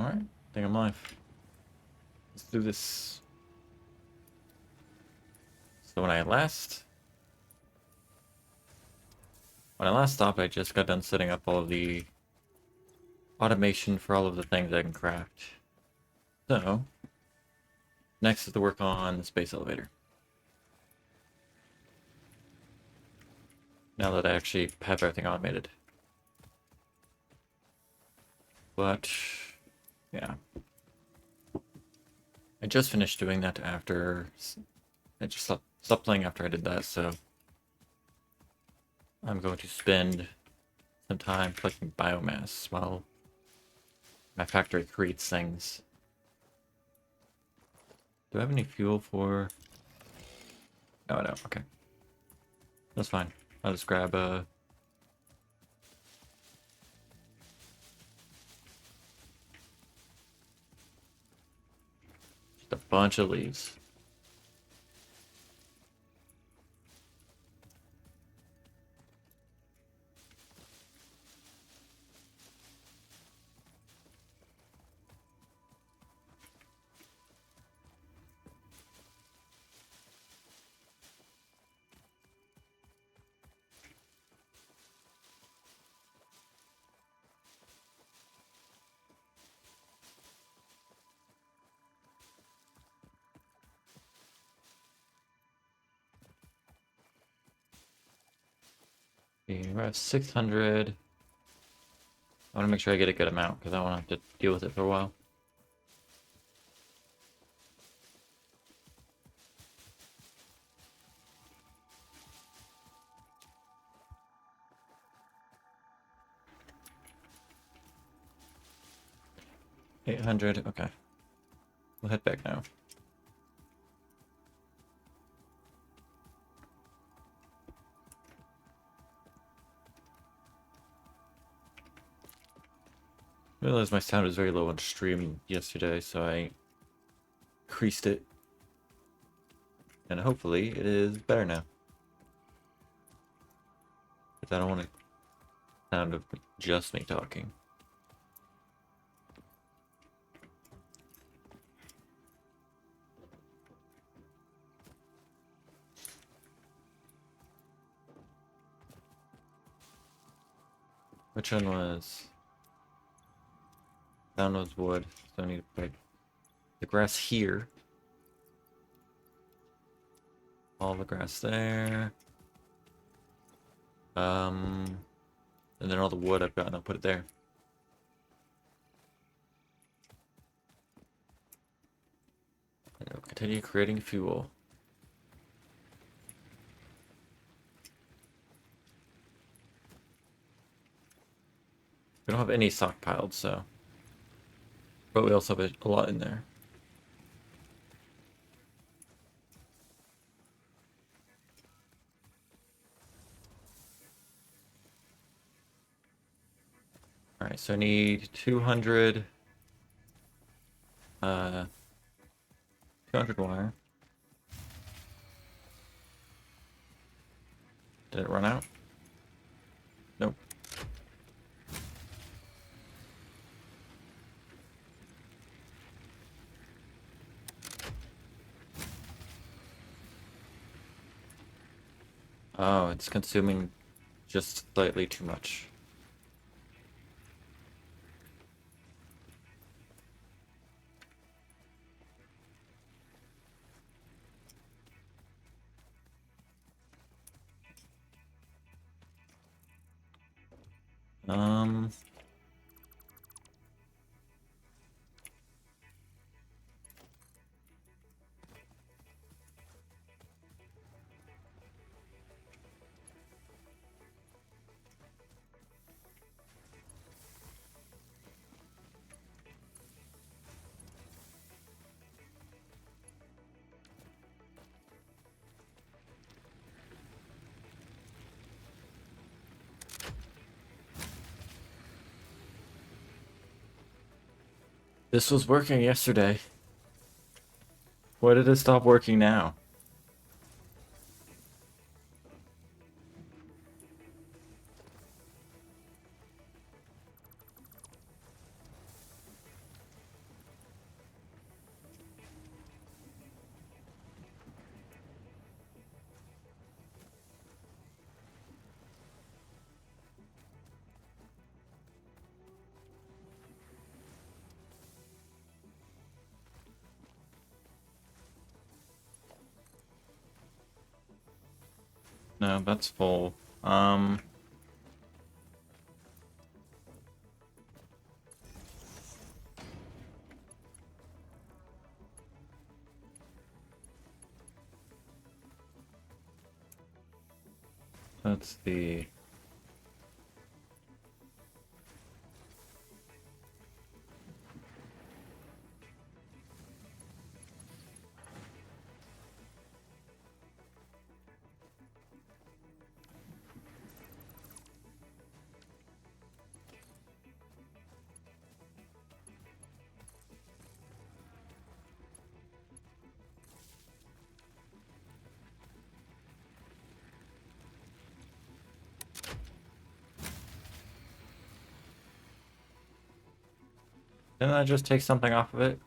Alright, I think I'm live. Let's do this. So when I last stopped, I just got done setting up all of the automation for all of the things I can craft. So, next is to work on the space elevator. Now that I actually have everything automated. But, yeah. I just finished doing that after... I just stopped playing after I did that, so... I'm going to spend some time collecting biomass while my factory creates things. Do I have any fuel for... No, I don't. Okay. That's fine. I'll just grab just a bunch of leaves. We're at 600. I want to make sure I get a good amount because I don't want to have to deal with it for a while. $800. Okay. We'll head back now. I realized my sound was very low on stream yesterday, so I increased it. And hopefully it is better now. Because I don't want to sound of just me talking. Which one was... That was wood, so I need to put the grass here. All the grass there. And then all the wood I've gotten, I'll put it there. And I'll continue creating fuel. We don't have any stockpiled, so... But we also have a lot in there. Alright, so I need 200... 200 wire. Did it run out? Nope. Oh, it's consuming just slightly too much. Um... This was working yesterday. Why did it stop working now? No, that's full. That's the... Didn't I just take something off of it?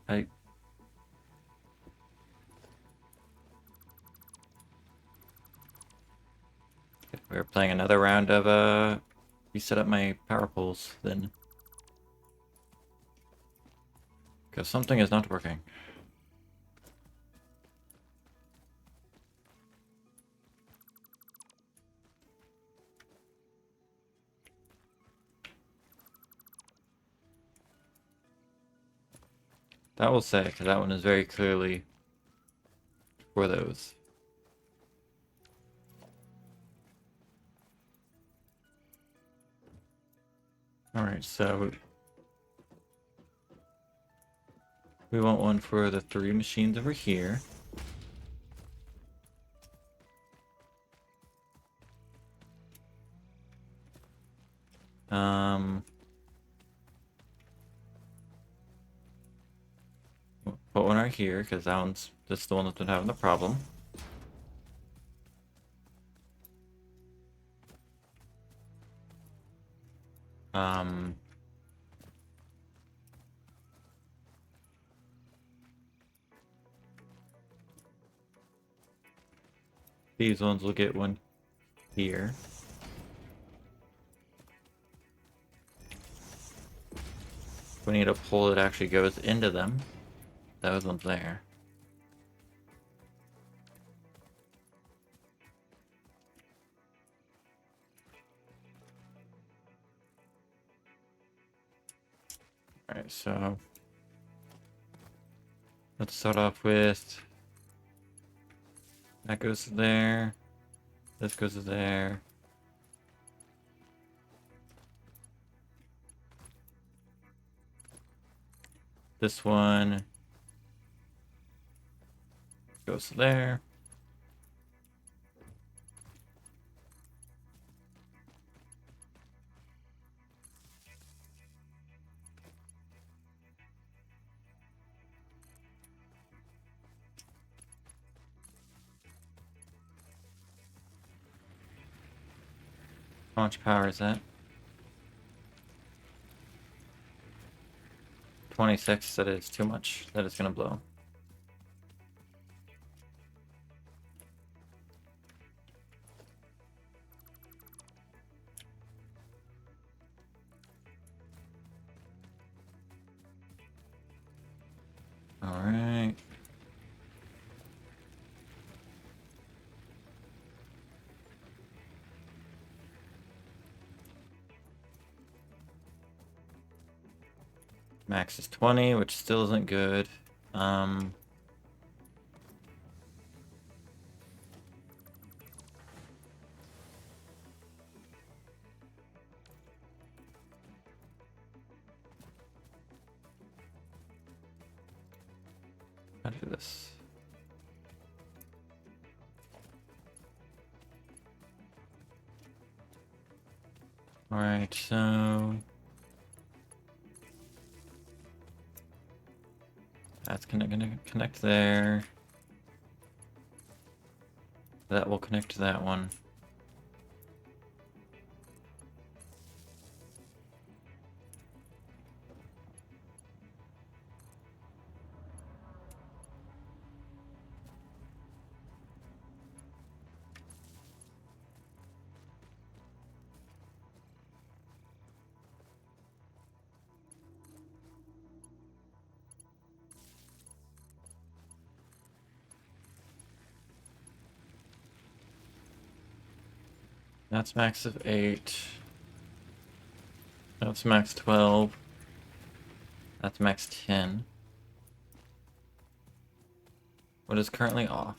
We're playing another round of, reset up my power poles, then. Because something is not working. That will say, because that one is very clearly for those. Alright, so we want one for the 3 machines over here. We'll put one right here, because that's the one that's been having the problem. These ones will get one here. We need a pole that actually goes into them. Those ones there. Alright, so let's start off with that goes there. This goes there. This one goes there. How much power is that? 26. That is too much. That is gonna blow. Alright. Max is 20, which still isn't good. I'll do this. Alright, so that's gonna connect there. That will connect to that one. That's max of 8. That's max 12. That's max 10. What is currently off?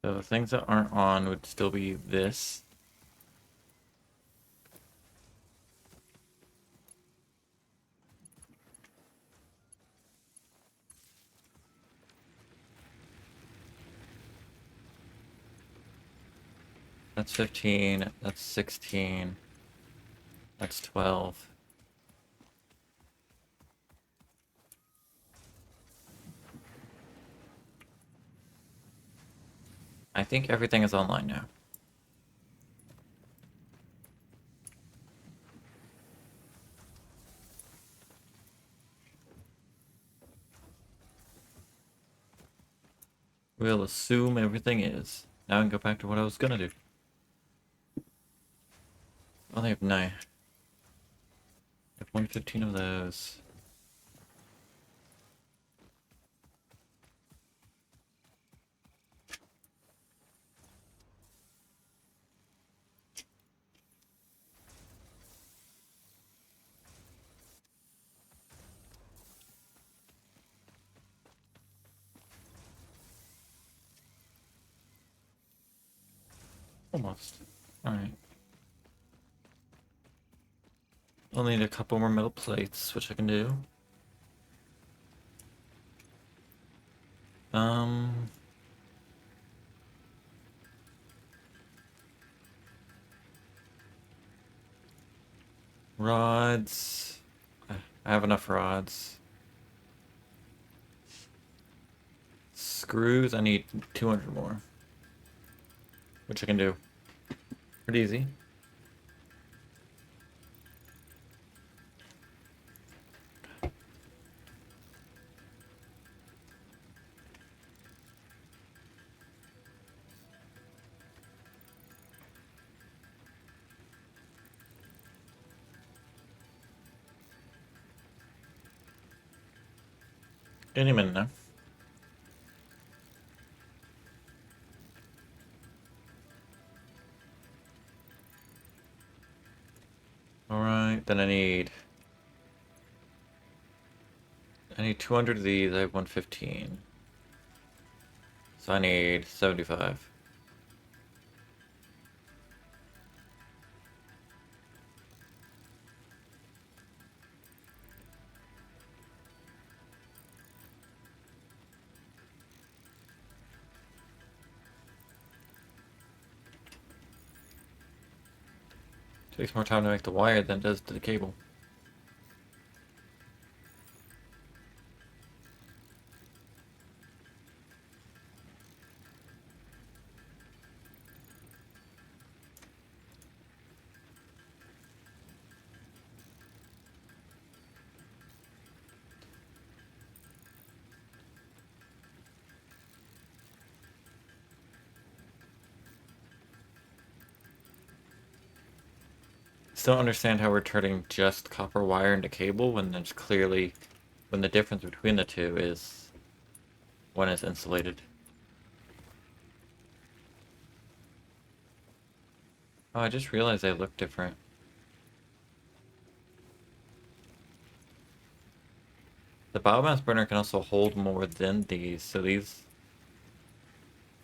So the things that aren't on would still be this. That's 15. That's 16. That's 12. I think everything is online now. We'll assume everything is. Now I can go back to what I was gonna do. I only have 9. I have 115 of those. Almost. Alright. I'll need a couple more metal plates, which I can do. Um... Rods. I have enough rods. Screws, I need 200 more. Which I can do. Pretty easy. Any minute now. Alright, then I need 200 of these, I have 115. So I need 75. Takes more time to make the wire than it does to the cable. Still don't understand how we're turning just copper wire into cable when there's clearly, when the difference between the two is one is insulated. Oh, I just realized they look different. The biomass burner can also hold more than these, so these...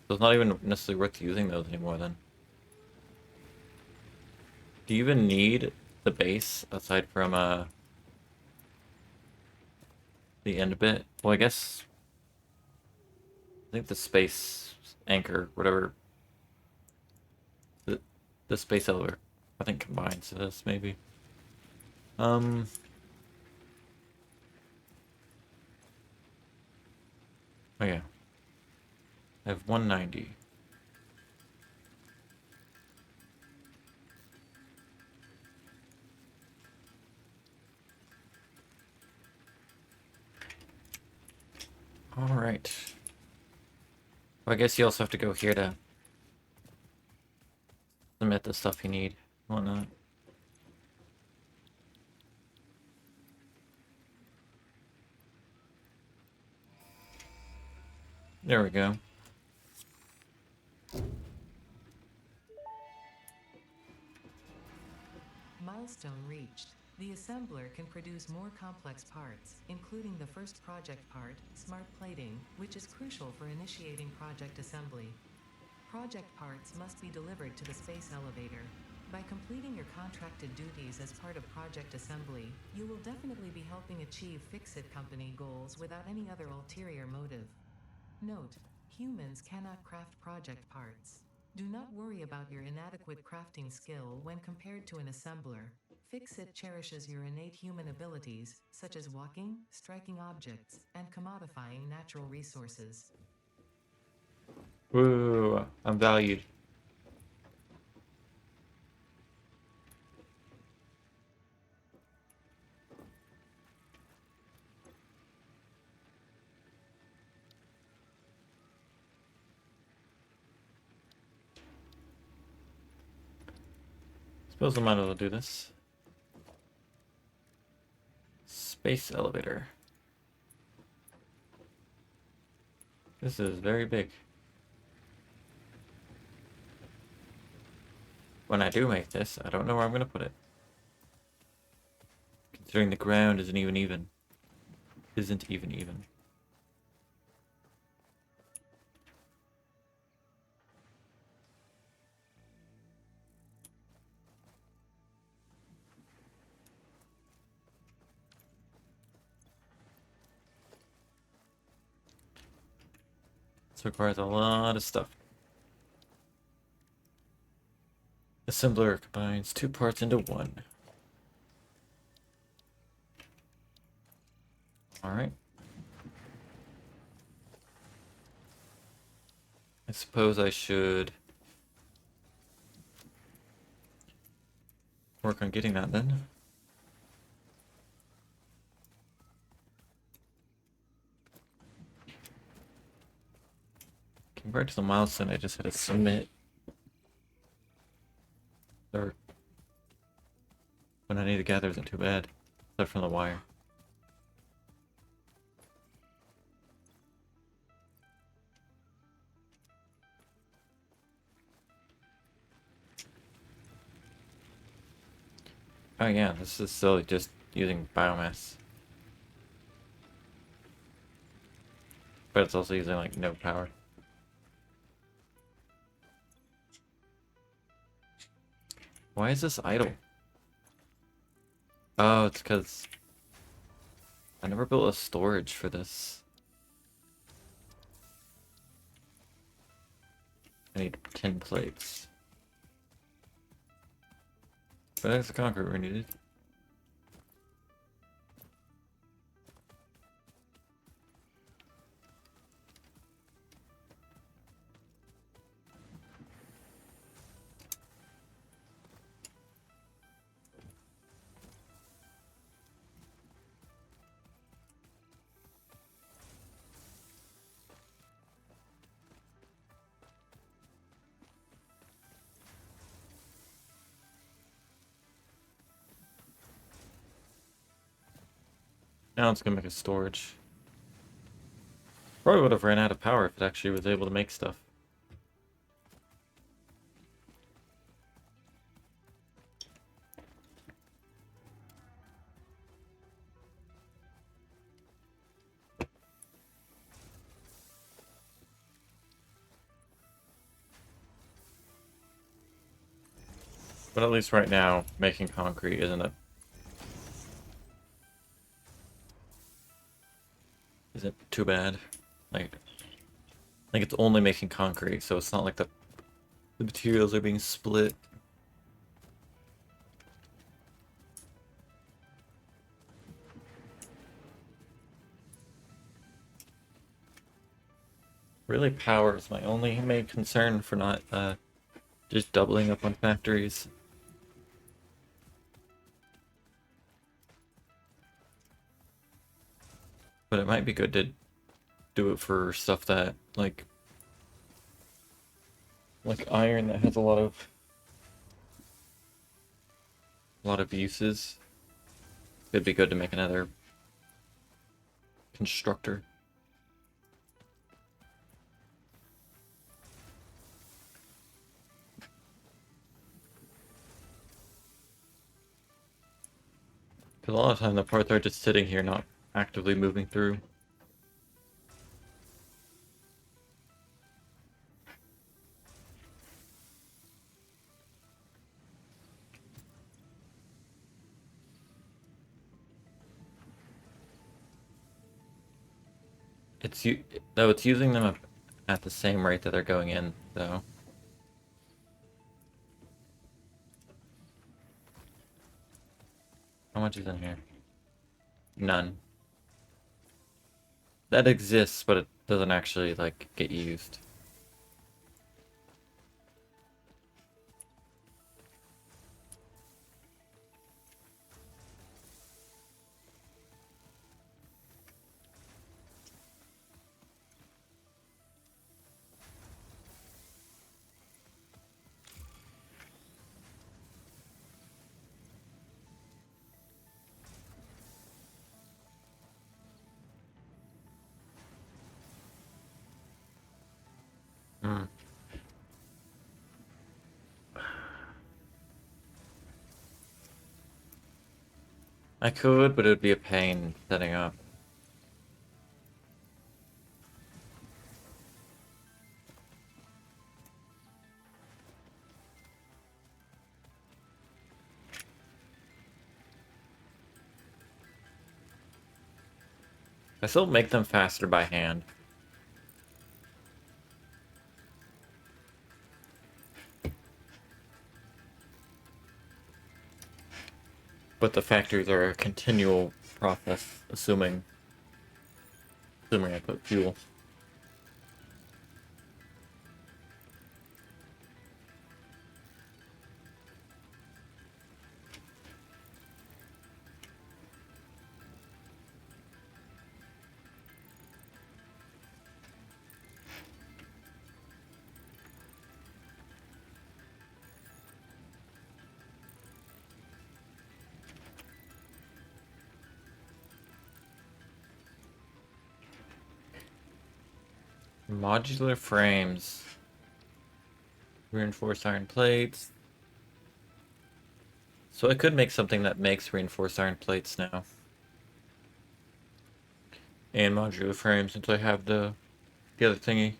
So it's not even necessarily worth using those anymore then. Do you even need the base aside from the end bit? Well, I guess I think the space anchor, whatever, the space elevator, I think combines this maybe. Oh yeah, I have 190. Alright. Well, I guess you also have to go here to submit the stuff you need. Whatnot. There we go. Milestone reached. The assembler can produce more complex parts, including the first project part, smart plating, which is crucial for initiating project assembly. Project parts must be delivered to the space elevator. By completing your contracted duties as part of project assembly, you will definitely be helping achieve Fix-It Company goals without any other ulterior motive. Note: humans cannot craft project parts. Do not worry about your inadequate crafting skill when compared to an assembler. Fix-It cherishes your innate human abilities, such as walking, striking objects, and commodifying natural resources. Woo, I'm valued. Suppose I might as well do this. Space elevator. This is very big. When I do make this, I don't know where I'm going to put it. Considering the ground isn't even. Isn't even. This requires a lot of stuff. Assembler combines 2 parts into 1. Alright. I suppose I should work on getting that then. Compared to the milestone, I just had to submit. Or when I need to gather isn't too bad. Except from the wire. Oh yeah, this is still just using biomass. But it's also using like no power. Why is this idle? Oh, it's because I never built a storage for this. I need 10 plates. But that's the concrete we needed. Now it's gonna make a storage. Probably would have ran out of power if it actually was able to make stuff. But at least right now, making concrete isn't too bad. Like it's only making concrete, so it's not like the materials are being split. Really, power is my only main concern for not just doubling up on factories. But it might be good to do it for stuff that like iron that has a lot of uses. It'd be good to make another constructor. Because a lot of time the parts are just sitting here, not actively moving through. It's using them at the same rate that they're going in, though. How much is in here? None. That exists, but it doesn't actually, like, get used. Hmm. I could, but it would be a pain setting up. I still make them faster by hand. But the factories are a continual process, assuming I put fuel. Modular frames. Reinforced iron plates. So I could make something that makes reinforced iron plates now. And modular frames since I have the other thingy.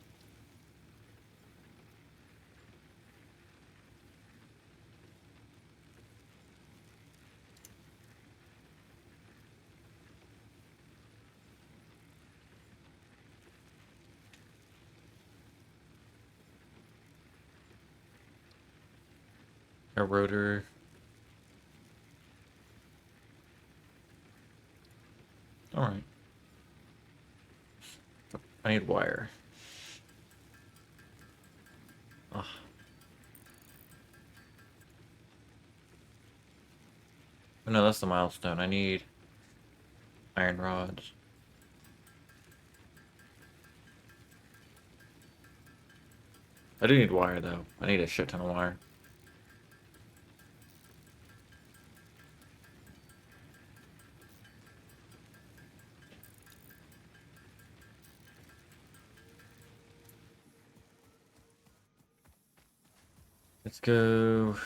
A rotor. Alright. I need wire. Ugh. Oh, no, that's the milestone. I need iron rods. I do need wire, though. I need a shit ton of wire. Let's go.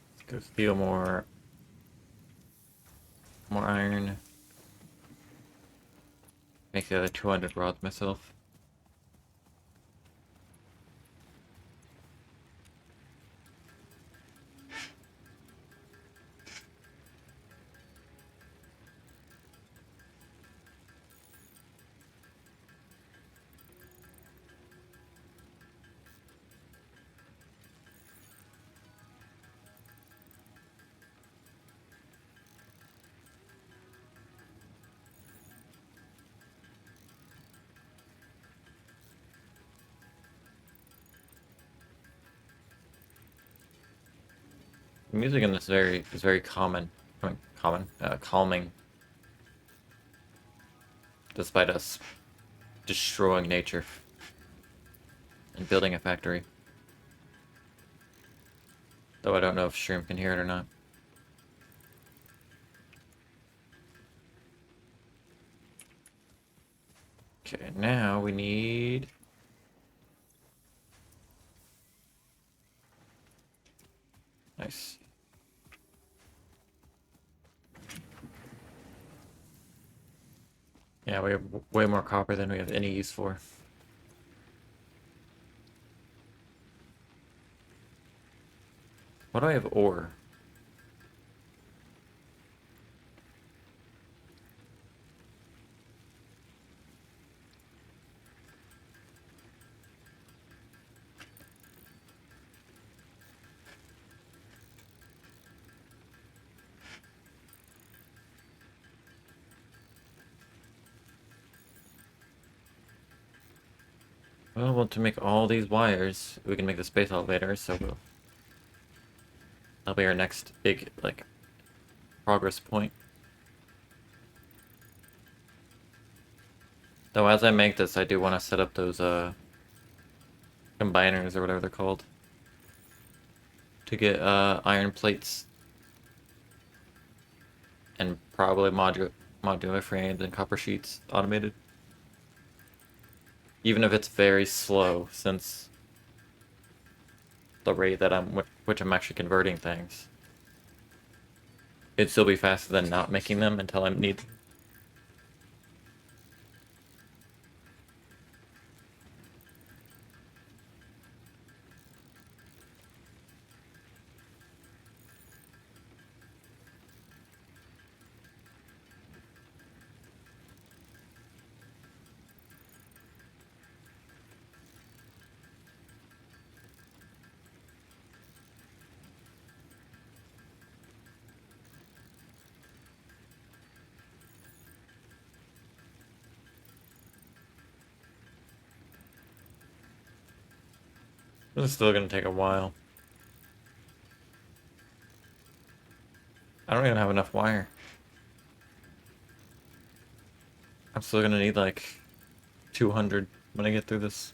Let's go steal more iron. Make the other 200 rods myself. The music in this is very common. I mean, calming, despite us destroying nature and building a factory. Though I don't know if Shroom can hear it or not. Okay, now we need... Nice. Yeah, we have way more copper than we have any use for. Why do I have ore? Well, to make all these wires, we can make the space elevator, so that'll be our next big, like, progress point. Though as I make this, I do want to set up those, combiners, or whatever they're called, to get, iron plates, and probably modular frames and copper sheets automated. Even if it's very slow, since the rate that which I'm actually converting things, it'd still be faster than not making them until I need them. This is still gonna take a while. I don't even have enough wire. I'm still gonna need like 200 when I get through this.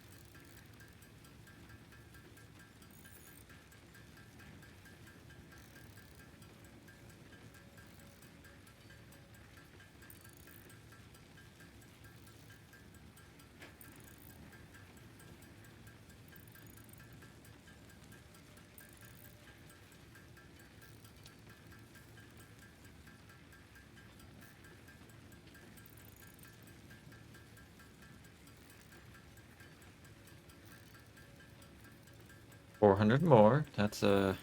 $400 more. That's we're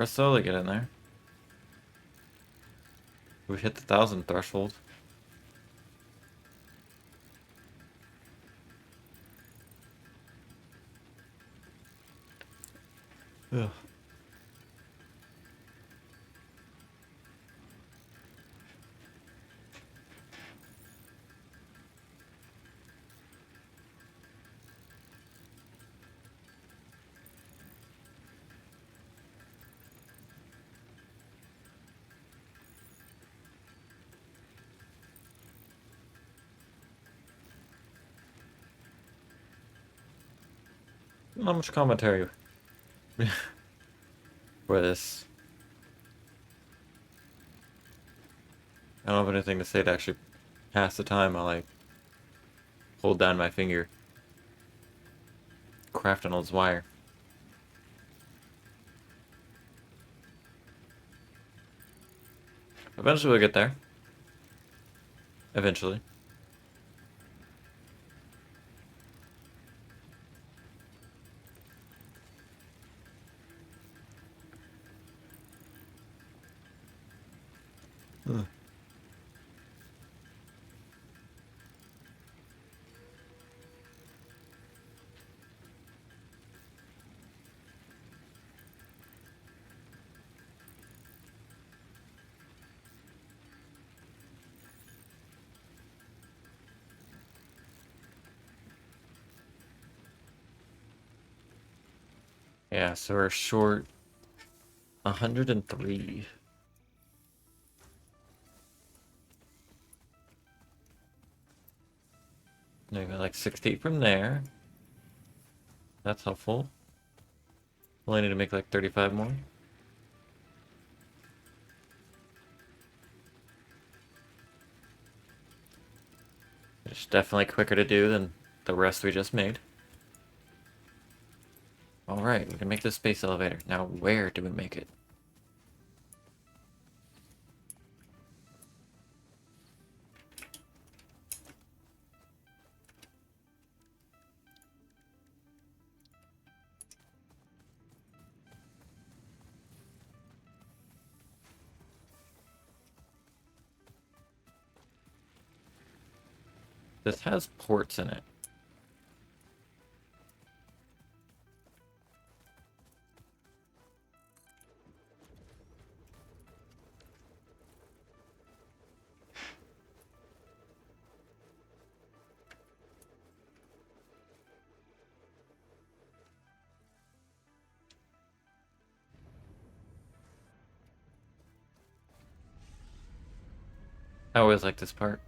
slowly getting there. We've hit the 1,000 threshold. Ugh. Not much commentary for this. I don't have anything to say to actually pass the time while I hold down my finger, crafting all this wire. Eventually we'll get there. Eventually. Ugh. Yeah, so we're short 103. Now you got like 60 from there. That's helpful. Only need to make like 35 more. It's definitely quicker to do than the rest we just made. Alright, we can make this space elevator. Now where do we make it? This has ports in it. I always like this part.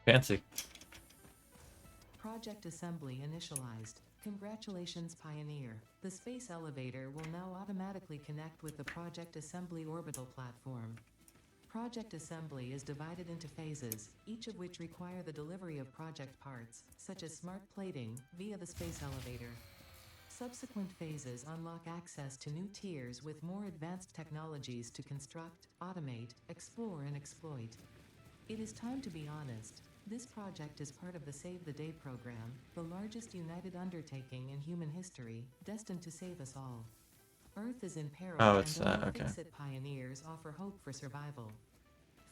Fancy. Project assembly initialized. Congratulations, Pioneer. The space elevator will now automatically connect with the Project Assembly orbital platform. Project assembly is divided into phases, each of which require the delivery of project parts, such as smart plating, via the space elevator. Subsequent phases unlock access to new tiers with more advanced technologies to construct, automate, explore, and exploit. It is time to be honest. This project is part of the Save the Day program, the largest united undertaking in human history, destined to save us all. Earth is in peril, Oh, and it's only that. Okay. Fix-It pioneers offer hope for survival.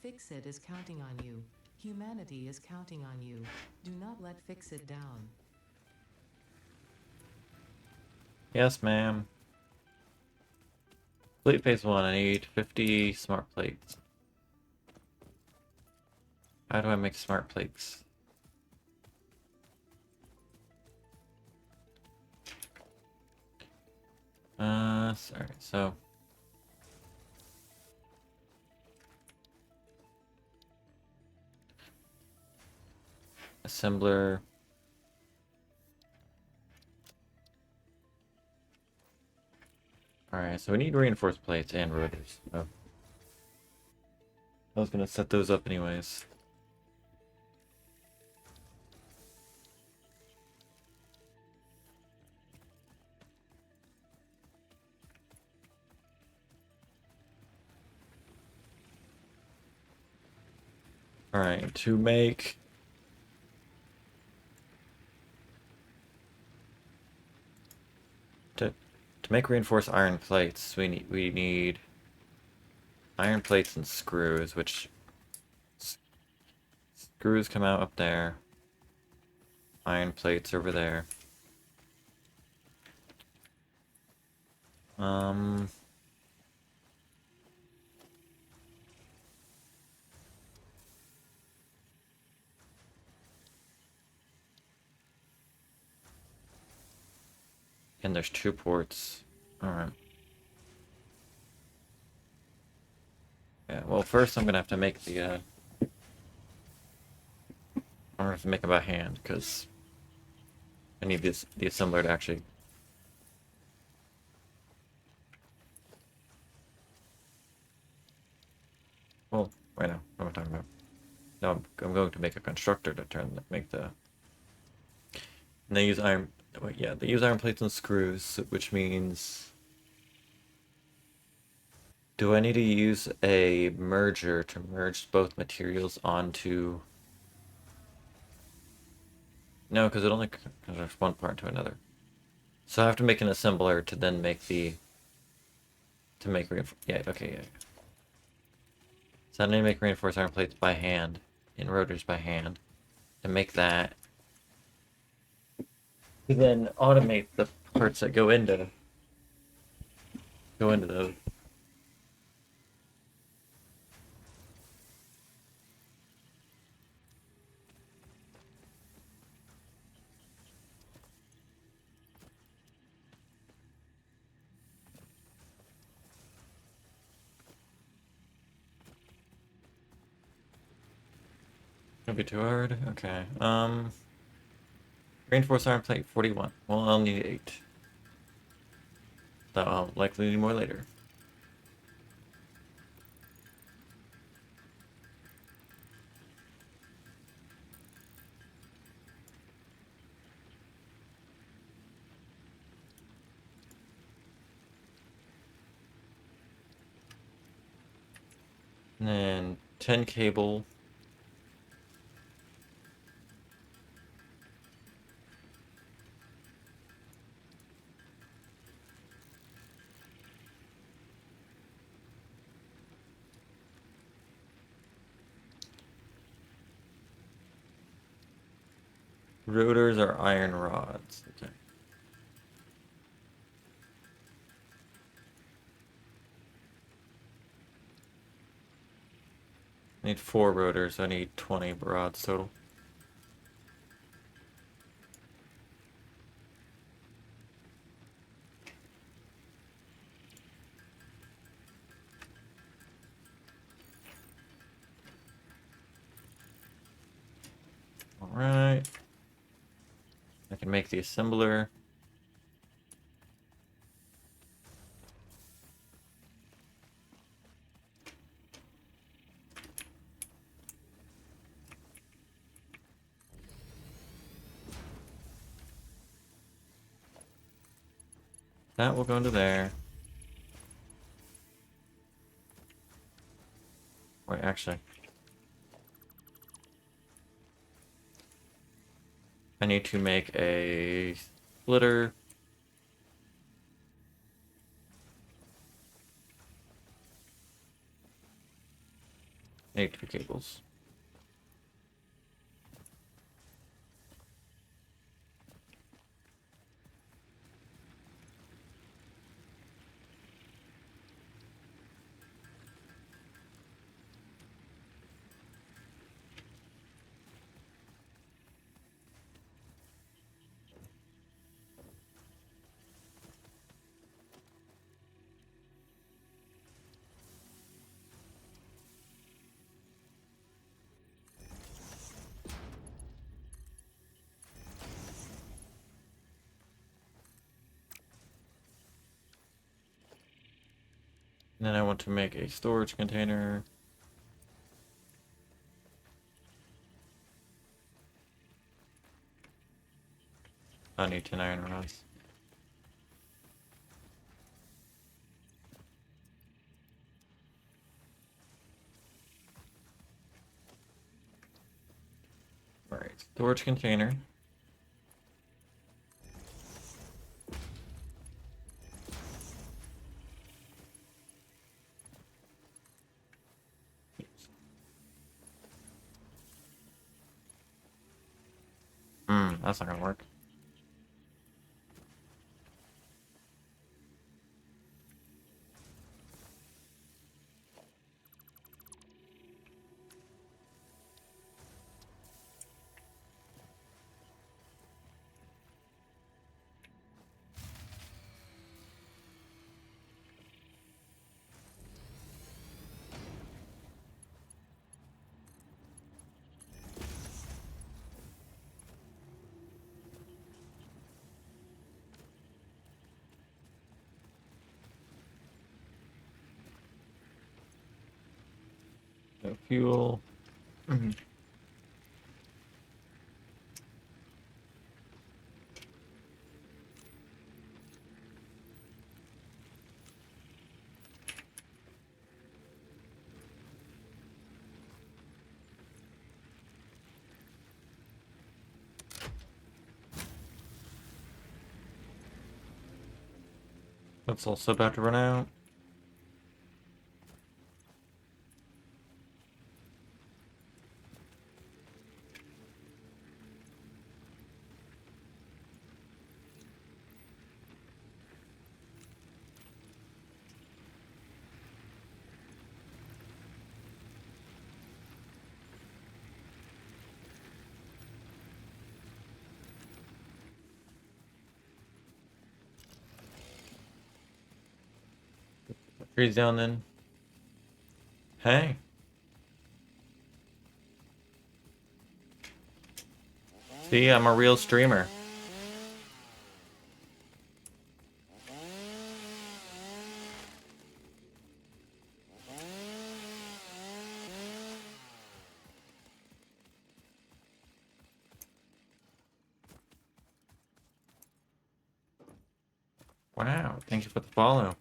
Fix-It is counting on you. Humanity is counting on you. Do not let Fix-It down. Yes, ma'am. Complete phase 1. I need 50 smart plates. How do I make smart plates? Sorry. So assembler. Alright, so we need reinforced plates and rotors. Oh. I was gonna set those up anyways. Alright, to make to make reinforced iron plates, we need iron plates and screws, which screws come out up there. Iron plates over there. Um and there's 2 ports. Alright. Yeah, well first I'm gonna have to make the I'm gonna have to make them by hand, because I need the assembler to actually. Well, wait now. What am I talking about? No, I'm going to make a constructor to make the. And they use iron. Wait, yeah, they use iron plates and screws, which means. Do I need to use a merger to merge both materials onto No, because it only converts one part to another. So I have to make an assembler to then make the... To make yeah, okay, yeah. So I need to make reinforced iron plates by hand, in rotors by hand, to make that. To then automate the parts that go into those. Gonna be too hard? Okay. Reinforced iron plate 41. Well, I'll need 8. So I'll likely need more later. And then 10 cable. Rotors are iron rods. Okay. I need 4 rotors, so I need 20 rods total. Alright. I can make the assembler. That will go into there. Wait, actually. I need to make a splitter. I need 2 cables. And then I want to make a storage container. I need 10 iron rods. Alright, storage container. That's not gonna work. No fuel. That's also about to run out. Trees down then. Hey. See, I'm a real streamer. Wow, thank you for the follow.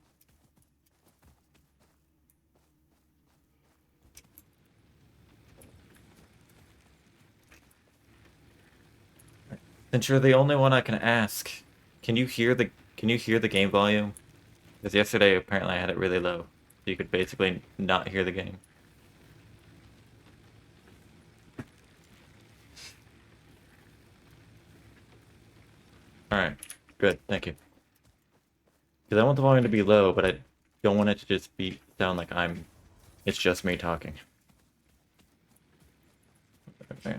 Since you're the only one I can ask, can you hear the game volume? Because yesterday apparently I had it really low, so you could basically not hear the game. Alright, good, thank you. Because I want the volume to be low, but I don't want it to just sound like it's just me talking. Okay.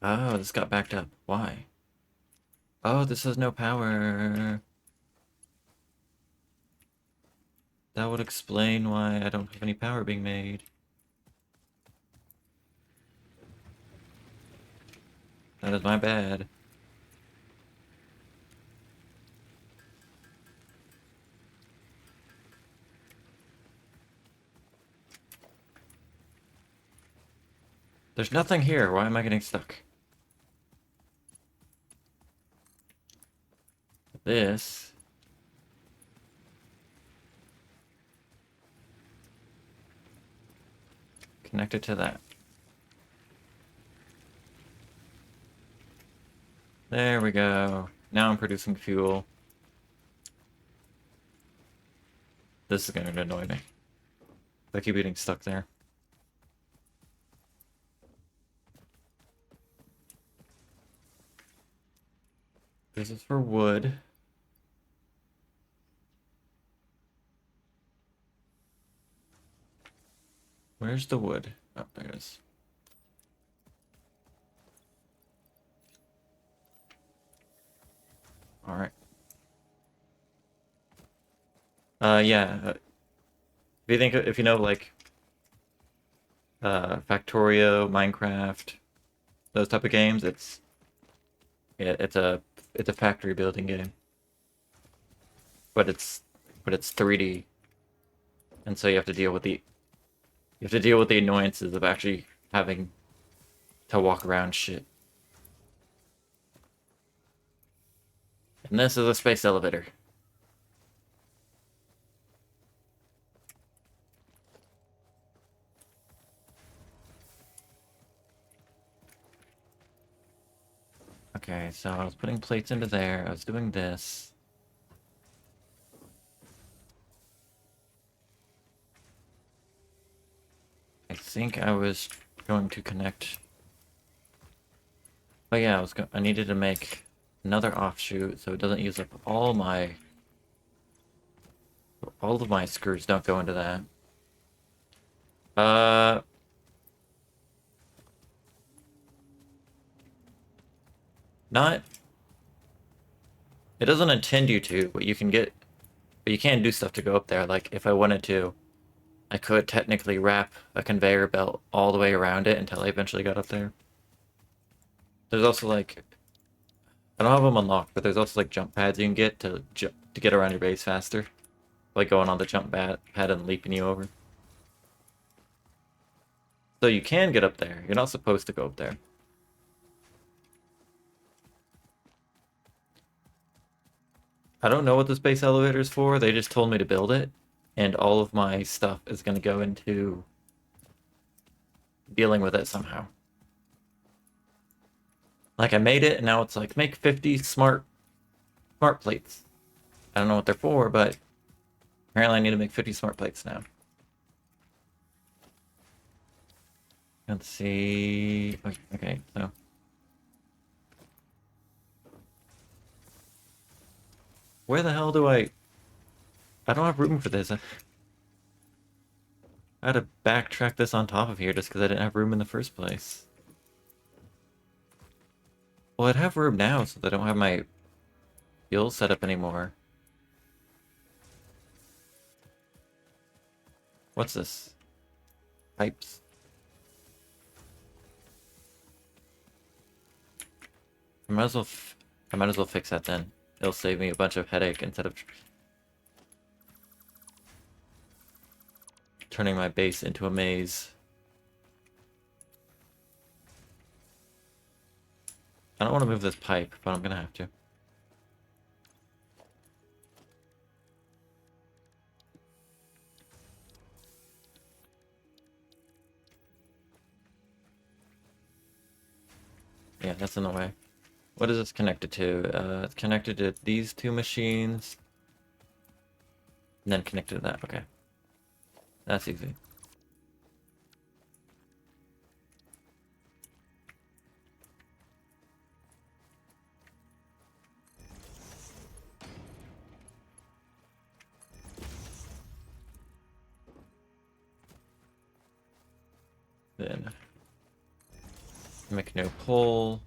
Oh, this got backed up. Why? Oh, this has no power. That would explain why I don't have any power being made. That is my bad. There's nothing here. Why am I getting stuck? This. Connected to that. There we go. Now I'm producing fuel. This is going to annoy me. I keep getting stuck there. This is for wood. Where's the wood? Oh, there it is. Alright. Yeah. If you know, like, Factorio, Minecraft, those type of games, it's a factory building game. But it's 3D. And so you have to deal with the annoyances of actually having to walk around shit. And this is a space elevator. Okay, so I was putting plates into there. I was doing this. I think I was going to connect. But yeah, I needed to make another offshoot so it doesn't use up all of my screws don't go into that. Not. It doesn't intend you to, but you can do stuff to go up there. Like if I wanted to, I could technically wrap a conveyor belt all the way around it until I eventually got up there. There's also like, I don't have them unlocked, but there's also like jump pads you can get to get around your base faster, like going on the jump pad and leaping you over. So you can get up there. You're not supposed to go up there. I don't know what the space elevator is for. They just told me to build it, and all of my stuff is going to go into dealing with it somehow. Like I made it, and now it's like make 50 smart plates. I don't know what they're for, but apparently I need to make 50 smart plates now. Let's see. Okay, so where the hell do I don't have room for this. I had to backtrack this on top of here just because I didn't have room in the first place. Well, I'd have room now since I don't have my fuel set up anymore. What's this? Pipes. I might as well fix that then. It'll save me a bunch of headache instead of turning my base into a maze. I don't want to move this pipe, but I'm gonna have to. Yeah, that's in the way. What is this connected to? It's connected to these two machines. And then connected to that. Okay. That's easy. Then make a new pole.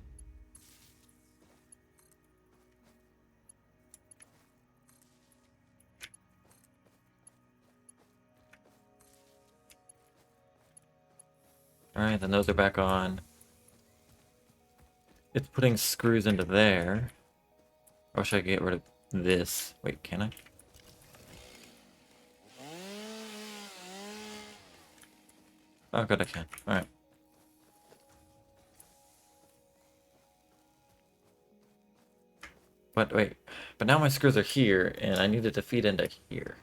Alright, then those are back on. It's putting screws into there. Or should I get rid of this? Wait, can I? Oh, good, I can. Alright. But wait, but now my screws are here, and I needed to feed into here.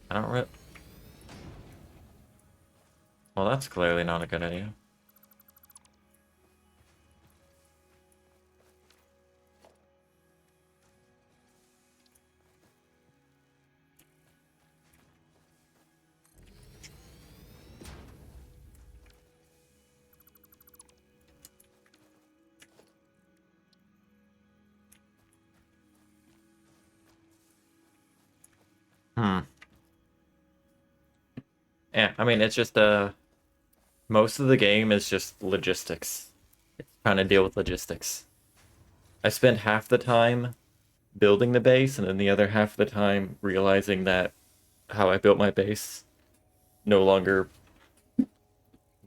I don't really... Well, that's clearly not a good idea. Hmm. Yeah, I mean, it's just, most of the game is just logistics. It's trying to deal with logistics. I spend half the time building the base, and then the other half of the time realizing that how I built my base no longer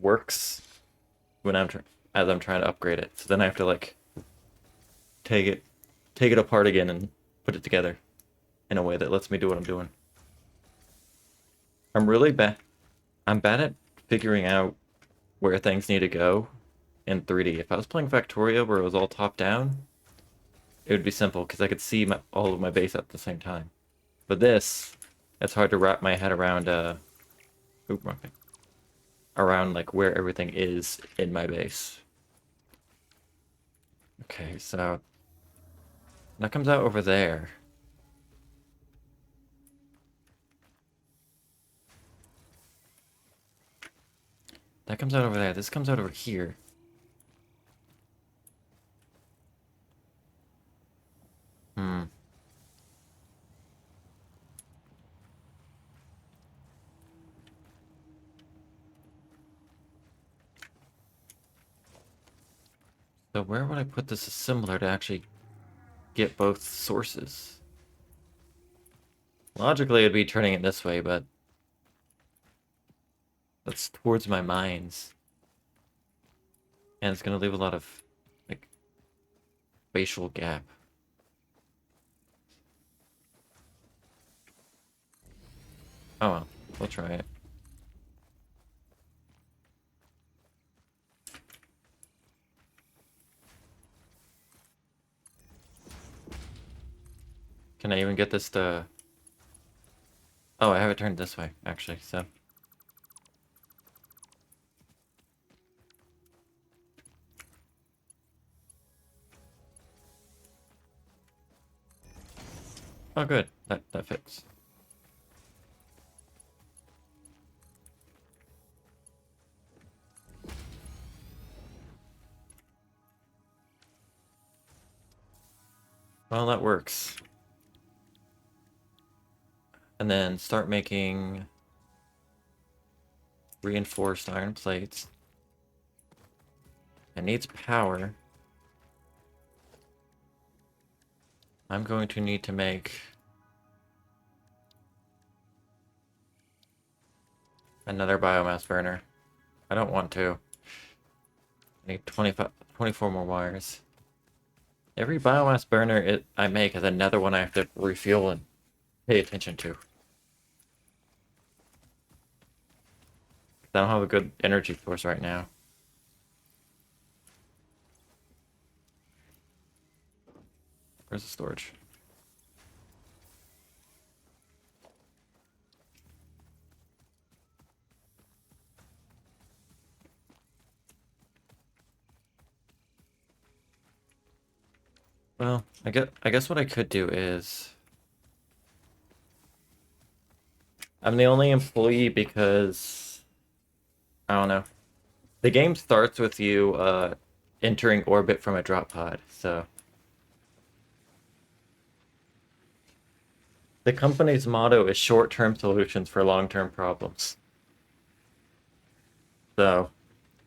works when as I'm trying to upgrade it. So then I have to like take it apart again and put it together in a way that lets me do what I'm doing. I'm really bad. I'm bad at figuring out where things need to go in 3D. If I was playing Factorio where it was all top down, it would be simple because I could see all of my base at the same time. But this, it's hard to wrap my head around. Oop, wrong thing. Around like where everything is in my base. Okay, so that comes out over there. That comes out over there. This comes out over here. Hmm. So where would I put this assembler to actually get both sources? Logically, it'd be turning it this way, but that's towards my mines. And it's gonna leave a lot of, like, spatial gap. Oh well, we'll try it. Can I even get this to... Oh, I have it turned this way, actually, so... Oh, good. That fits. Well, that works. And then start making reinforced iron plates. It needs power. I'm going to need to make another biomass burner. I don't want to. I need 24 more wires. Every biomass burner I make is another one I have to refuel and pay attention to. I don't have a good energy source right now. Where's the storage? Well, I guess what I could do is I'm the only employee because I don't know. The game starts with you entering orbit from a drop pod, so the company's motto is short-term solutions for long-term problems. So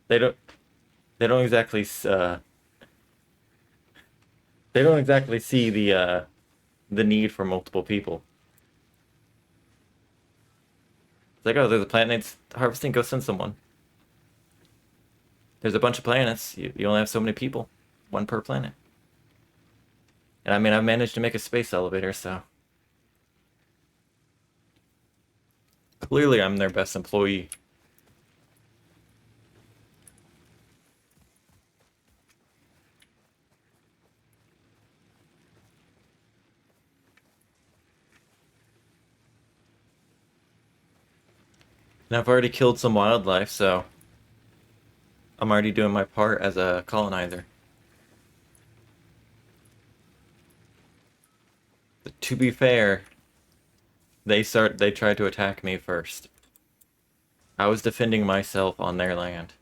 they don't they don't exactly they don't exactly see the need for multiple people. It's like, oh, there's a planet needs harvesting, go send someone. There's a bunch of planets. You only have so many people. One per planet. And I mean, I've managed to make a space elevator, so... Clearly, I'm their best employee. And I've already killed some wildlife, so... I'm already doing my part as a colonizer. But to be fair, they tried to attack me first. I was defending myself on their land.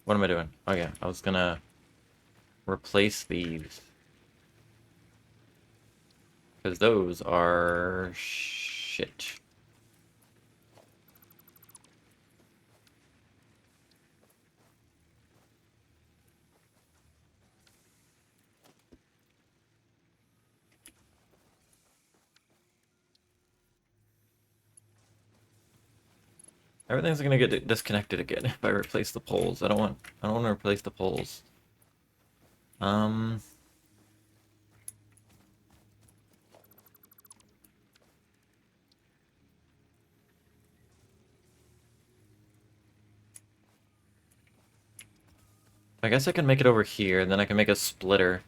What am I doing? Oh yeah, I was gonna replace these. Because those are shit. Everything's gonna get disconnected again if I replace the poles. I don't want to replace the poles. I guess I can make it over here, and then I can make a splitter.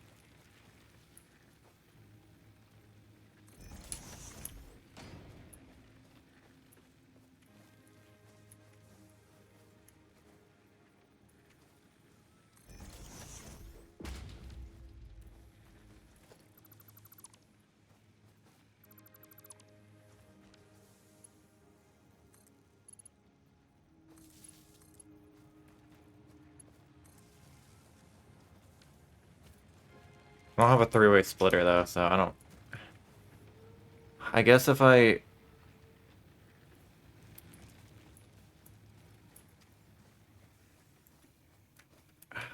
I don't have a three-way splitter though, so I don't... I guess if I...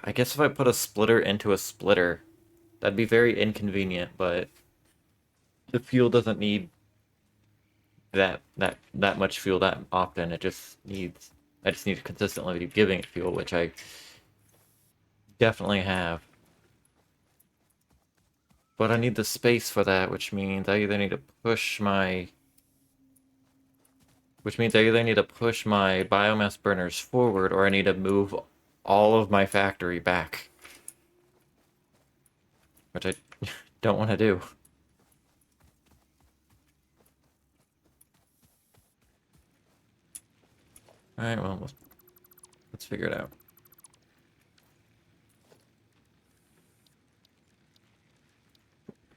I guess if I put a splitter into a splitter, that'd be very inconvenient, but the fuel doesn't need that much fuel that often. It just needs... I just need to consistently be giving it fuel, which I definitely have. But I need the space for that, which means I either need to push my... Which means I either need to push my biomass burners forward, or I need to move all of my factory back. which I don't want to do. Alright, well, let's figure it out.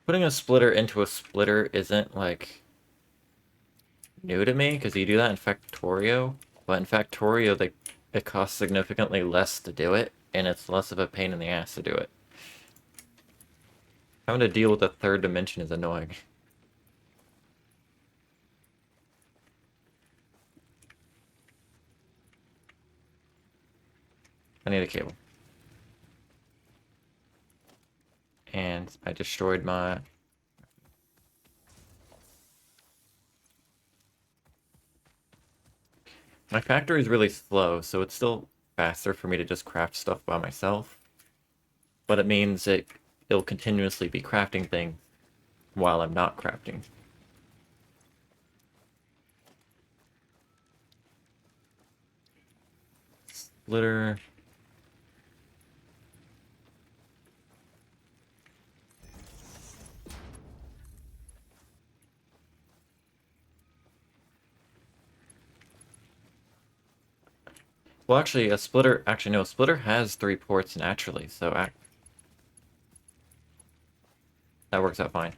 Putting a splitter into a splitter isn't, like, new to me, because you do that in Factorio. But in Factorio, it costs significantly less to do it, and it's less of a pain in the ass to do it. Having to deal with a third dimension is annoying. I need a cable. And I destroyed my... My factory is really slow, so it's still faster for me to just craft stuff by myself. But it means it'll continuously be crafting things while I'm not crafting. Splitter. Well, actually, a splitter... Actually, no, a splitter has 3 ports naturally, so that works out fine.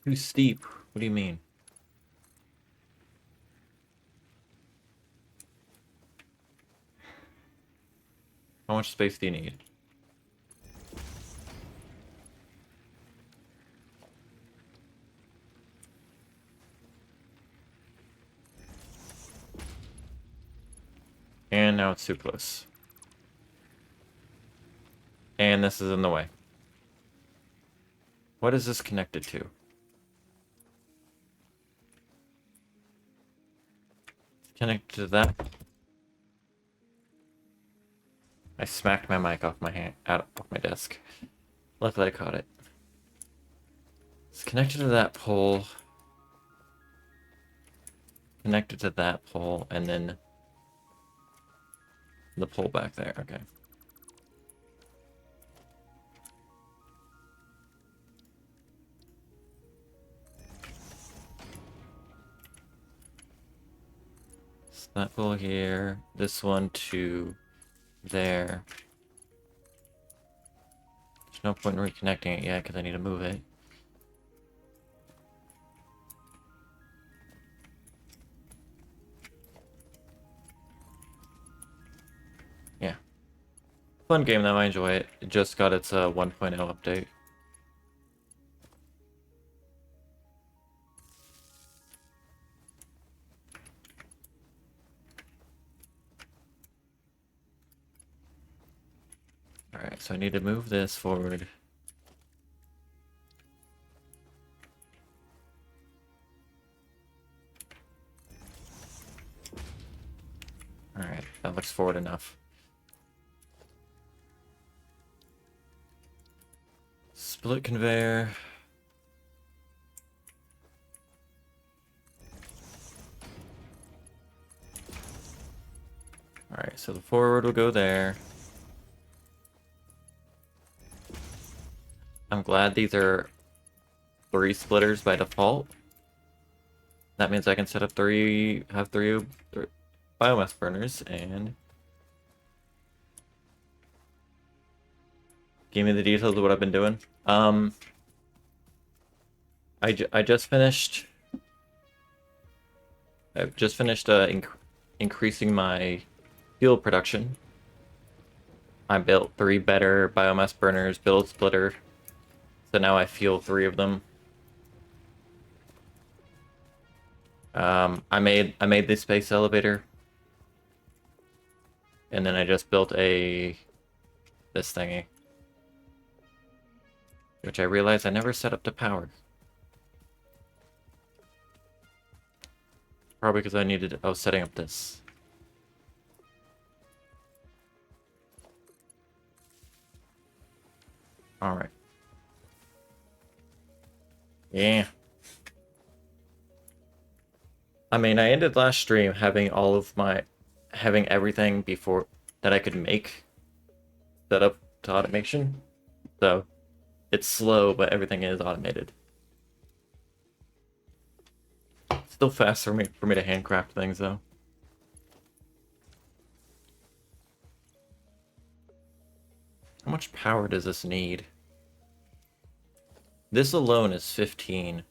Too steep. What do you mean? How much space do you need? And now it's too close. And this is in the way. What is this connected to? Connected to that. I smacked my mic off my hand, off my desk. Luckily I caught it. It's connected to that pole. Connected to that pole, and then the pole back there. Okay. So that pole here. This one to there. There's no point in reconnecting it yet because I need to move it. Yeah. Fun game though, I enjoy it. It just got its 1.0 update. Alright, so I need to move this forward. Alright, that looks forward enough. Split conveyor. Alright, so the forward will go there. I'm glad these are 3 splitters by default. That means I can set up have three biomass burners, and give me the details of what I've been doing. I just finished. I've just finished increasing my fuel production. I built 3 better biomass burners, built a splitter, so now I fuel 3 of them. I made this space elevator, and then I just built this thingy, which I realized I never set up to power. Probably because I was setting up this. Alright. Yeah. I mean, I ended last stream having having everything before that I could make set up to automation. So It's slow, but everything is automated. Still fast for me to handcraft things though. How much power does this need? This alone is 15.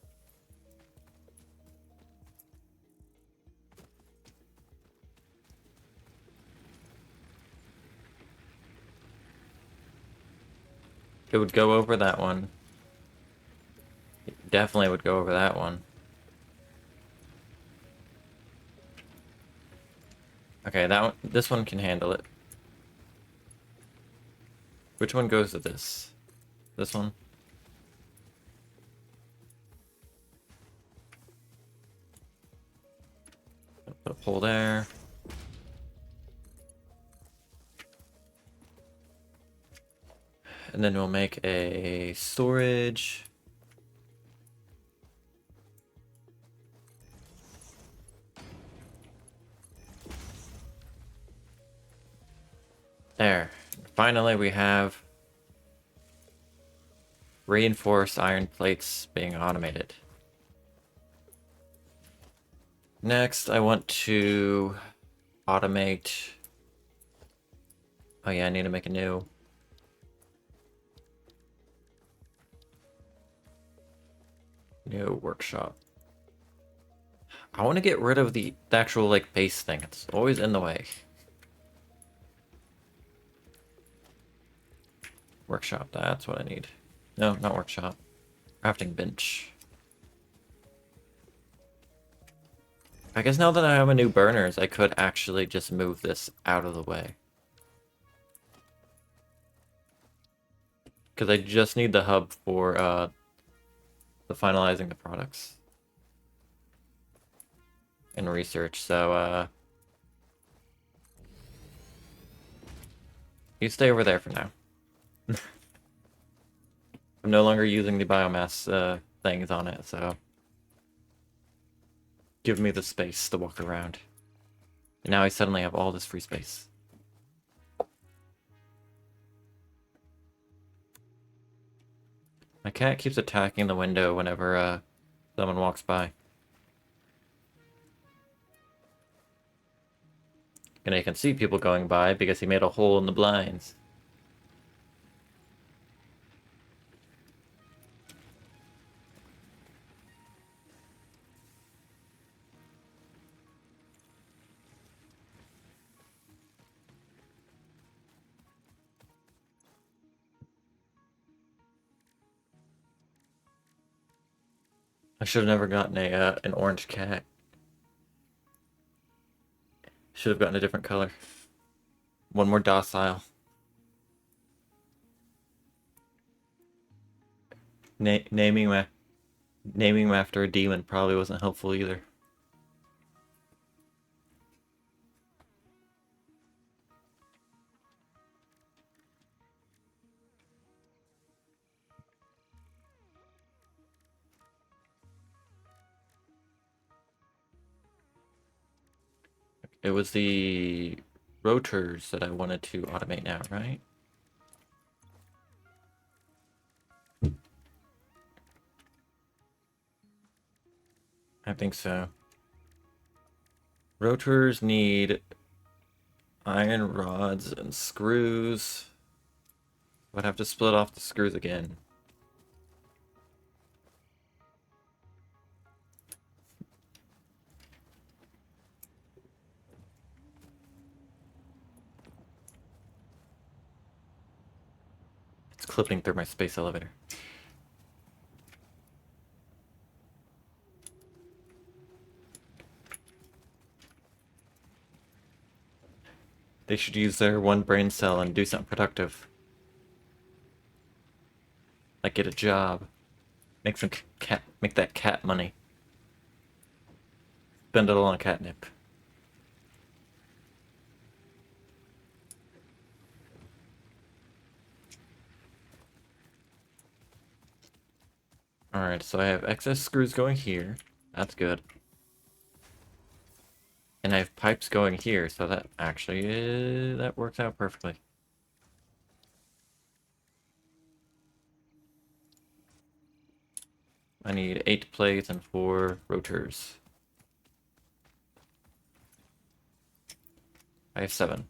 It would go over that one. It definitely would go over that one. Okay, that one, this one can handle it. Which one goes to this? This one? Put a pole there. And then we'll make a storage. There. Finally, we have reinforced iron plates being automated. Next, I want to automate... Oh yeah, I need to make a new... workshop. I want to get rid of the actual, like, base thing. It's always in the way. Workshop, that's what I need. No, not workshop. Crafting bench. I guess now that I have a new burners, I could actually just move this out of the way. Because I just need the hub for the finalizing the products. And research, so you stay over there for now. I'm no longer using the biomass things on it, so give me the space to walk around. And now I suddenly have all this free space. My cat keeps attacking the window whenever someone walks by. And I can see people going by because he made a hole in the blinds. I should have never gotten a an orange cat. Should have gotten a different color. One more docile. Naming him after a demon probably wasn't helpful either. It was the rotors that I wanted to automate now, right? I think so. Rotors need iron rods and screws. I'd have to split off the screws again. It's clipping through my space elevator. They should use their one brain cell and do something productive. Like get a job. Make some make that cat money. Spend it all on catnip. Alright, so I have excess screws going here. That's good. And I have pipes going here, so that actually that works out perfectly. 8 plates and 4 rotors. I have 7.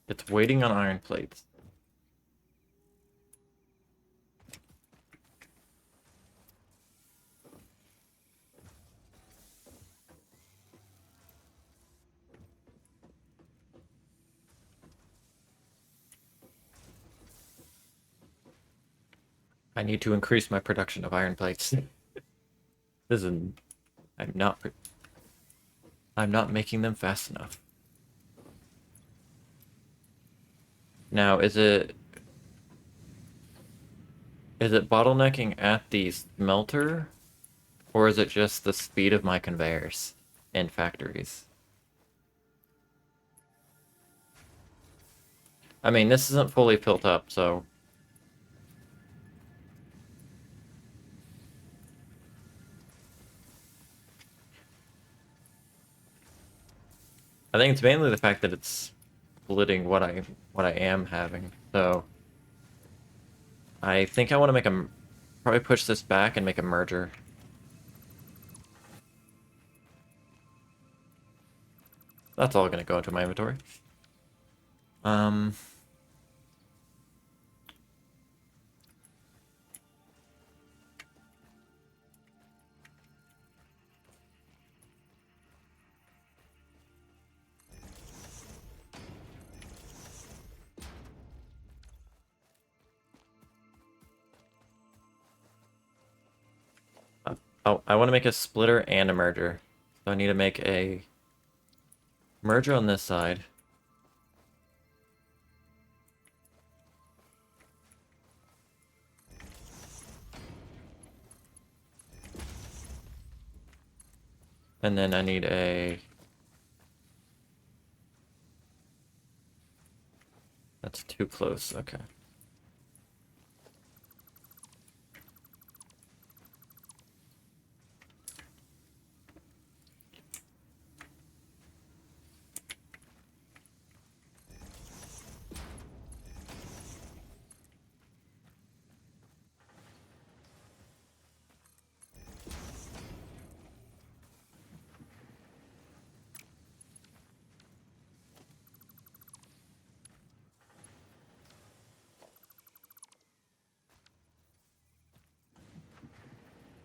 It's waiting on iron plates. I need to increase my production of iron plates. This is... I'm not making them fast enough. Now, is it bottlenecking at the smelter, or is it just the speed of my conveyors in factories? I mean, this isn't fully filled up, so... I think it's mainly the fact that it's splitting what I am having. So I think I want to make probably push this back and make a merger. That's all gonna go into my inventory. Um, I want to make a splitter and a merger. So I need to make a merger on this side. And then I need a... That's too close, okay.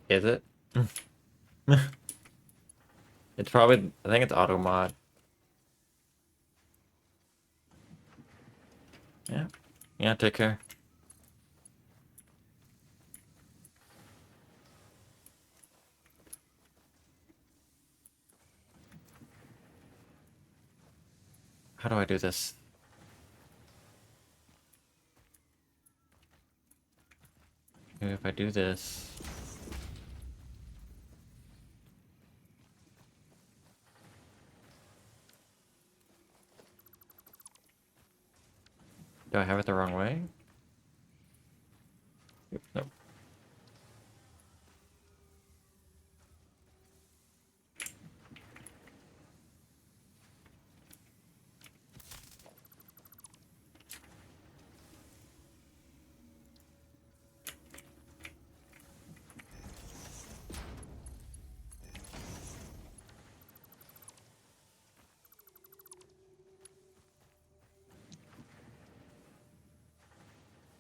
Is it? It's probably... I think it's auto mod. Yeah. Yeah, take care. How do I do this? Maybe if I do this... Do I have it the wrong way? Nope.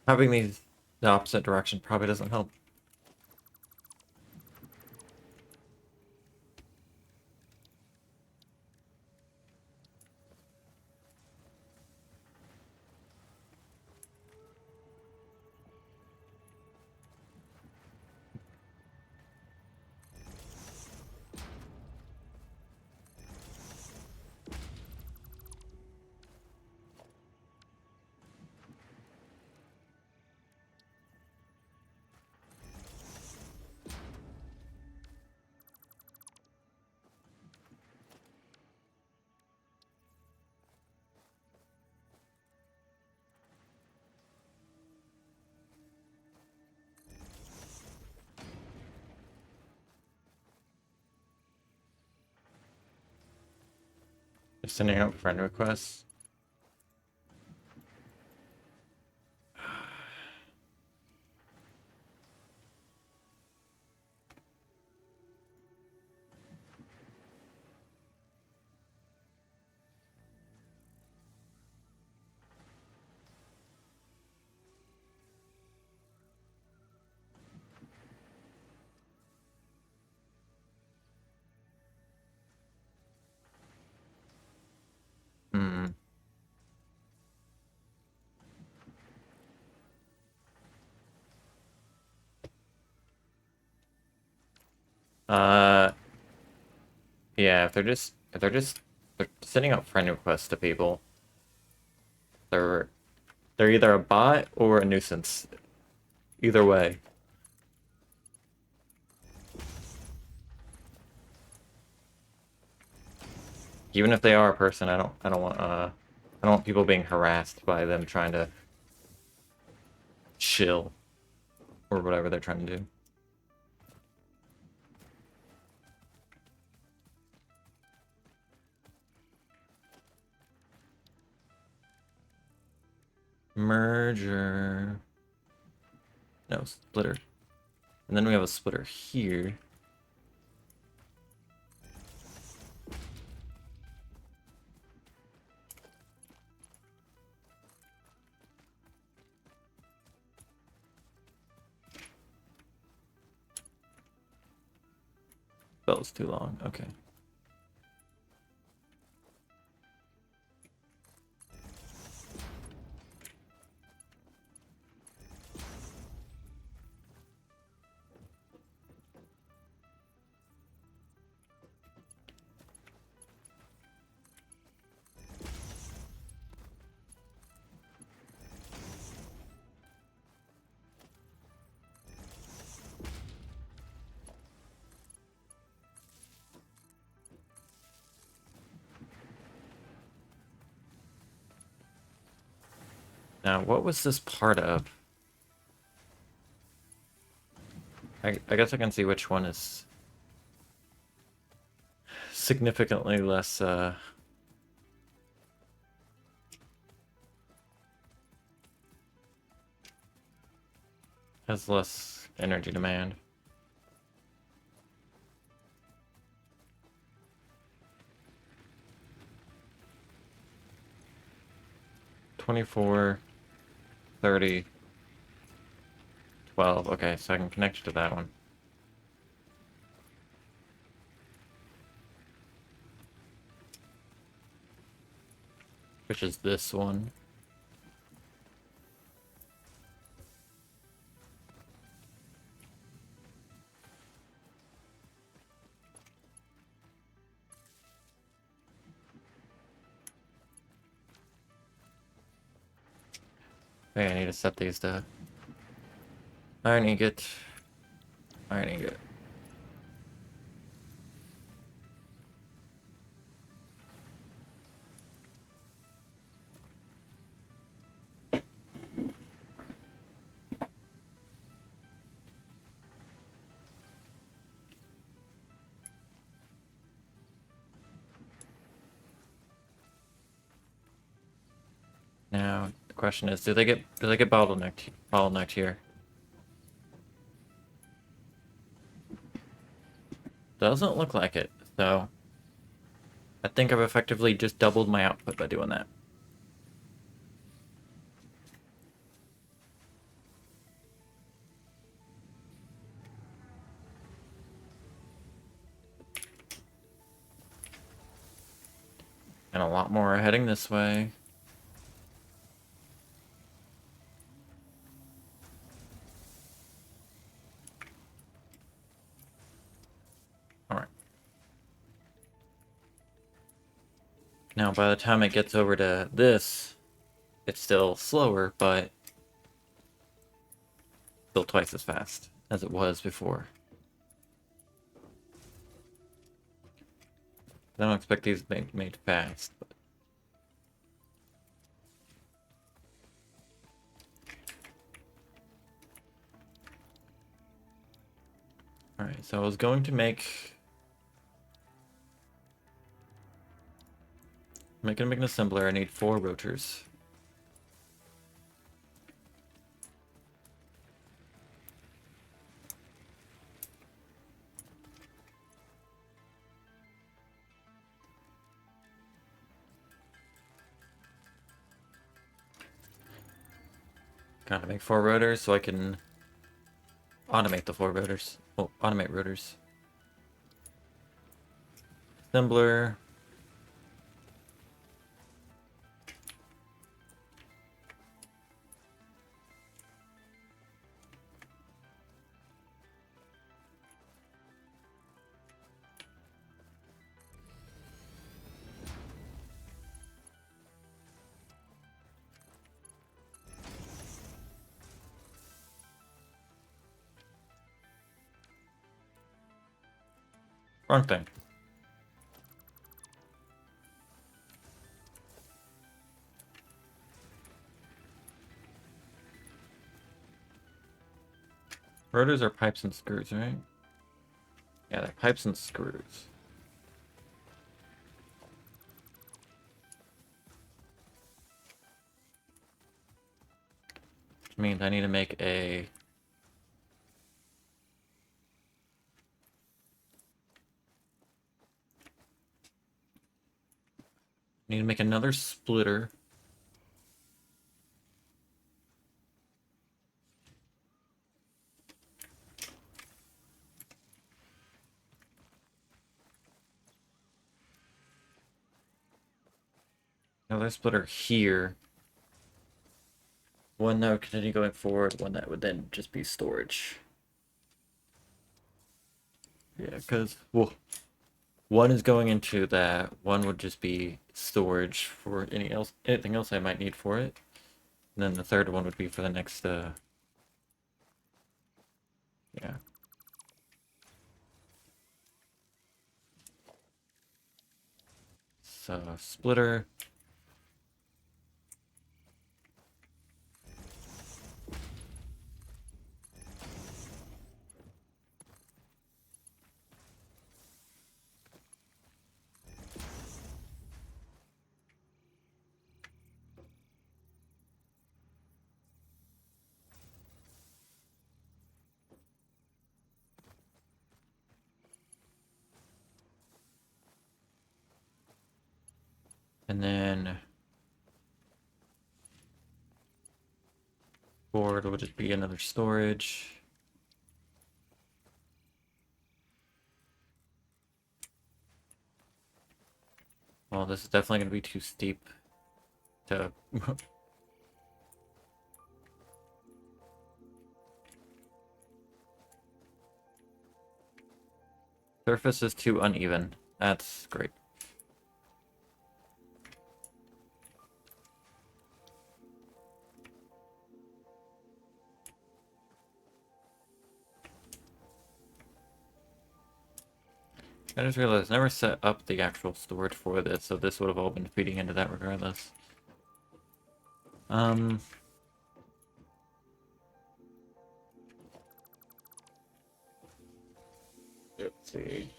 Having these the opposite direction probably doesn't help. Just sending out friend requests. Uh, yeah, they're sending out friend requests to people. They're they're either a bot or a nuisance. Either way. Even if they are a person, I don't want people being harassed by them trying to chill or whatever they're trying to do. Merger. No, splitter. And then we have a splitter here. That was too long. Okay. Now, what was this part of? I guess I can see which one is significantly less, has less energy demand. $24, 30, 12. Okay, so I can connect to that one. Which is this one. Okay, I need to set these to iron ingot. Iron ingot. Now the question is, do they get bottlenecked here? Doesn't look like it, so I think I've effectively just doubled my output by doing that. And a lot more are heading this way. Alright. Now, by the time it gets over to this, it's still slower, but still twice as fast as it was before. I don't expect these made fast, but... Alright, so I was going to make an assembler. I need 4 rotors. Gotta make 4 rotors so I can automate the 4 rotors. Oh, automate rotors. Assembler. Wrong thing. Rotors are pipes and screws, right? Yeah, they're pipes and screws. Which means I need to make a... Need to make another splitter. Another splitter here. One that would continue going forward, one that would then just be storage. Yeah, because, well, one is going into that, one would just be storage for anything else I might need for it. And then the third one would be for the next, yeah. So, splitter. And then board would just be another storage. Well, this is definitely going to be too steep to... Surface is too uneven. That's great. I just realized I never set up the actual storage for this, so this would have all been feeding into that regardless. Let's see.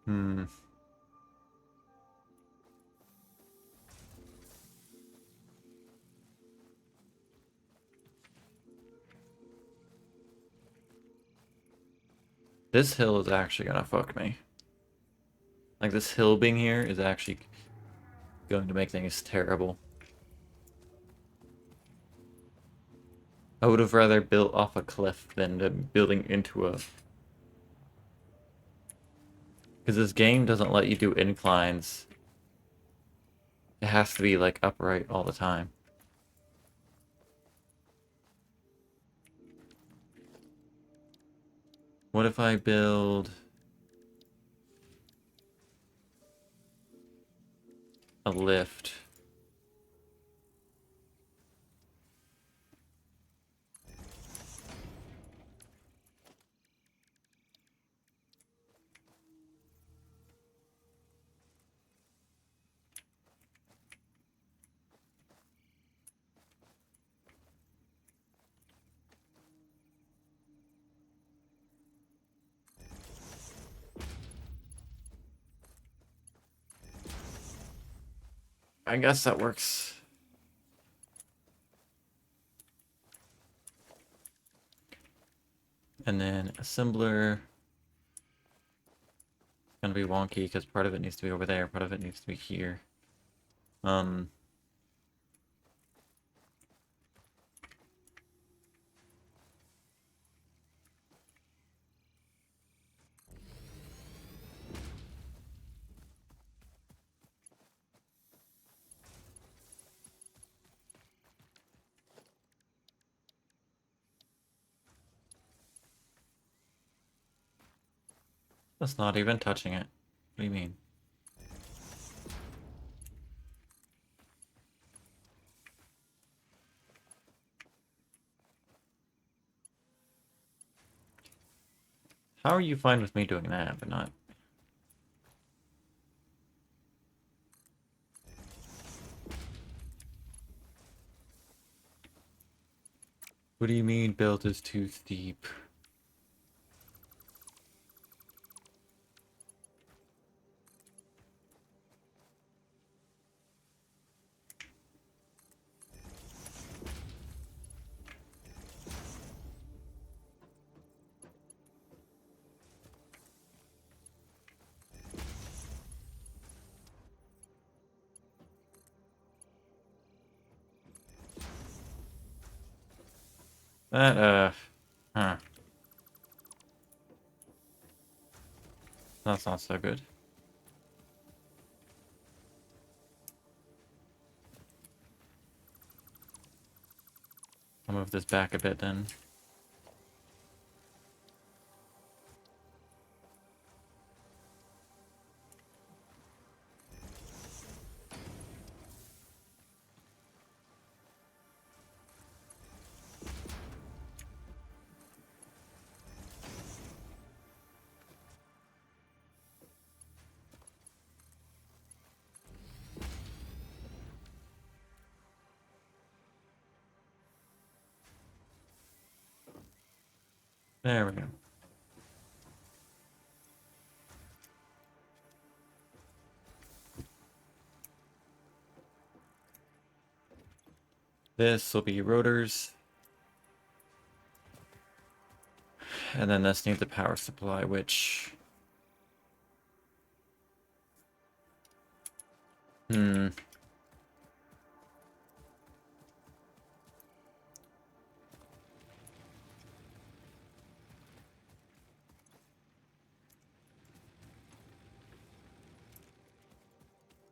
Hmm. This hill is actually gonna fuck me. Like, this hill being here is actually going to make things terrible. I would have rather built off a cliff than building into a... Because this game doesn't let you do inclines. It has to be, like, upright all the time. What if I build a lift? I guess that works. And then assembler. Gonna be wonky because part of it needs to be over there, part of it needs to be here. That's not even touching it. What do you mean? How are you fine with me doing that, but not... What do you mean build is too steep? That, huh. That's not so good. I'll move this back a bit then. There we go. This will be rotors. And then this needs a power supply, which...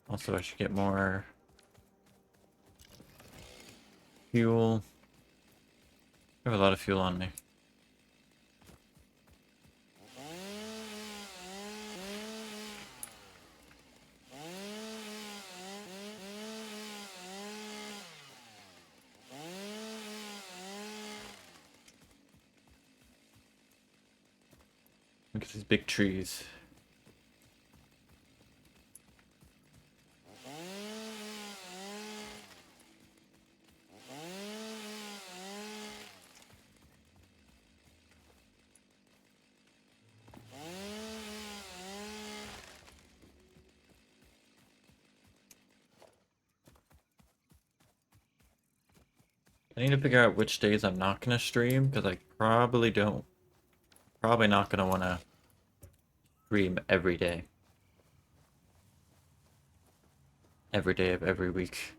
Also, I should get more fuel. I have a lot of fuel on me. Look at these big trees. I need to figure out which days I'm not gonna stream, because I probably not gonna wanna stream every day. Every day of every week.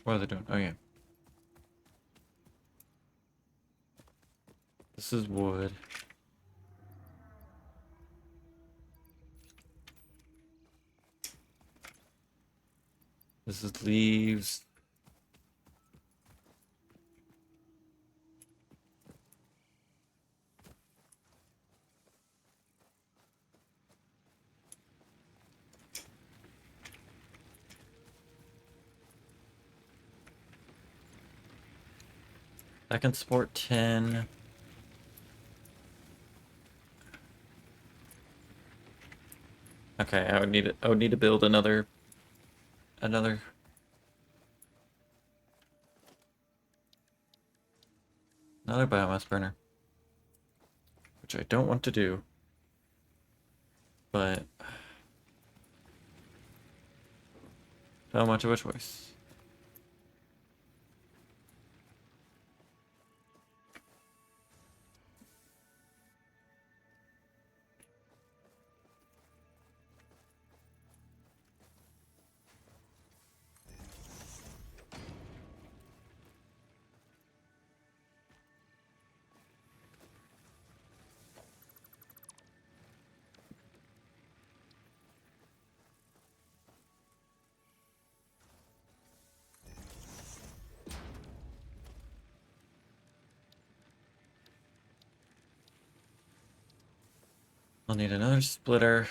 What are they doing? Oh yeah. This is wood. This is leaves. I can support 10. Okay, I would need to build another biomass burner. Which I don't want to do. But not much of a choice. I'll need another splitter.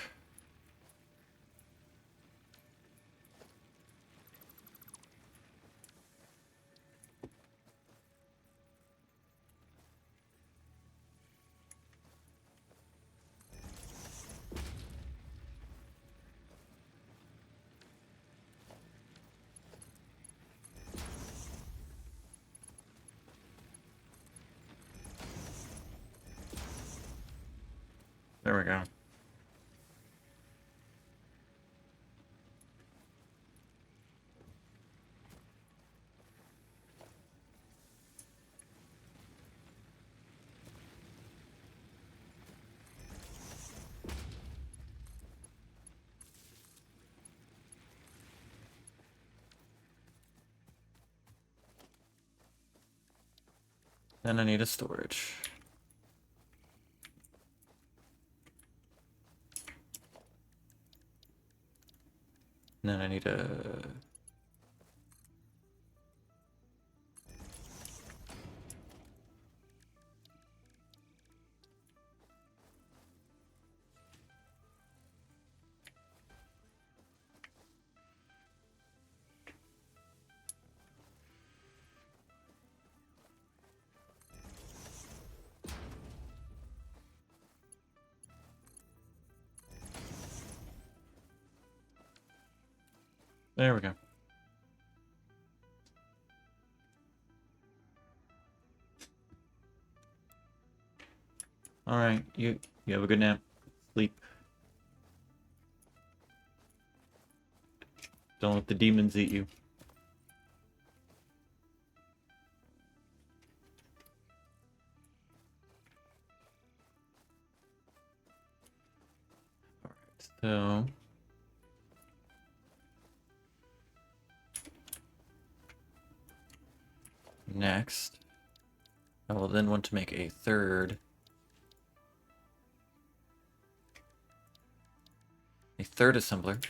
There we go. Then I need a storage. And then I need a... There we go. Alright, you have a good nap. Sleep. Don't let the demons eat you. Alright, so... Next, I will then want to make a third assembler.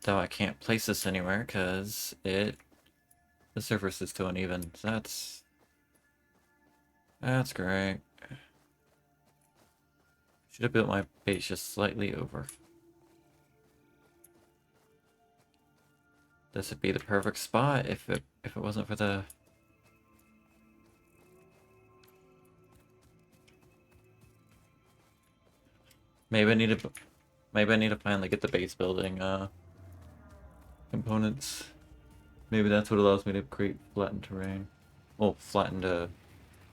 Though I can't place this anywhere because the surface is too uneven. So that's great. Should have built my base just slightly over. This would be the perfect spot if it wasn't for the... Maybe I need to finally get the base building components. Maybe that's what allows me to create flattened terrain. Well, flattened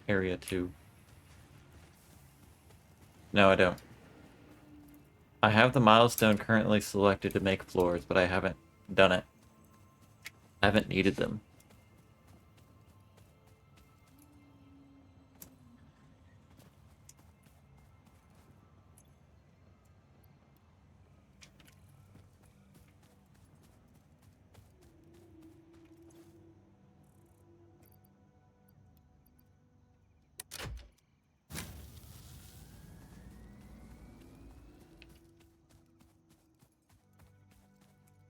area too. No, I don't. I have the milestone currently selected to make floors, but I haven't done it. I haven't needed them.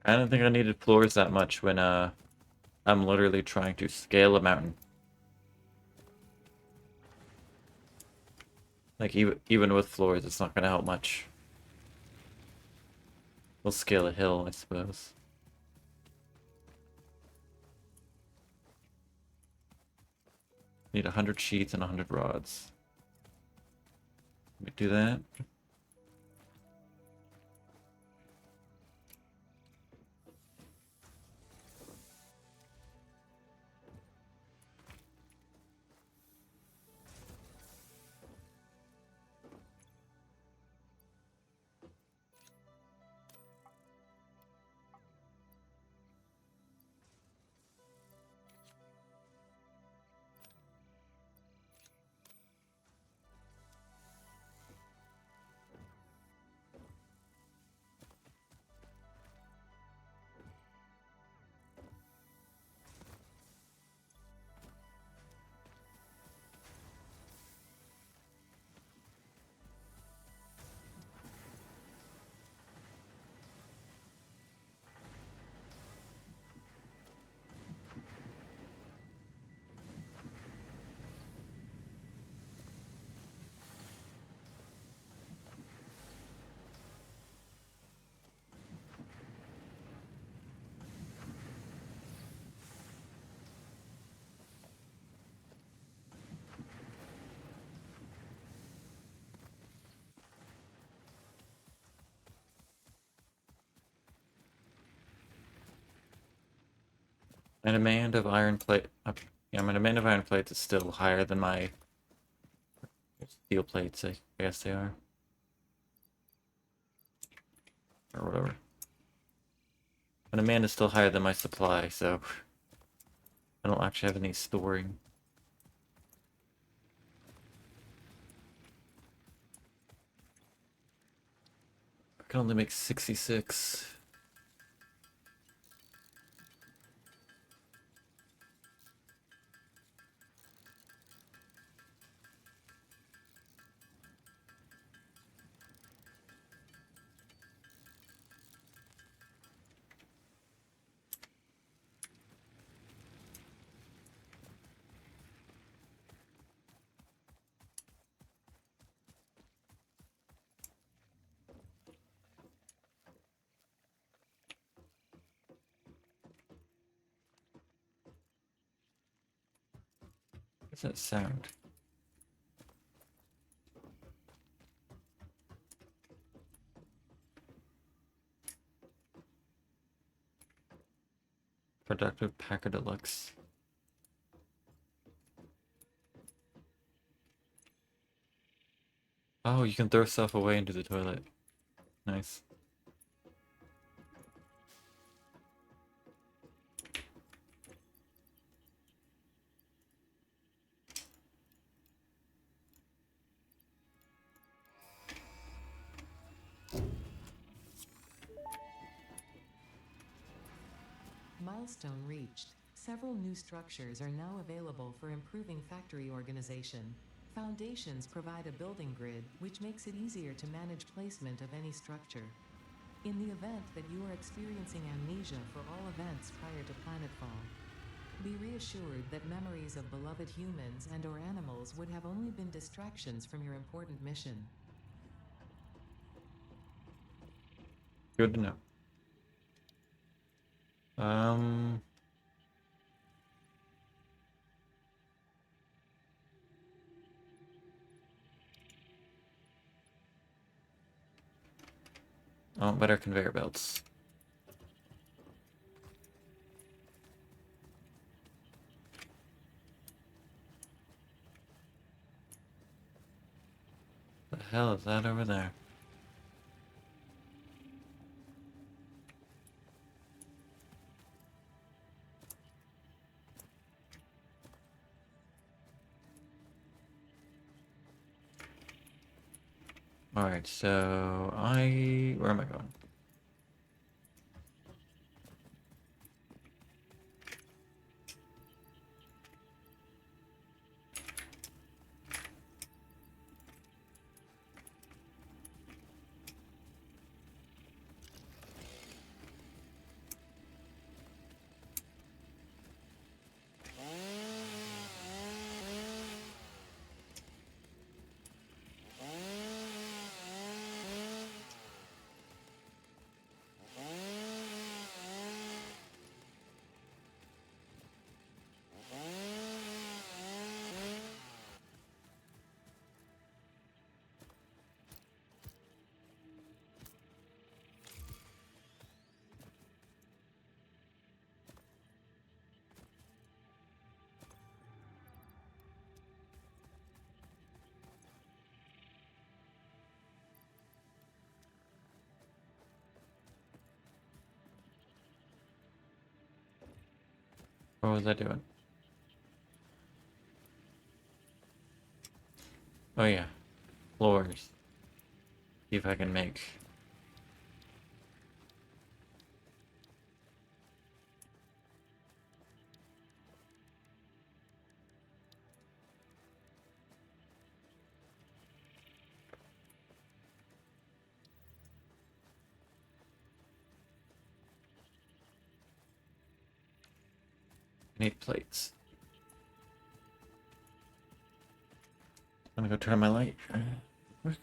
I don't think I needed floors that much when I'm literally trying to scale a mountain. Like even with floors, it's not gonna help much. We'll scale a hill, I suppose. Need 100 sheets and 100 rods. Let me do that. My demand of iron plate. Yeah, my demand of iron plates is still higher than my steel plates. I guess they are, or whatever. My demand is still higher than my supply, so I don't actually have any storing. I can only make 66. What's that sound? Productive Packer Deluxe. Oh, you can throw stuff away into the toilet. Nice. Milestone reached. Several new structures are now available for improving factory organization. Foundations provide a building grid, which makes it easier to manage placement of any structure. In the event that you are experiencing amnesia for all events prior to planetfall, be reassured that memories of beloved humans and/or animals would have only been distractions from your important mission. Good to know. Um. Oh, better conveyor belts. The hell is that over there? Alright, so where am I going? What was I doing? Oh yeah, floors. See if I can make. I need plates. I'm gonna go turn on my light. Okay.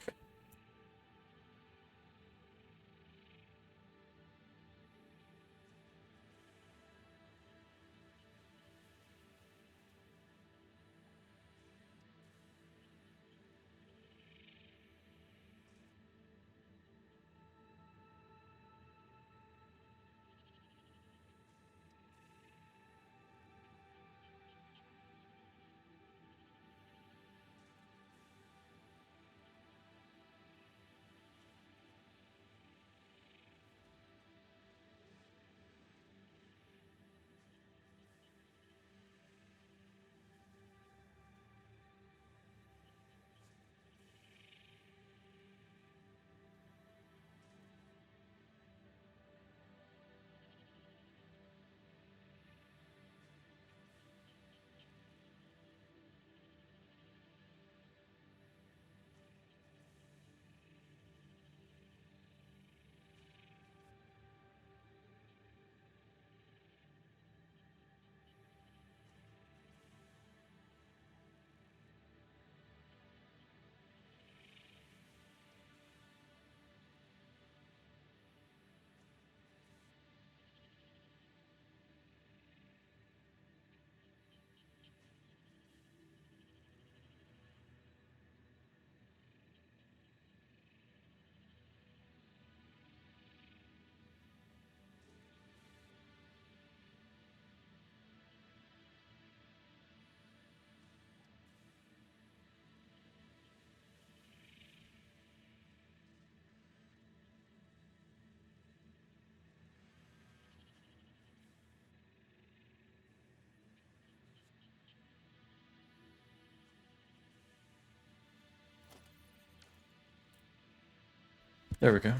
There we go.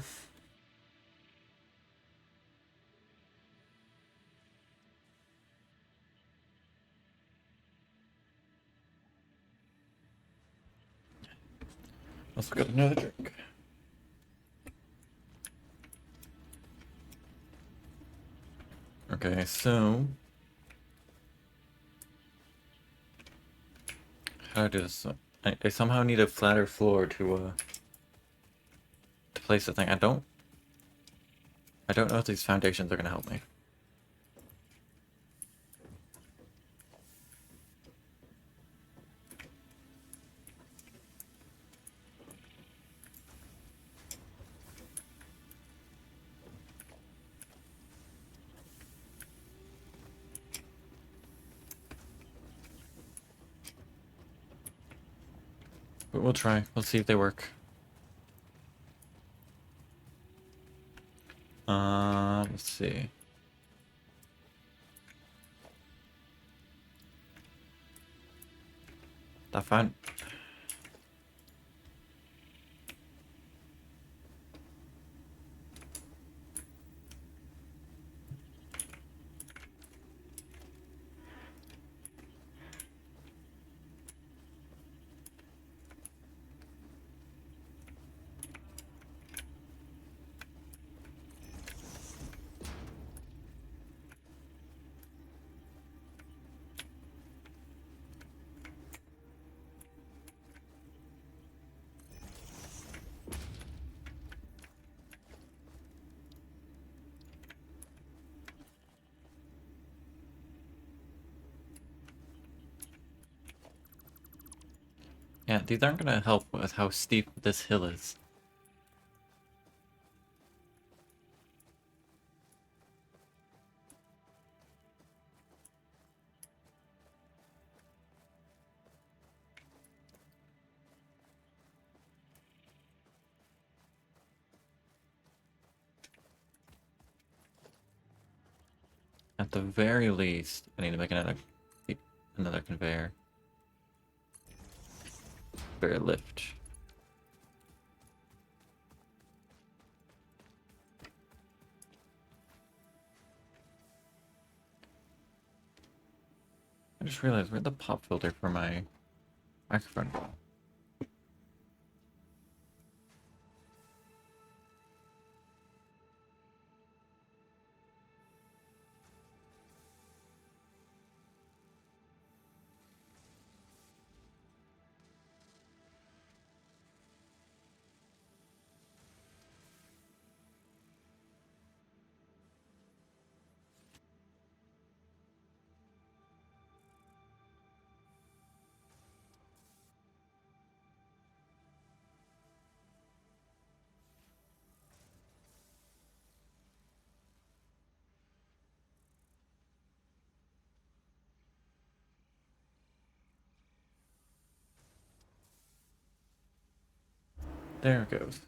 Let's get another drink. Okay, so how do I do this? I somehow need a flatter floor to place the thing. I don't know if these foundations are gonna help me. But we'll try. We'll see if they work. Let's see. I found. Yeah, these aren't gonna help with how steep this hill is. At the very least, I need to make another conveyor. Conveyor lift. I just realized where'd the pop filter for my microphone go? There it goes.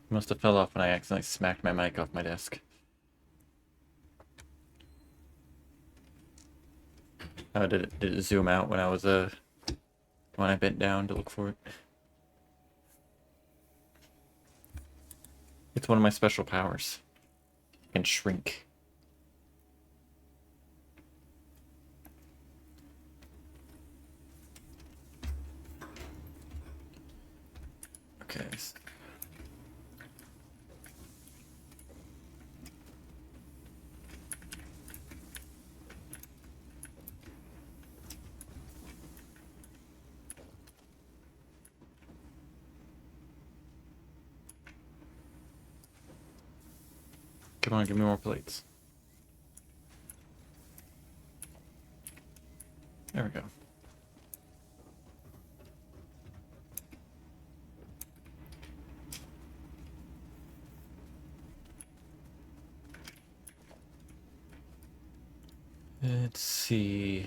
Must have fell off when I accidentally smacked my mic off my desk. Did it zoom out when I was when I bent down to look for it? It's one of my special powers. I can shrink. Okay. Come on, give me more plates. There we go. Let's see.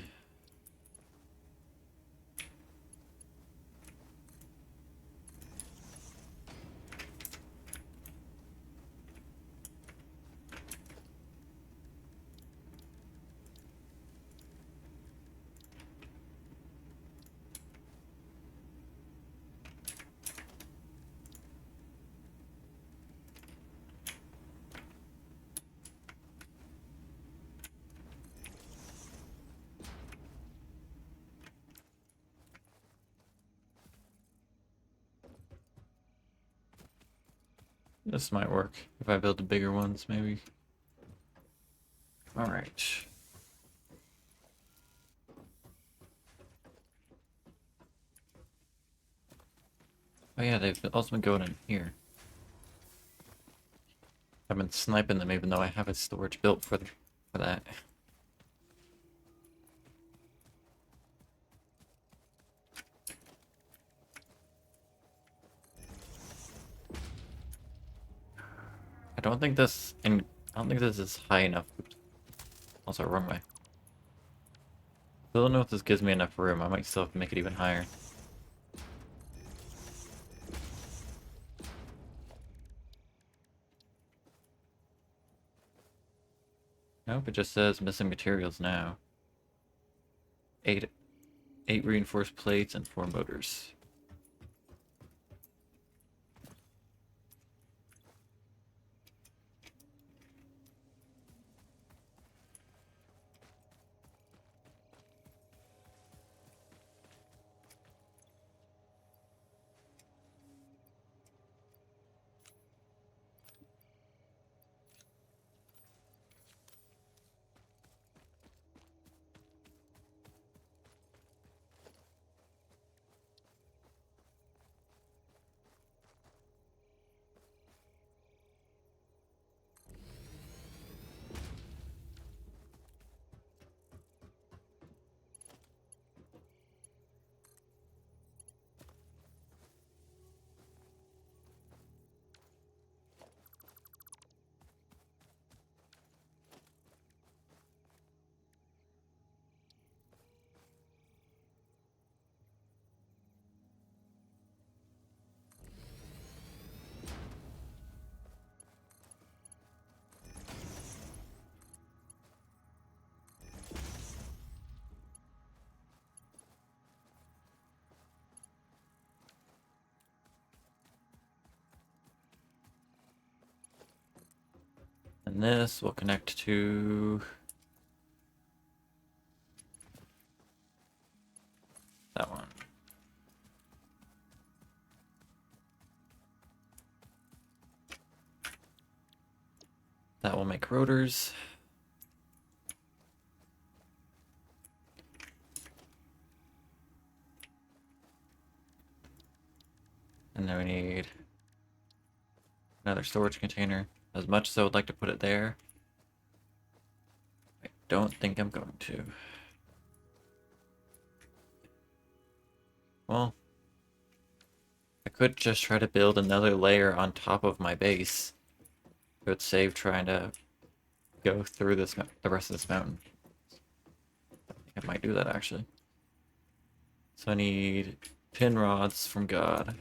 This might work if I build the bigger ones, maybe. Alright. Oh yeah, they've also been going in here. I've been sniping them even though I have a storage built for that. I don't think this is high enough. Oops. Also, wrong way. Still don't know if this gives me enough room. I might still have to make it even higher. Nope, it just says missing materials now. Eight reinforced plates and 4 motors. And this will connect to that one. That will make rotors. And then we need another storage container. As much as I would like to put it there, I don't think I'm going to. Well, I could just try to build another layer on top of my base. It would save trying to go through the rest of this mountain. I think I might do that actually. So I need pin rods from God.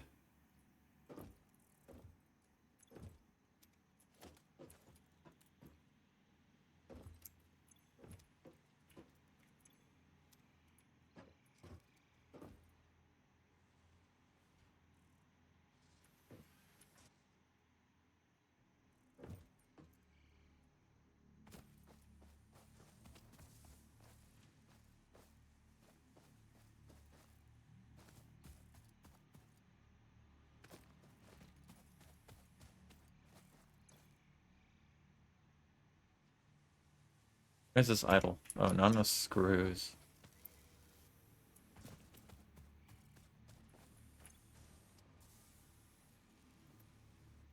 Why is this idle? Oh, not enough screws.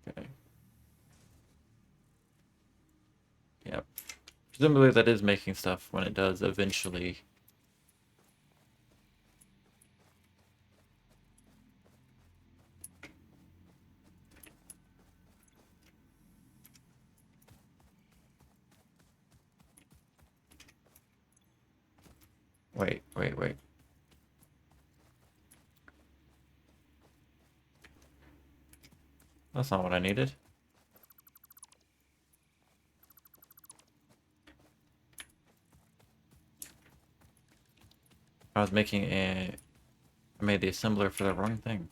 Okay. Yep. Presumably that is making stuff when it does eventually. Wait. That's not what I needed. I was making I made the assembler for the wrong thing.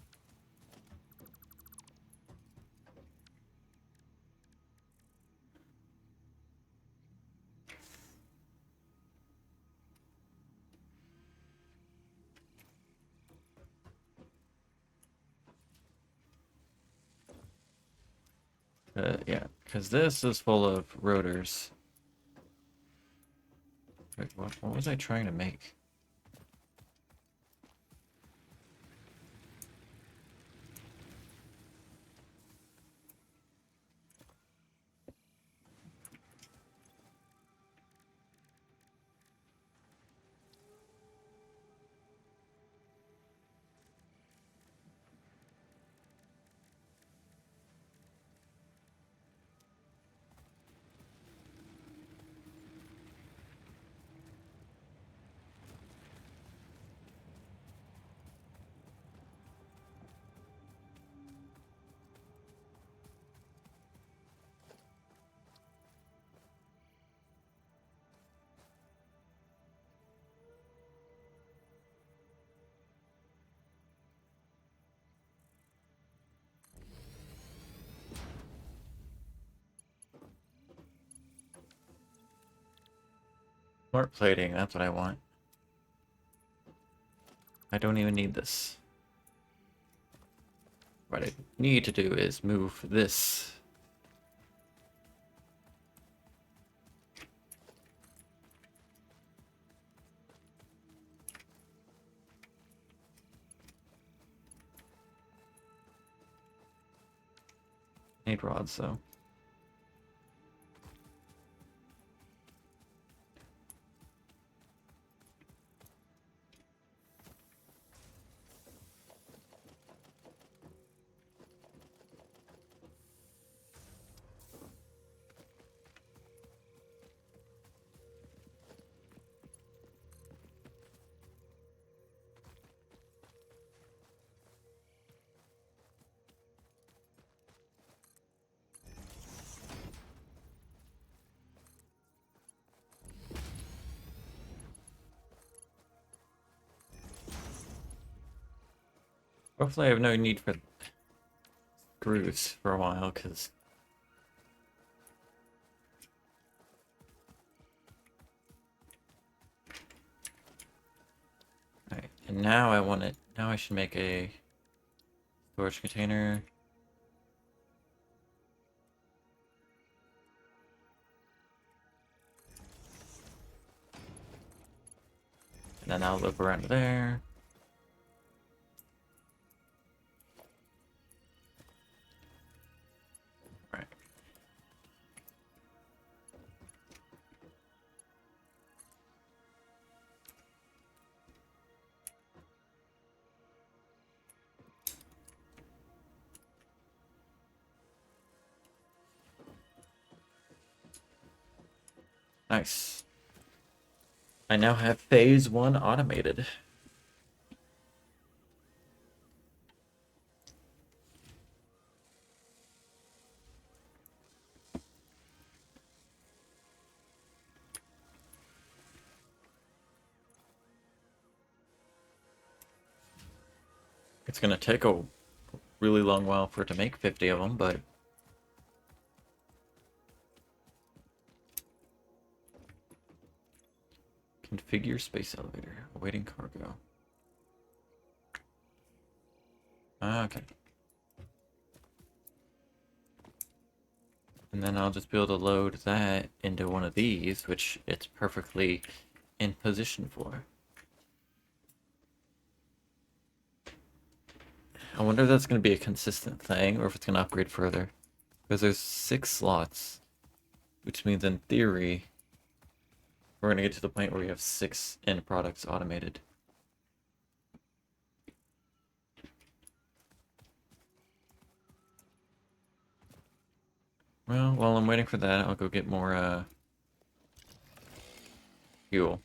Yeah, because this is full of rotors. Wait, what was I trying to make? Smart plating, that's what I want. I don't even need this. What I need to do is move this. Need rods, though. Hopefully I have no need for screws for a while, because... Alright, and now I want it... Now I should make a storage container. And then I'll loop around there. Right. Nice. I now have phase 1 automated. It's gonna take a really long while for it to make 50 of them, but... Configure space elevator. Awaiting cargo. Okay. And then I'll just be able to load that into one of these, which it's perfectly in position for. I wonder if that's going to be a consistent thing, or if it's going to upgrade further. Because there's 6 slots, which means in theory, we're going to get to the point where we have 6 end products automated. Well, while I'm waiting for that, I'll go get more, fuel.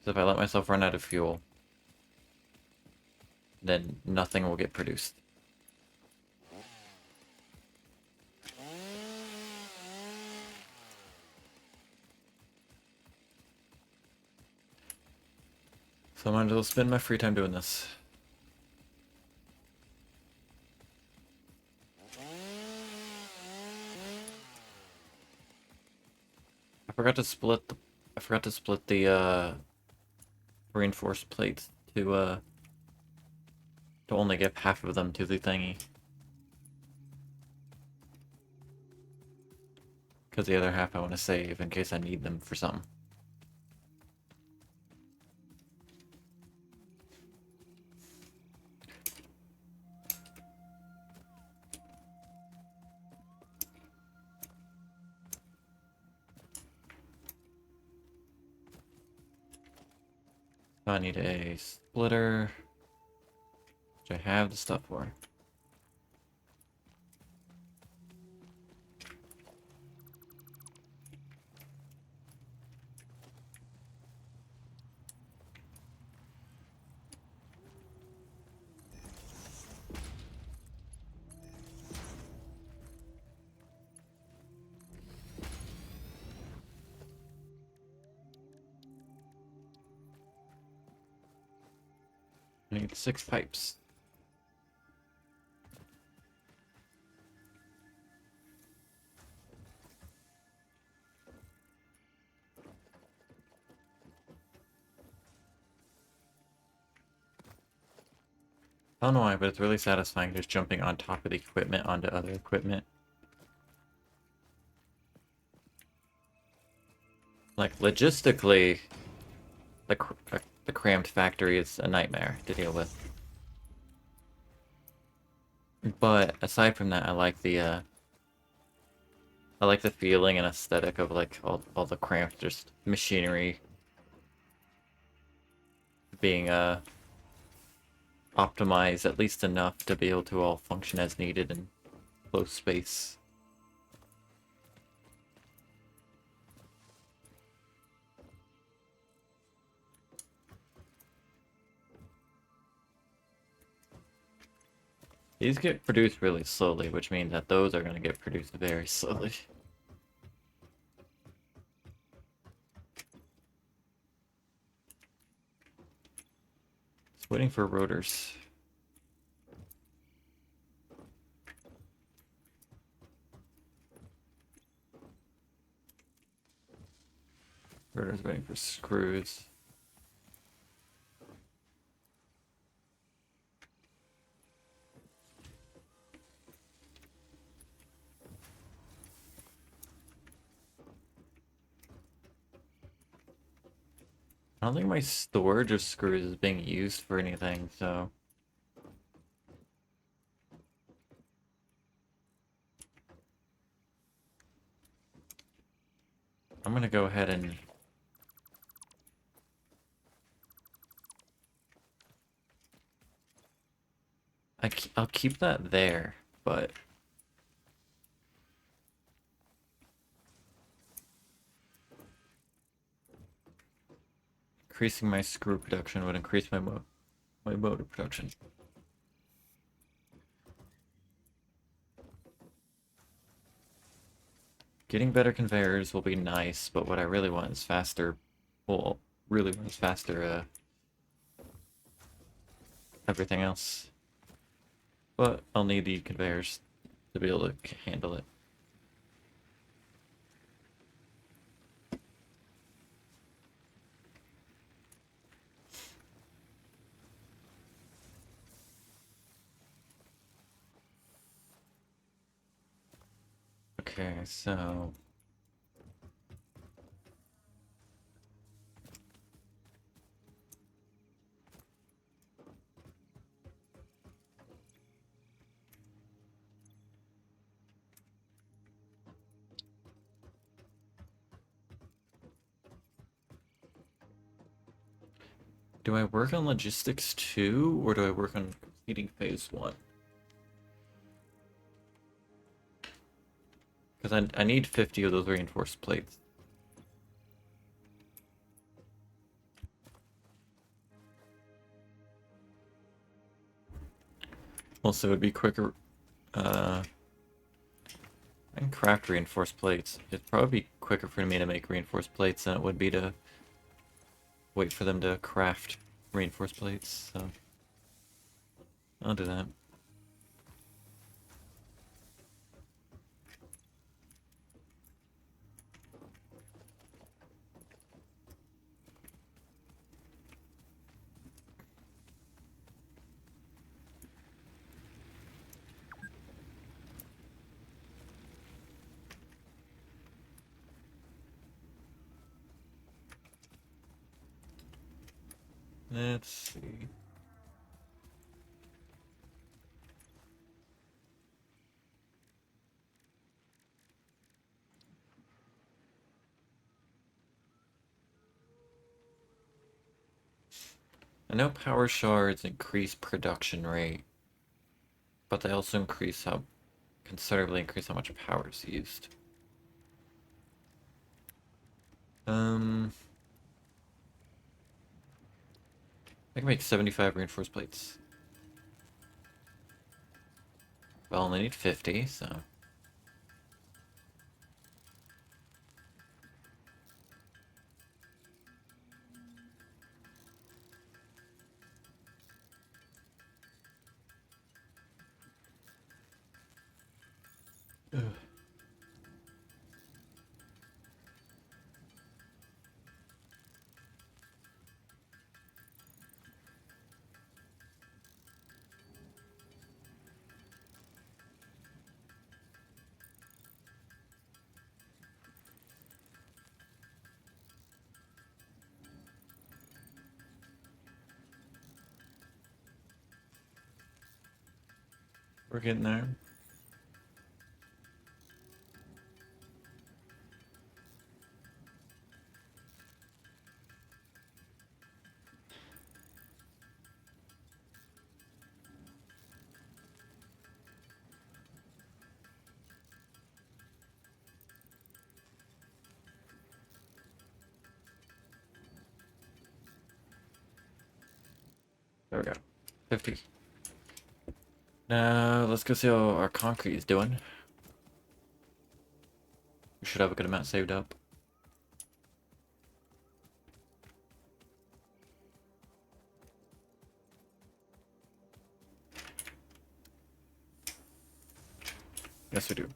So if I let myself run out of fuel, then nothing will get produced. So I might as well spend my free time doing this. I forgot to split the reinforced plates to only give half of them to the thingy. Because the other half I want to save in case I need them for something. So I need a splitter, which I have the stuff for. I need 6 pipes. I don't know why, but it's really satisfying just jumping on top of the equipment onto other equipment. Like, logistically, the crammed factory is a nightmare to deal with. But aside from that, I like the feeling and aesthetic of like all the cramped just machinery being optimized at least enough to be able to all function as needed in close space. These get produced really slowly, which means that those are going to get produced very slowly. Just waiting for rotors. Rotors waiting for screws. I don't think my storage of screws is being used for anything, so... I'm gonna go ahead and... I'll keep that there, but... Increasing my screw production would increase my motor production. Getting better conveyors will be nice, but what I really want is faster... Well, really want is faster, everything else. But I'll need the conveyors to be able to handle it. Okay, so... Do I work on logistics 2, or do I work on completing phase 1? Because I need 50 of those reinforced plates. Also, it would be quicker... I can craft reinforced plates. It'd probably be quicker for me to make reinforced plates than it would be to wait for them to craft reinforced plates, so... I'll do that. Let's see. I know power shards increase production rate, but they also considerably increase how much power is used. I can make 75 reinforced plates. Well, I only need 50, so... Ugh. We're getting there. There we go. 50. Now, let's go see how our concrete is doing. We should have a good amount saved up. Yes, we do.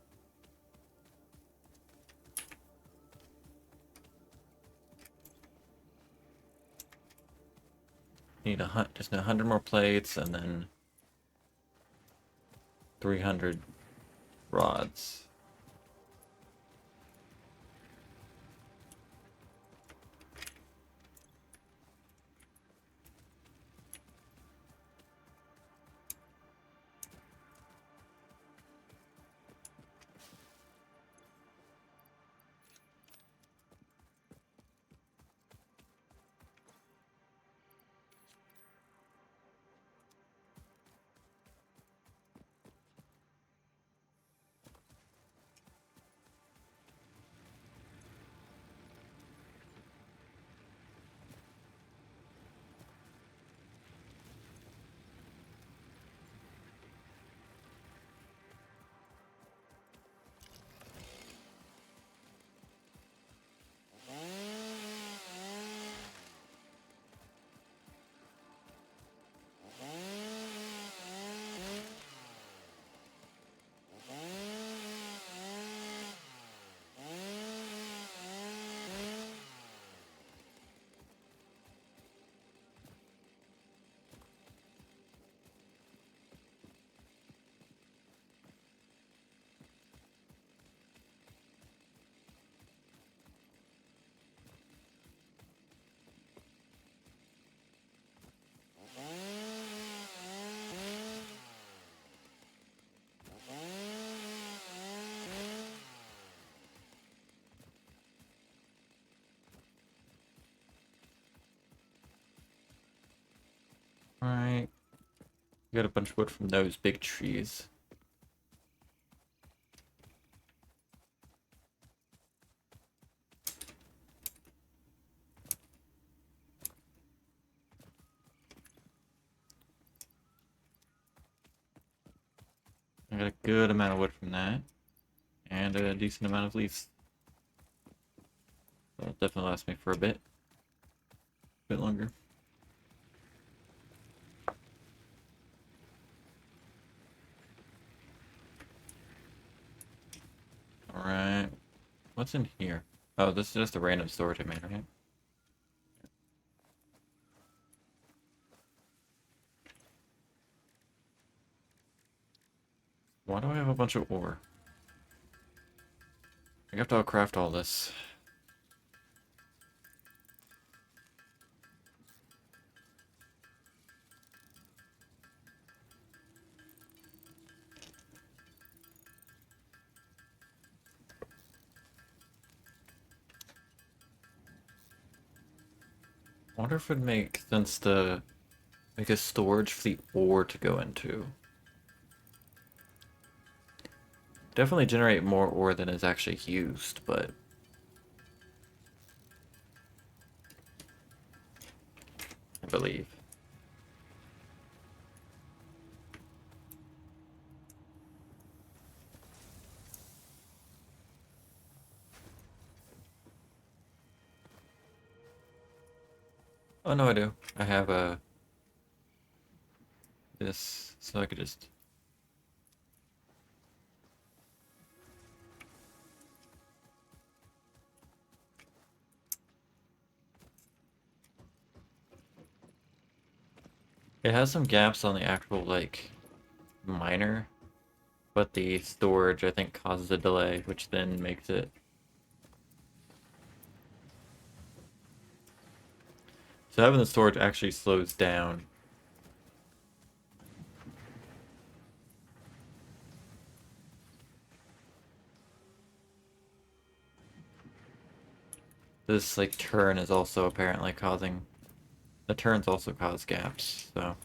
Need just 100 more plates and then 300 rods. Alright. We got a bunch of wood from those big trees. I got a good amount of wood from that. And a decent amount of leaves. That'll definitely last me for a bit. A bit longer. Alright. What's in here? Oh, this is just a random storage I made, right? Why do I have a bunch of ore? I have to craft all this. I wonder if it'd make sense to make a storage for the ore to go into. Definitely generate more ore than is actually used, but I believe. Oh no, I do. I have this, so I could just. It has some gaps on the actual like miner, but the storage I think causes a delay, which then makes it. So having the storage actually slows down. This like turn is also apparently causing. The turns also cause gaps, so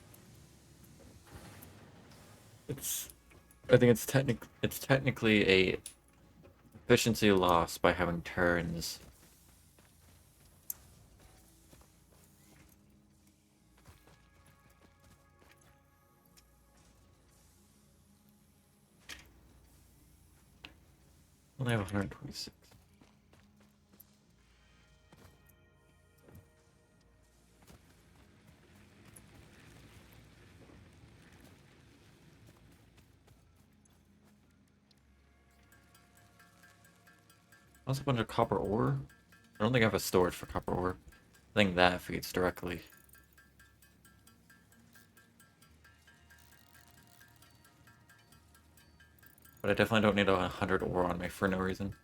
it's. I think it's technically a efficiency loss by having turns. Only have 126. That's a bunch of copper ore. I don't think I have a storage for copper ore. I think that feeds directly. But I definitely don't need 100 ore on me for no reason.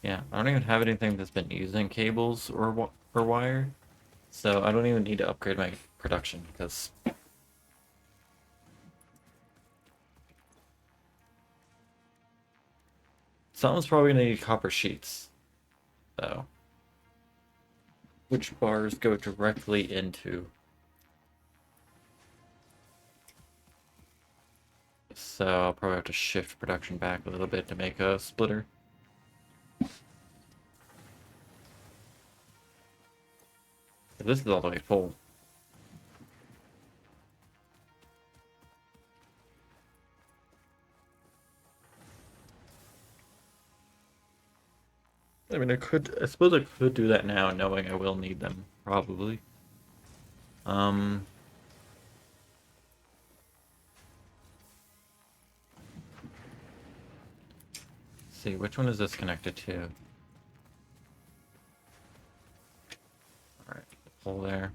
Yeah, I don't even have anything that's been using cables or wire, so I don't even need to upgrade my production because someone's probably gonna need copper sheets, though, which bars go directly into. So I'll probably have to shift production back a little bit to make a splitter. This is all the way full. I mean, I suppose I could do that now, knowing I will need them, probably. Um, let's see, which one is this connected to? Alright, pull there.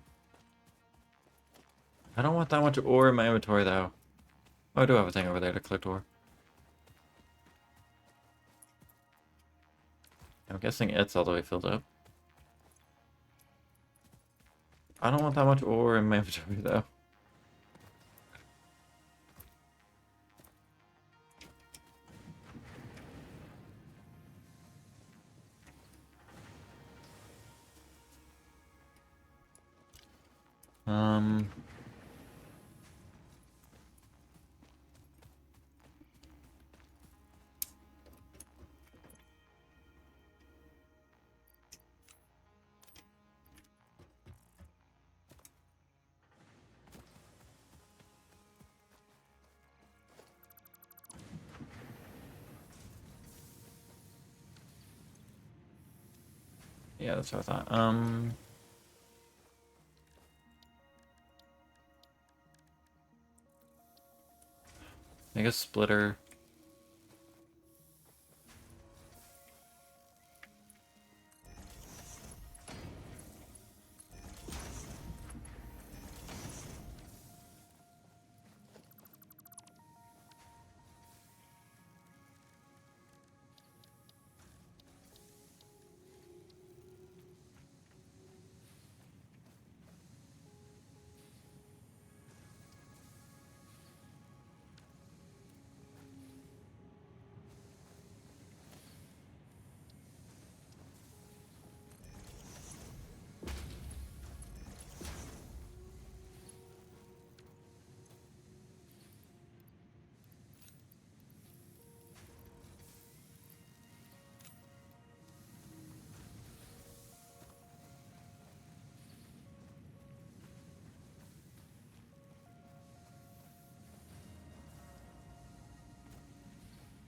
I don't want that much ore in my inventory, though. Oh, I do have a thing over there to collect ore. I'm guessing it's all the way filled up. I don't want that much ore in my inventory, though. Um... Yeah, that's what I thought. Make a splitter.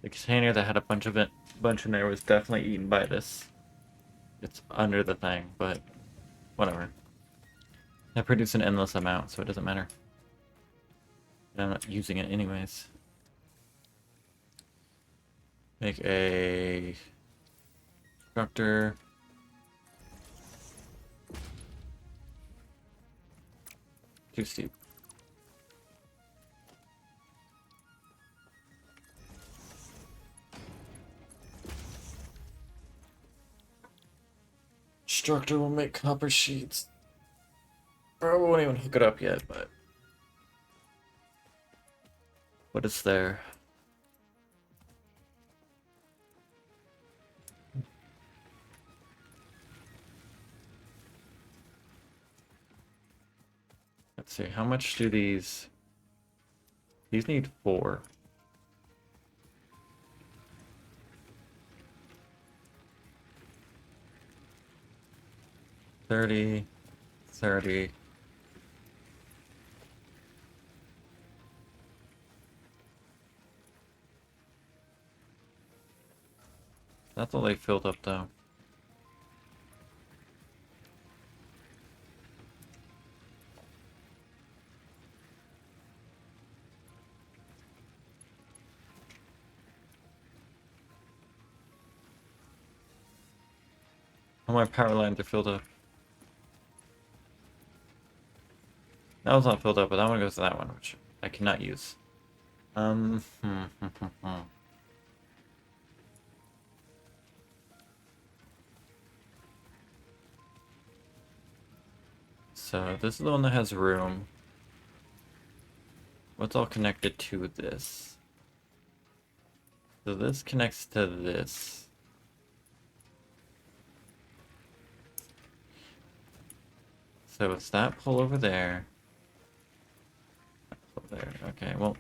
The container that had a bunch in there was definitely eaten by this. It's under the thing, but whatever. I produce an endless amount, so it doesn't matter. And I'm not using it anyways. Make a constructor. Too steep. Constructor will make copper sheets. Probably won't even hook it up yet, but what is there? Let's see, how much do these need 4. 30, 30. That's all they filled up though. All my power lines are filled up. That one's not filled up, but that one goes to that one, which I cannot use. So this is the one that has room. What's all connected to this? So this connects to this. So it's that pole over there. That pole there. Okay, well.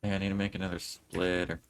Yeah, I need to make another splitter.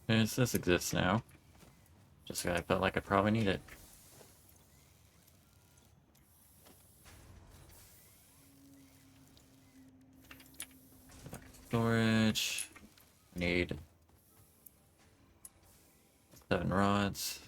Yes, this exists now. Just I felt like I probably need it. Storage. Need 7 rods.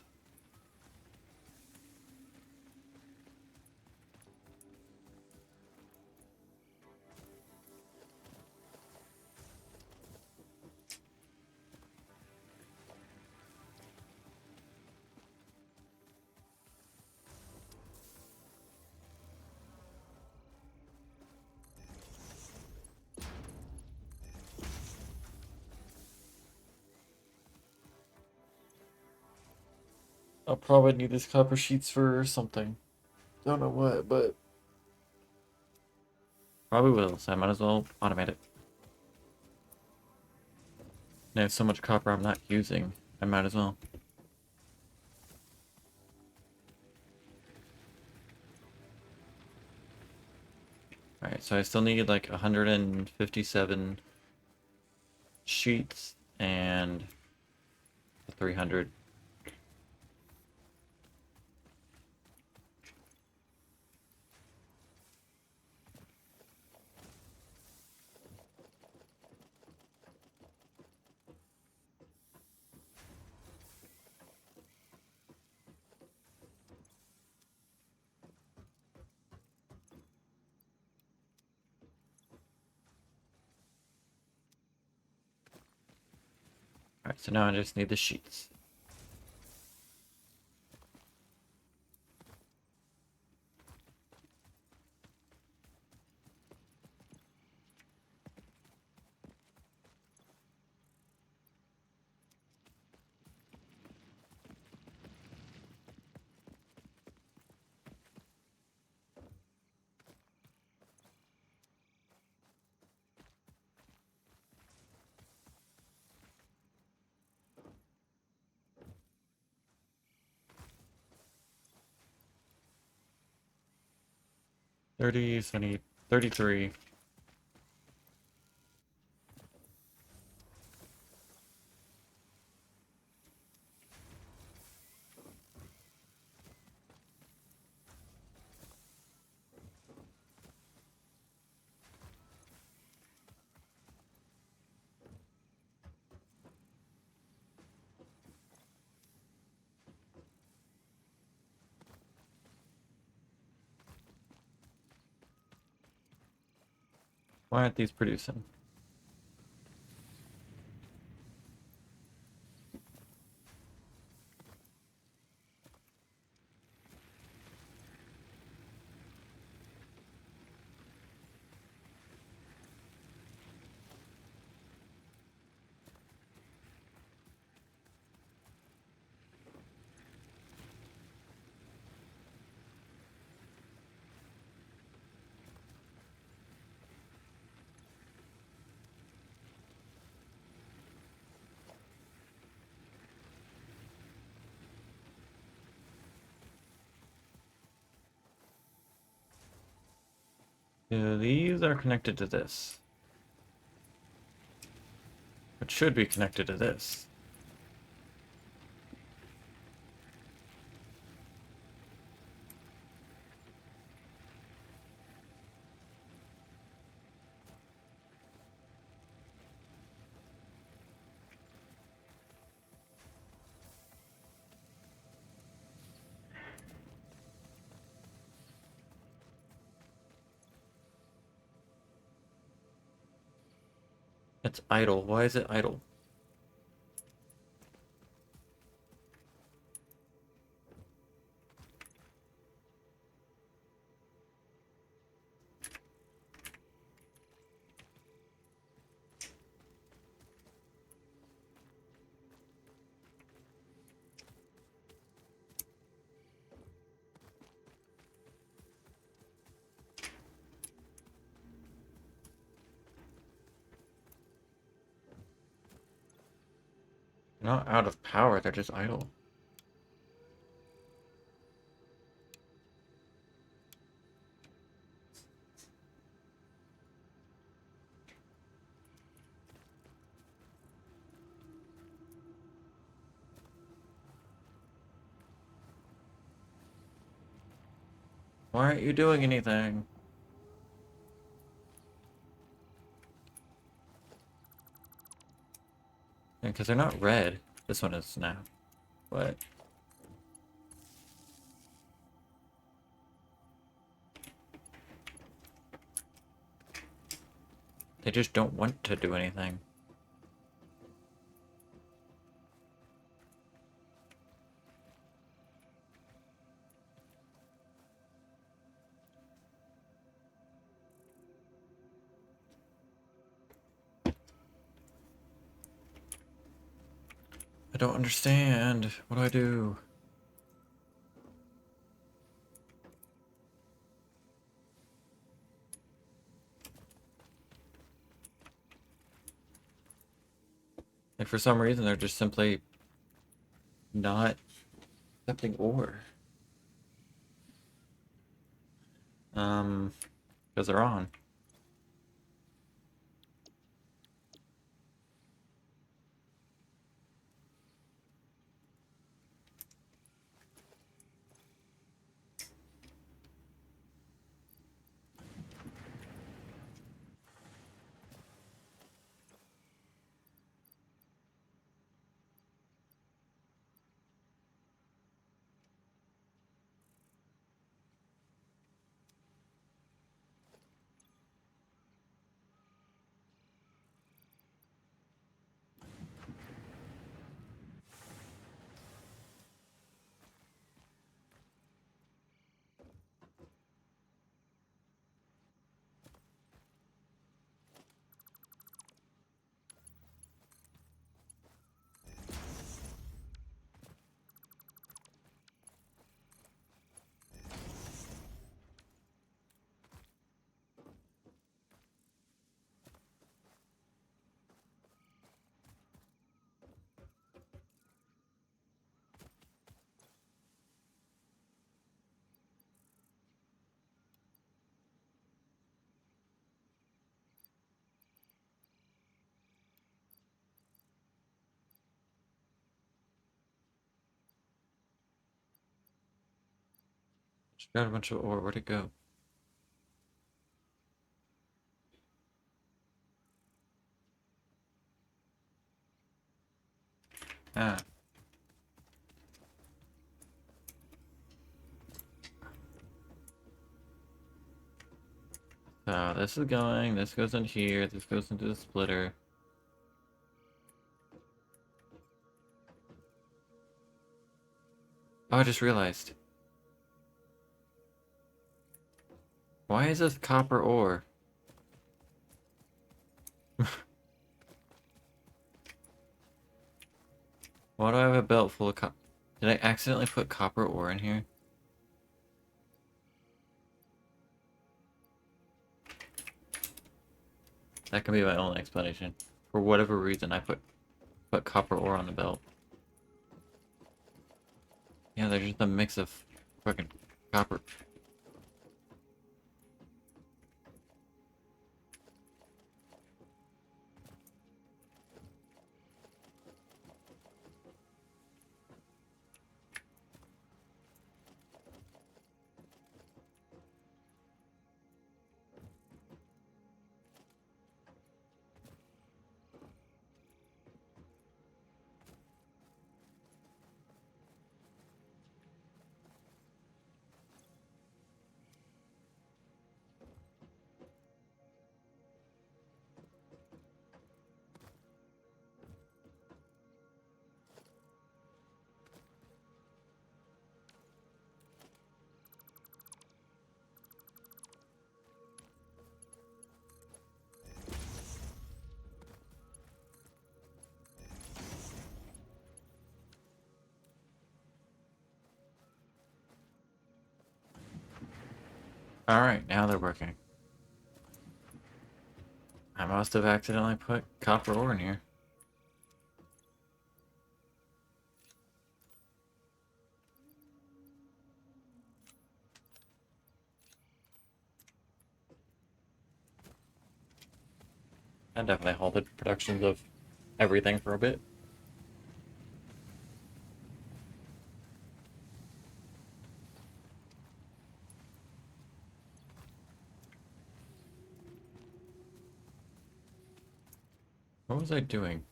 I'll probably need these copper sheets for something. Don't know what, but probably will, so I might as well automate it. And I have so much copper I'm not using, I might as well. Alright, so I still need like 157 sheets and 300. Alright, so now I just need the sheets. So I need 33. Why aren't these producing? Yeah, these are connected to this. It should be connected to this. It's idle. Why is it idle? They're not out of power, they're just idle. Why aren't you doing anything? Because they're not red. This one is now. What? They just don't want to do anything. I don't understand. What do I do? for some reason, they're just simply not accepting ore. Because they're on. Just got a bunch of ore. Where'd it go? Ah. So this is going, this goes in here, this goes into the splitter. Oh, I just realized. Why is this copper ore? Why do I have a belt full of copper? Did I accidentally put copper ore in here? That can be my only explanation. For whatever reason, I put copper ore on the belt. Yeah, there's just a mix of fucking copper. Alright, now they're working. I must have accidentally put copper ore in here. I definitely halted productions of everything for a bit. What was I doing?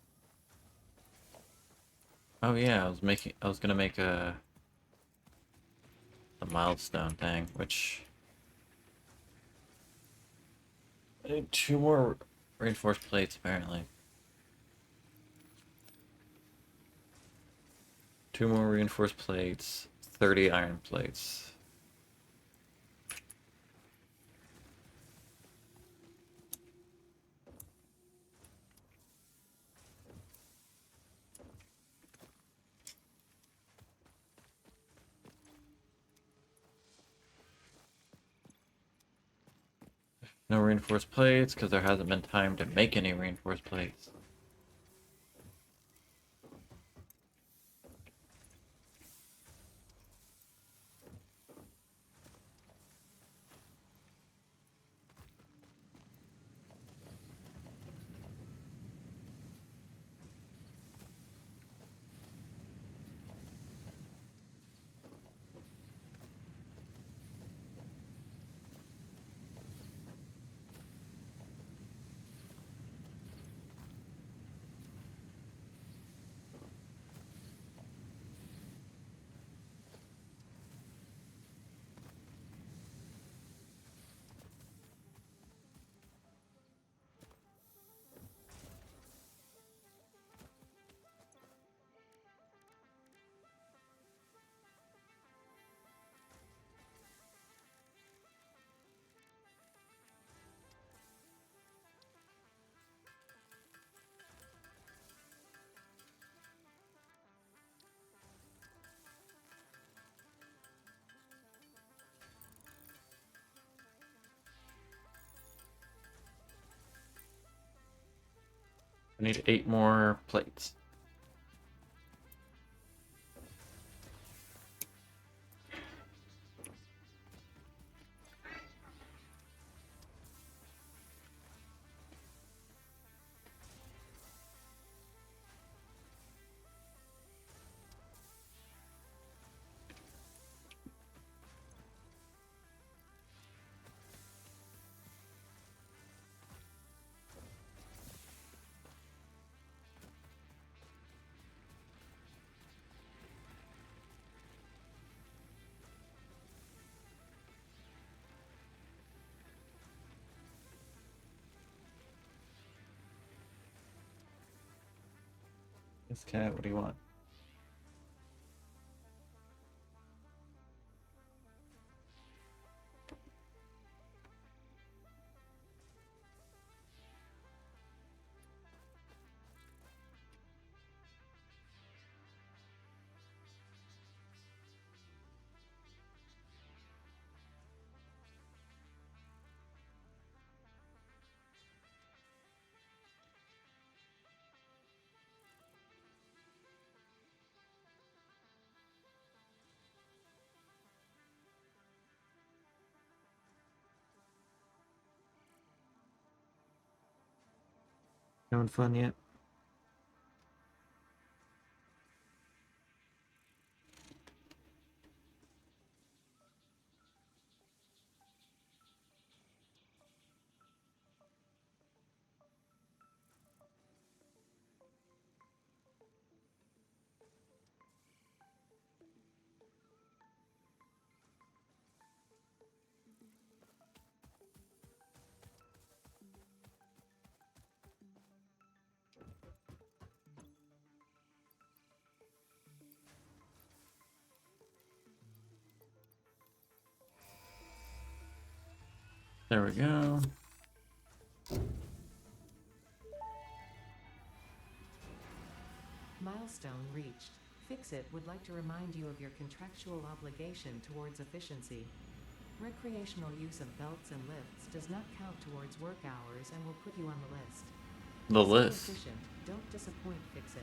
Oh yeah, I was gonna make a milestone thing, which I need 2 more reinforced plates apparently. 2 more reinforced plates, 30 iron plates. No reinforced plates because there hasn't been time to make any reinforced plates. I need 8 more plates. This cat, what do you want? Having fun yet? There we go. Milestone reached. Fix-It would like to remind you of your contractual obligation towards efficiency. Recreational use of belts and lifts does not count towards work hours and will put you on the list. The Stay list. efficient. Don't disappoint Fix-It.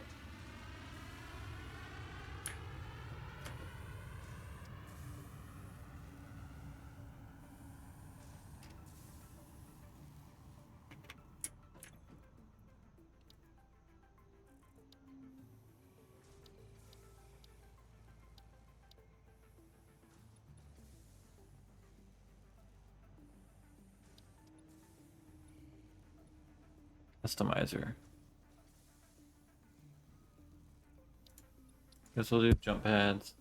Customizer. Guess we'll do jump pads.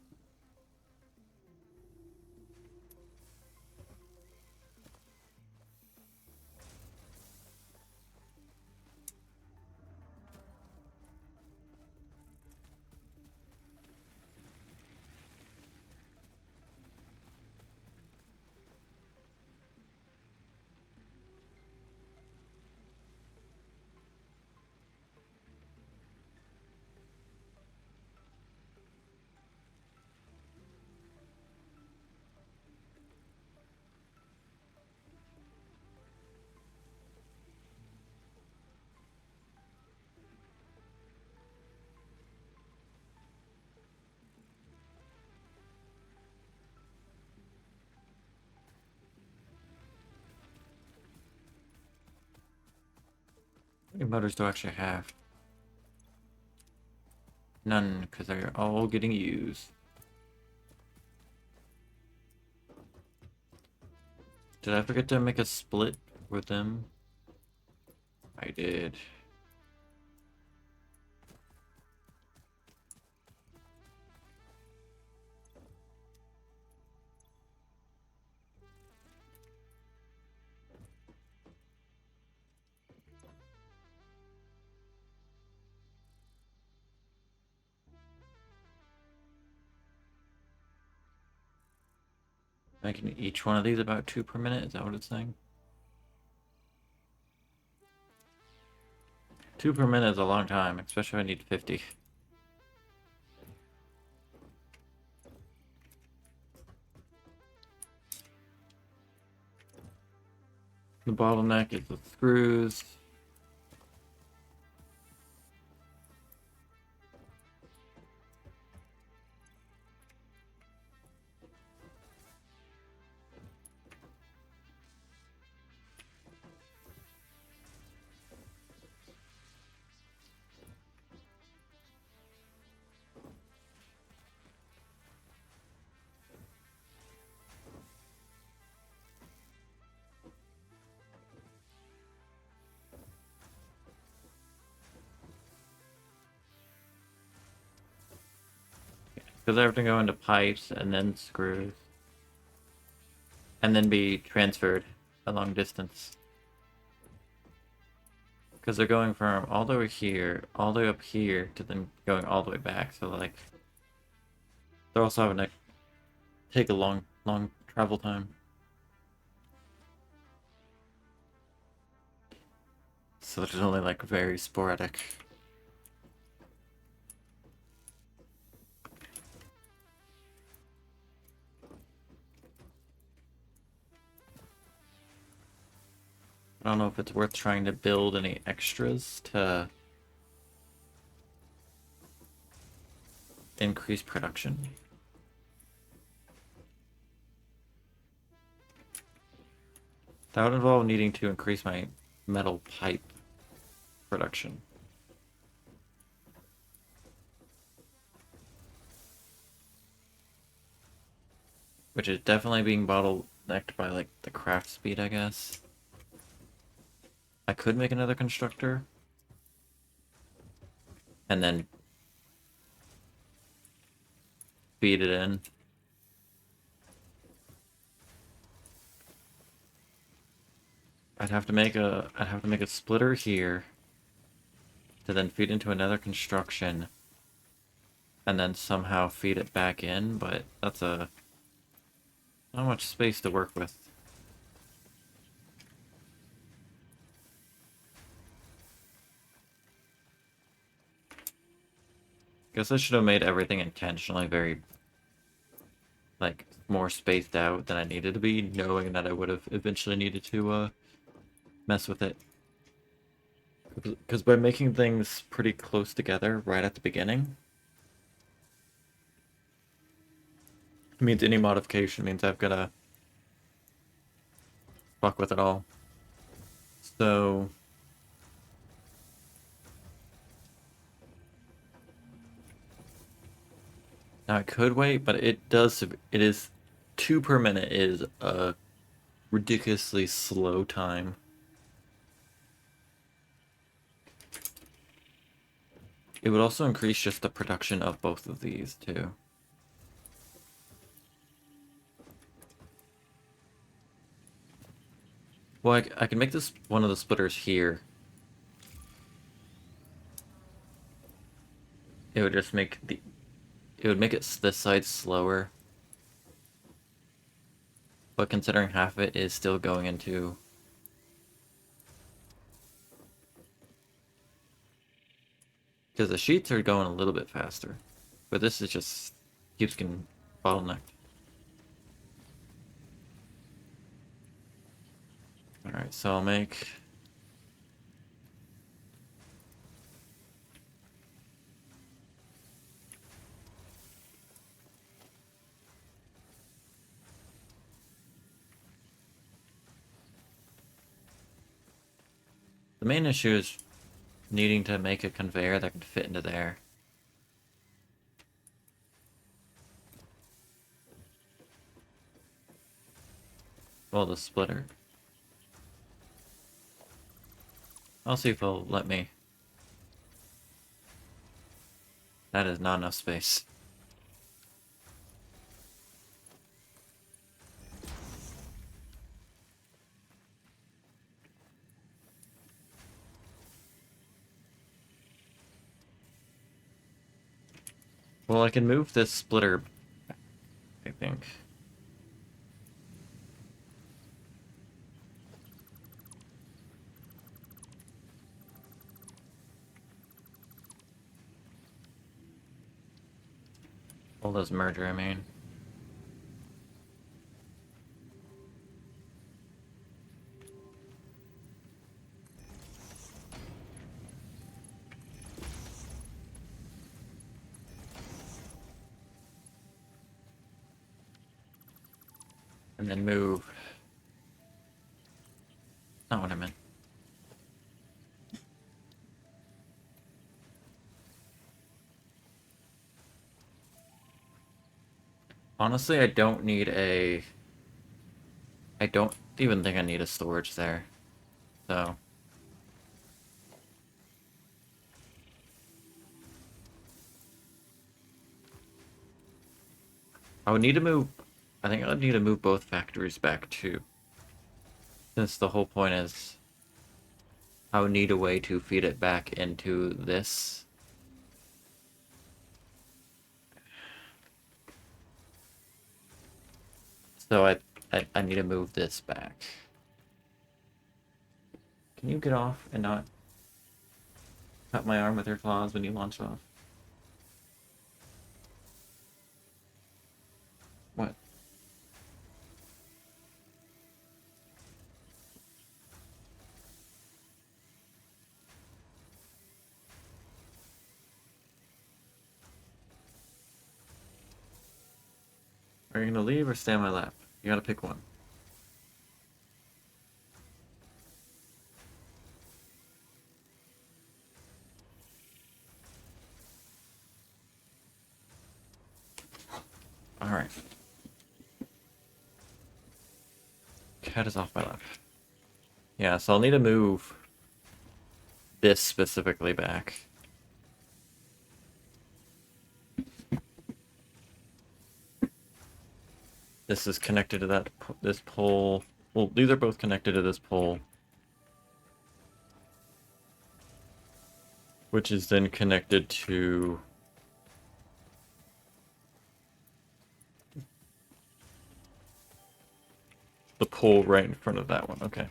How many motors do I actually have? None, because they're all getting used. Did I forget to make a split with them? I did. Making each one of these about 2 per minute, is that what it's saying? 2 per minute is a long time, especially if I need 50. The bottleneck is the screws. Because I have to go into pipes and then screws. And then be transferred a long distance. Because they're going from all the way here, all the way up here, to then going all the way back. So, like, they're also having to take a long travel time. So it's only, like, very sporadic. I don't know if it's worth trying to build any extras to increase production. That would involve needing to increase my metal pipe production. Which is definitely being bottlenecked by, like, the craft speed, I guess. I could make another constructor. And then feed it in. I'd have to make a splitter here to then feed into another construction and then somehow feed it back in, but that's not much space to work with. Guess I should have made everything intentionally very, like, more spaced out than I needed to be, knowing that I would have eventually needed to mess with it. Because by making things pretty close together right at the beginning, it means any modification means I've got to fuck with it all. So now I could wait, but it is 2 per minute is a ridiculously slow time. It would also increase just the production of both of these too. Well, I can make this one of the splitters here. It would just make it would make it this side slower. But considering half of it is still going into because the sheets are going a little bit faster. But this is just keeps getting bottlenecked. Alright, so I'll make the main issue is needing to make a conveyor that can fit into there. Well, the splitter. I'll see if it'll let me. That is not enough space. Well, I can move this splitter back, I think. Well, this merger, I mean. And then move. Not what I meant. Honestly, I don't need a... I don't even think I need a storage there. So... I would need to move. I think I would need to move both factories back too. Since the whole point is I would need a way to feed it back into this. So I need to move this back. Can you get off and not cut my arm with your claws when you launch off? What? Are you gonna leave or stay on my lap? You gotta pick one. Alright. Cat is off my lap. Yeah, so I'll need to move this specifically back. This is connected to this pole. Well, these are both connected to this pole. Which is then connected to the pole right in front of that one. Okay.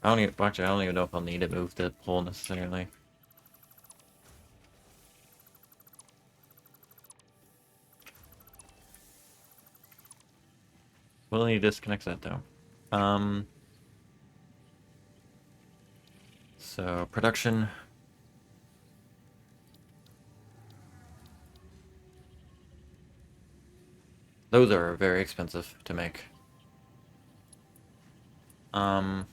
Actually, I don't even know if I'll need to move the pole necessarily. Well, he disconnects that though. So production. Those are very expensive to make. Um,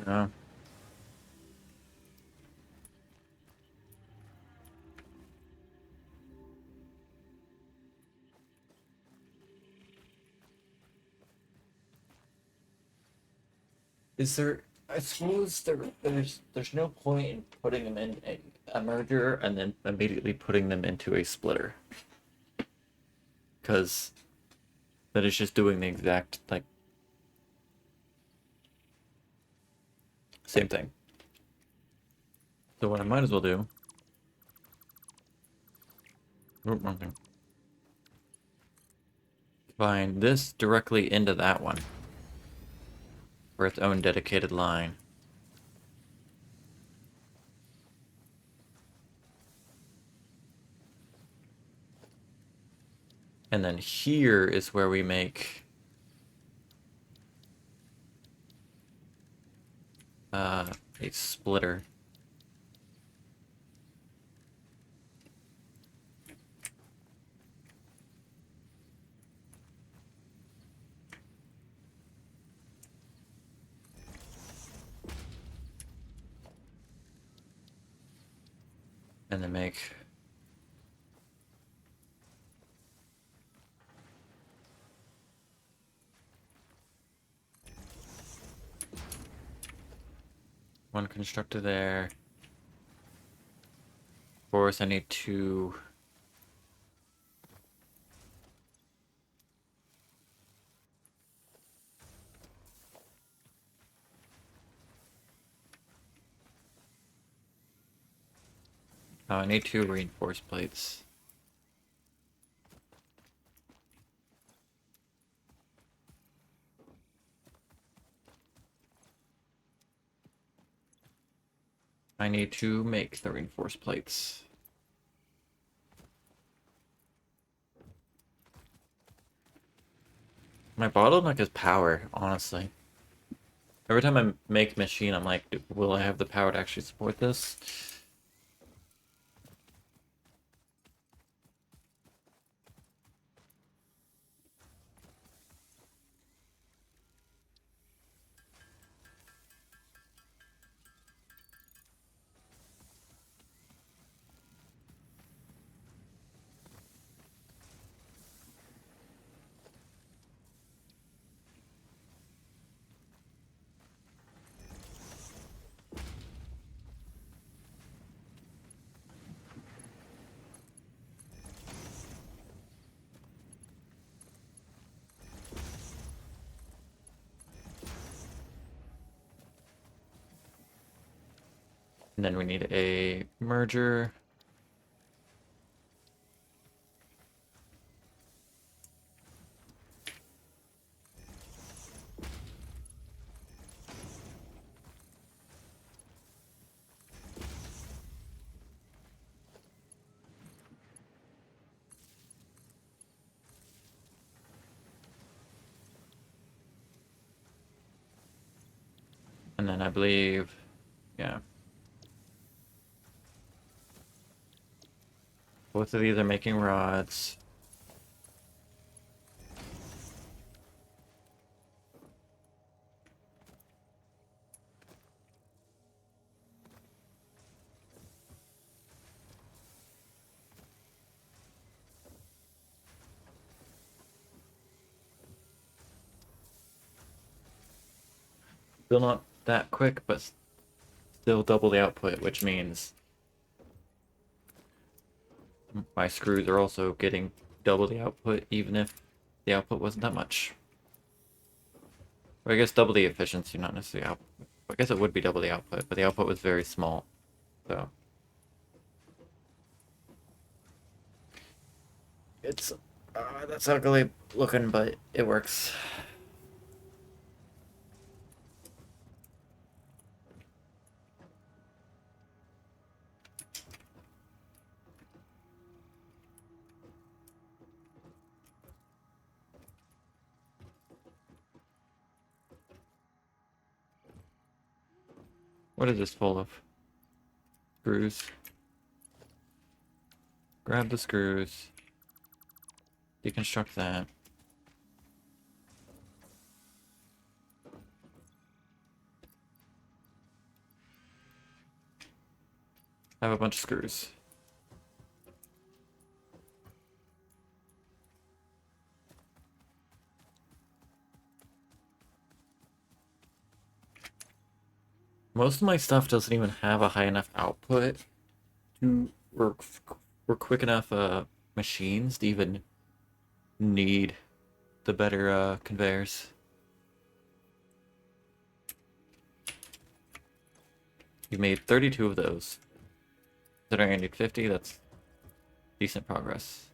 yeah. Is there? I suppose there's no point in putting them in a merger and then immediately putting them into a splitter, because that is just doing the exact like same thing. So what I might as well do. Oop, wrong thing. Combine this directly into that one for its own dedicated line. And then here is where we make a splitter. And then make one constructor there. Of course, I need two. Oh, I need two reinforced plates. I need to make the reinforced plates. My bottleneck is power, honestly. Every time I make a machine, I'm like, will I have the power to actually support this? And then we need a merger. And then I believe, yeah. Both of these are making rods. Still not that quick, but still double the output, which means my screws are also getting double the output, even if the output wasn't that much. Or I guess double the efficiency, not necessarily output. I guess it would be double the output, but the output was very small. So it's that's ugly looking, but it works. What is this full of? Screws. Grab the screws. Deconstruct that. I have a bunch of screws. Most of my stuff doesn't even have a high enough output to work quick enough machines to even need the better conveyors. You've made 32 of those. Considering I need 50, that's decent progress.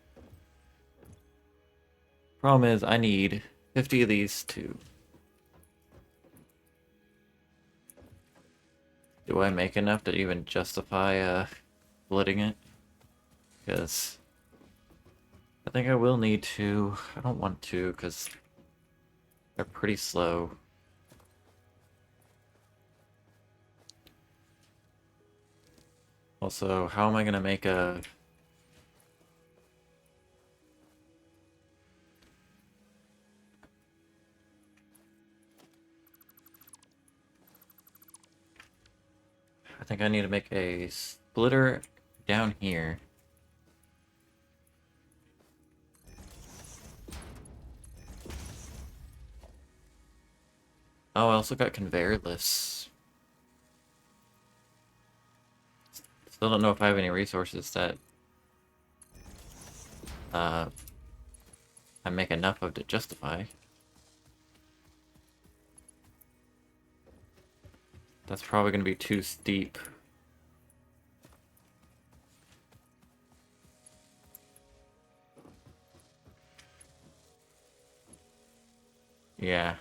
Problem is, I need 50 of these too. Do I make enough to even justify splitting it? Because I think I will need to. I don't want to because they're pretty slow. Also, how am I gonna make a... I think I need to make a splitter down here. Oh, I also got conveyor lists. Still don't know if I have any resources that I make enough of to justify. That's probably going to be too steep. Yeah.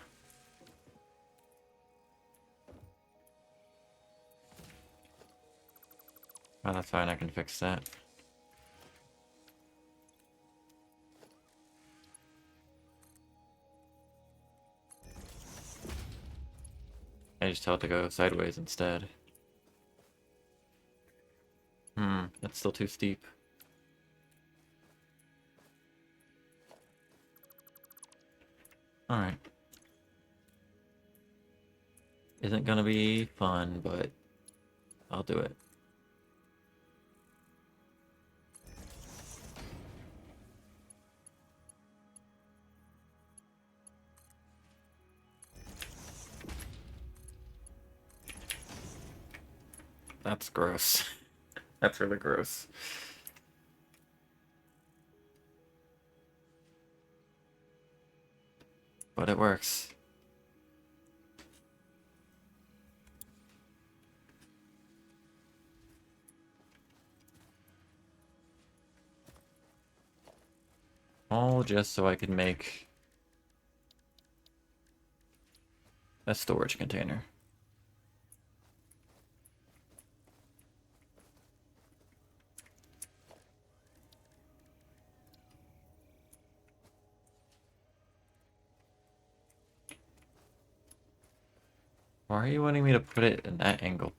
Oh, that's fine, I can fix that. I just tell it to go sideways instead. That's still too steep. Alright. Isn't gonna be fun, but I'll do it. That's gross. That's really gross. But it works. All just so I can make a storage container. Why are you wanting me to put it in that angle?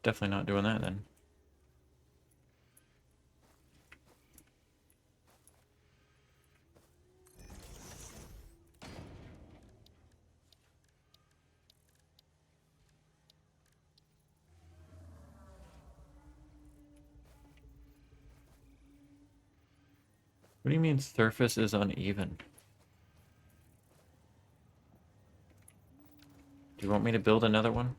Definitely not doing that then. What do you mean surface is uneven? Do you want me to build another one?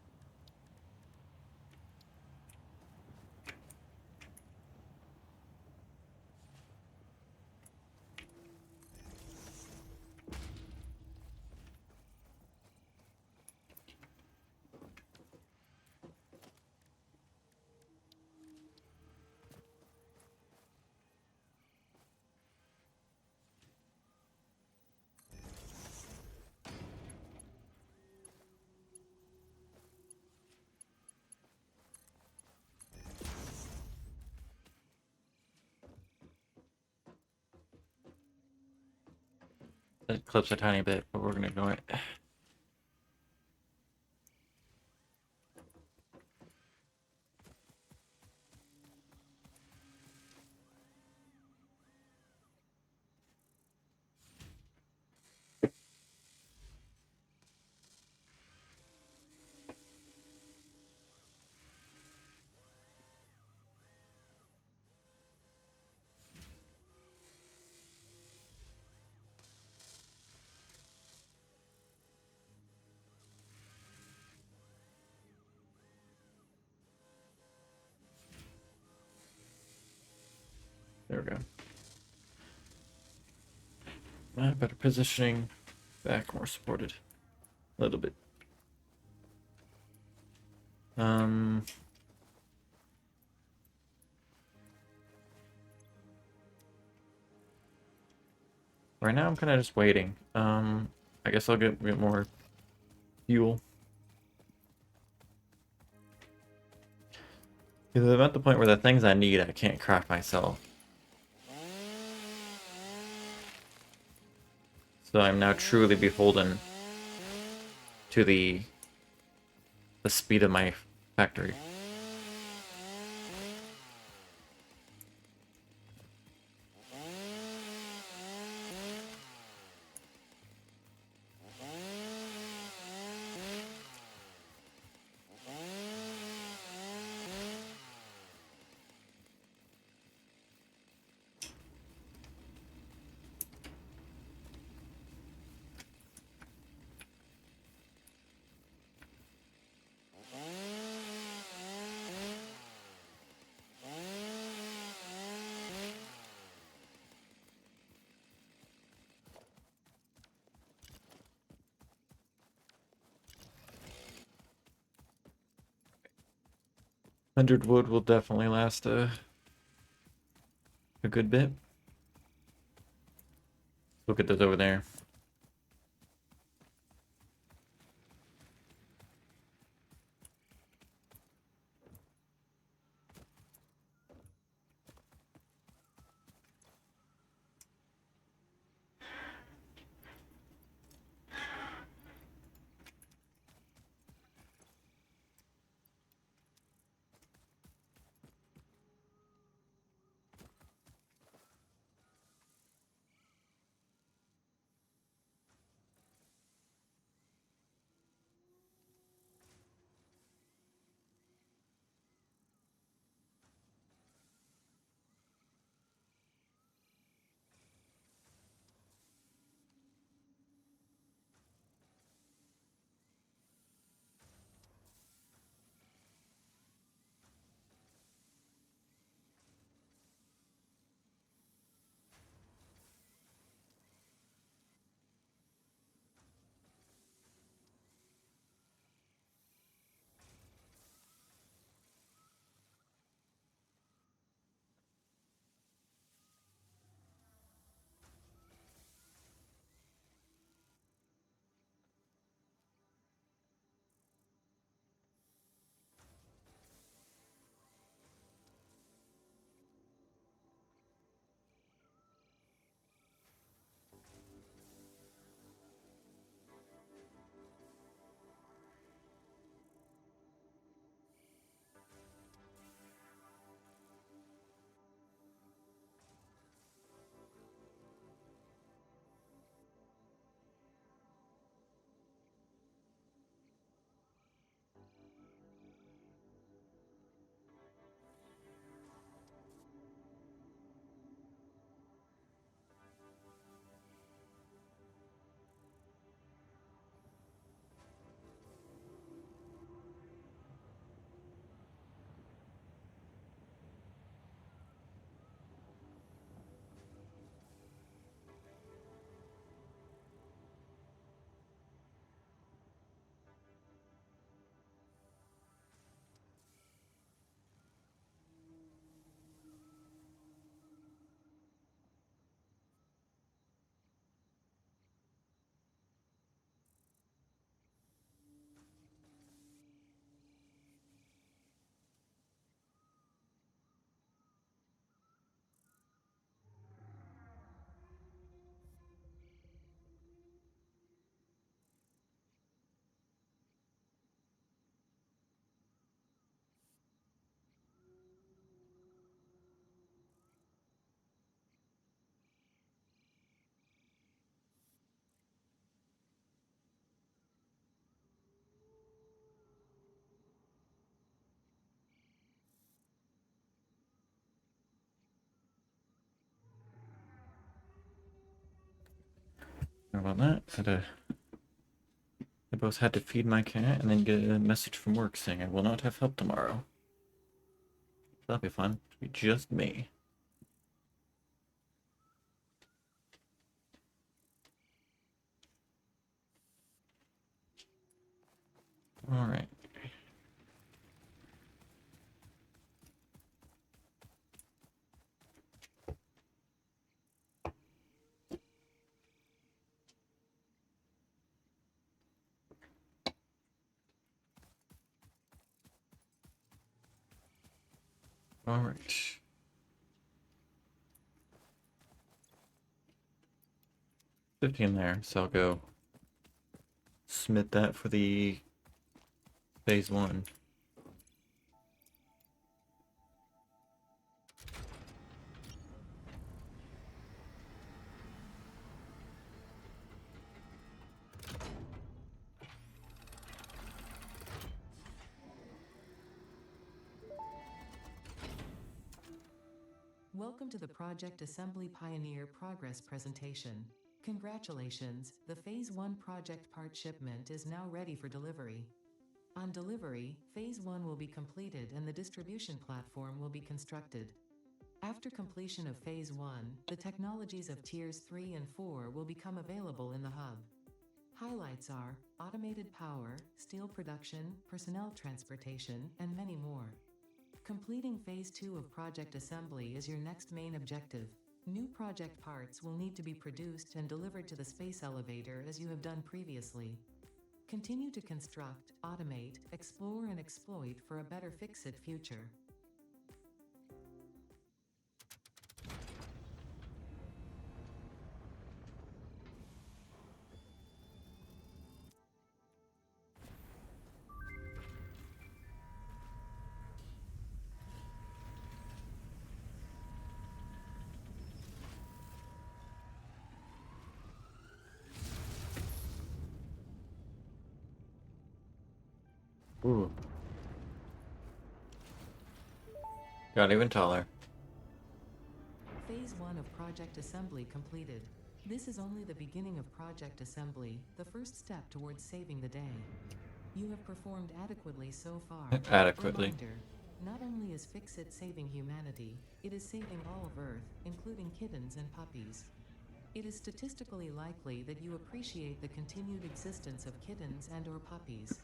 It clips a tiny bit, but we're gonna ignore it. There we go. Better positioning. Back more supported. A little bit. Right now I'm kind of just waiting. I guess I'll get more fuel. Because I'm at the point where the things I need I can't craft myself. So I'm now truly beholden to the speed of my factory. $100 wood will definitely last a good bit. Look at those over there. Sorry about that. I both had to feed my cat and then get a message from work saying I will not have help tomorrow. That'll be fun. It'll be just me. Alright. Alright. 15 there, so I'll go submit that for the phase 1. Welcome to the Project Assembly Pioneer Progress presentation. Congratulations, the Phase 1 project part shipment is now ready for delivery. On delivery, Phase 1 will be completed and the distribution platform will be constructed. After completion of Phase 1, the technologies of Tiers 3 and 4 will become available in the hub. Highlights are automated power, steel production, personnel transportation, and many more. Completing Phase 2 of Project Assembly is your next main objective. New project parts will need to be produced and delivered to the space elevator as you have done previously. Continue to construct, automate, explore and exploit for a better Fix-It future. Ooh. Got even taller. Phase 1 of Project Assembly completed. This is only the beginning of Project Assembly, the first step towards saving the day. You have performed adequately so far. Adequately. Reminder, not only is Fix-It saving humanity, it is saving all of Earth, including kittens and puppies. It is statistically likely that you appreciate the continued existence of kittens and or puppies.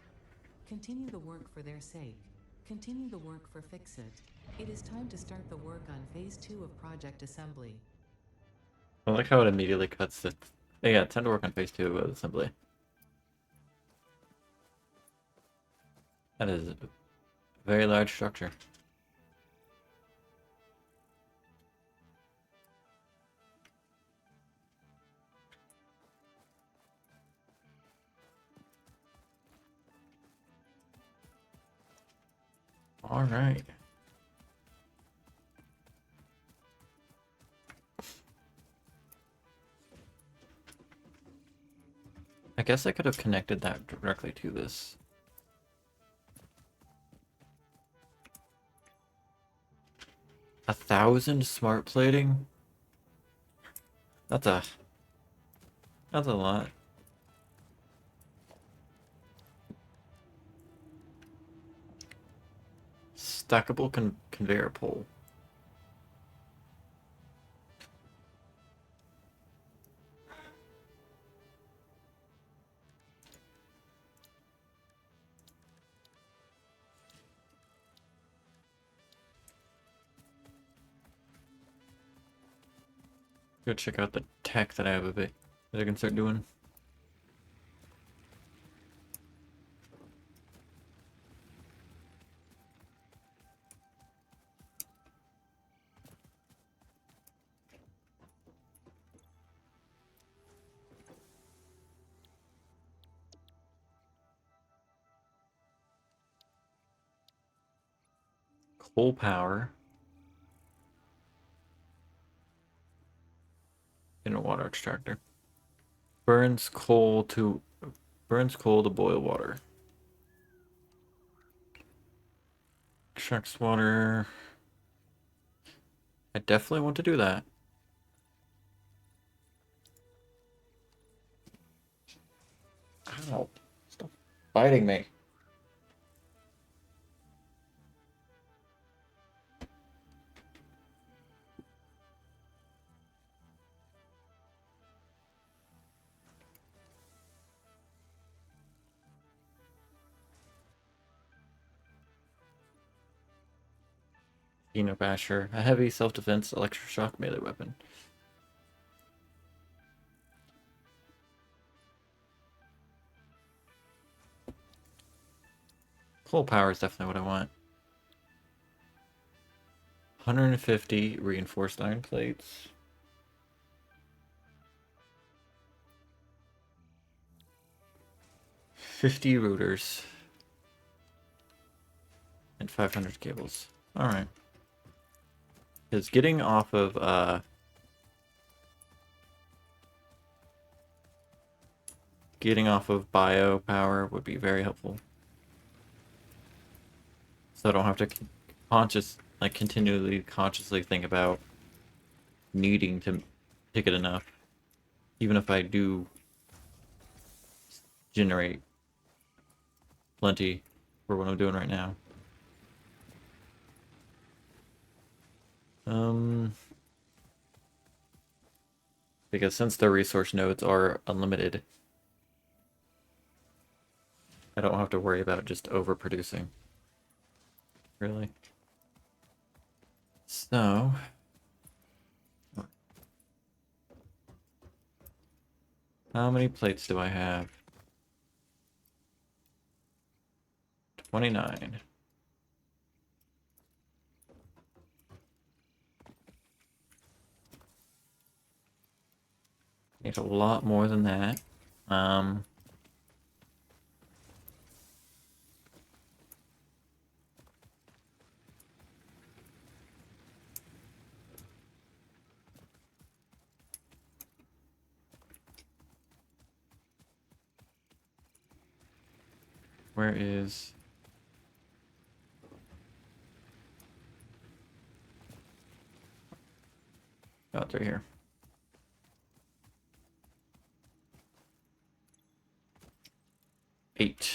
Continue the work for their sake. Continue the work for Fix-It. It is time to start the work on Phase 2 of Project Assembly. I like how it immediately cuts it. Yeah, time to work on phase 2 of assembly. That is a very large structure. Alright. I guess I could have connected that directly to this. A 1,000 smart plating? That's a lot. Stackable conveyor pole. Go check out the tech that I have a bit that I can start doing. Coal power. In a water extractor. Burns coal to boil water. Extracts water. I definitely want to do that. Ow. Stop biting me. Kino Basher, a heavy self-defense electroshock melee weapon. Full power is definitely what I want. 150 reinforced iron plates. 50 routers. And 500 cables. Alright. Because getting off of, bio power would be very helpful. So I don't have to continually consciously think about needing to get enough. Even if I do generate plenty for what I'm doing right now. Because since the resource nodes are unlimited, I don't have to worry about just overproducing. Really. So... how many plates do I have? 29. Need a lot more than that. Where is... oh, it's right here. Eight.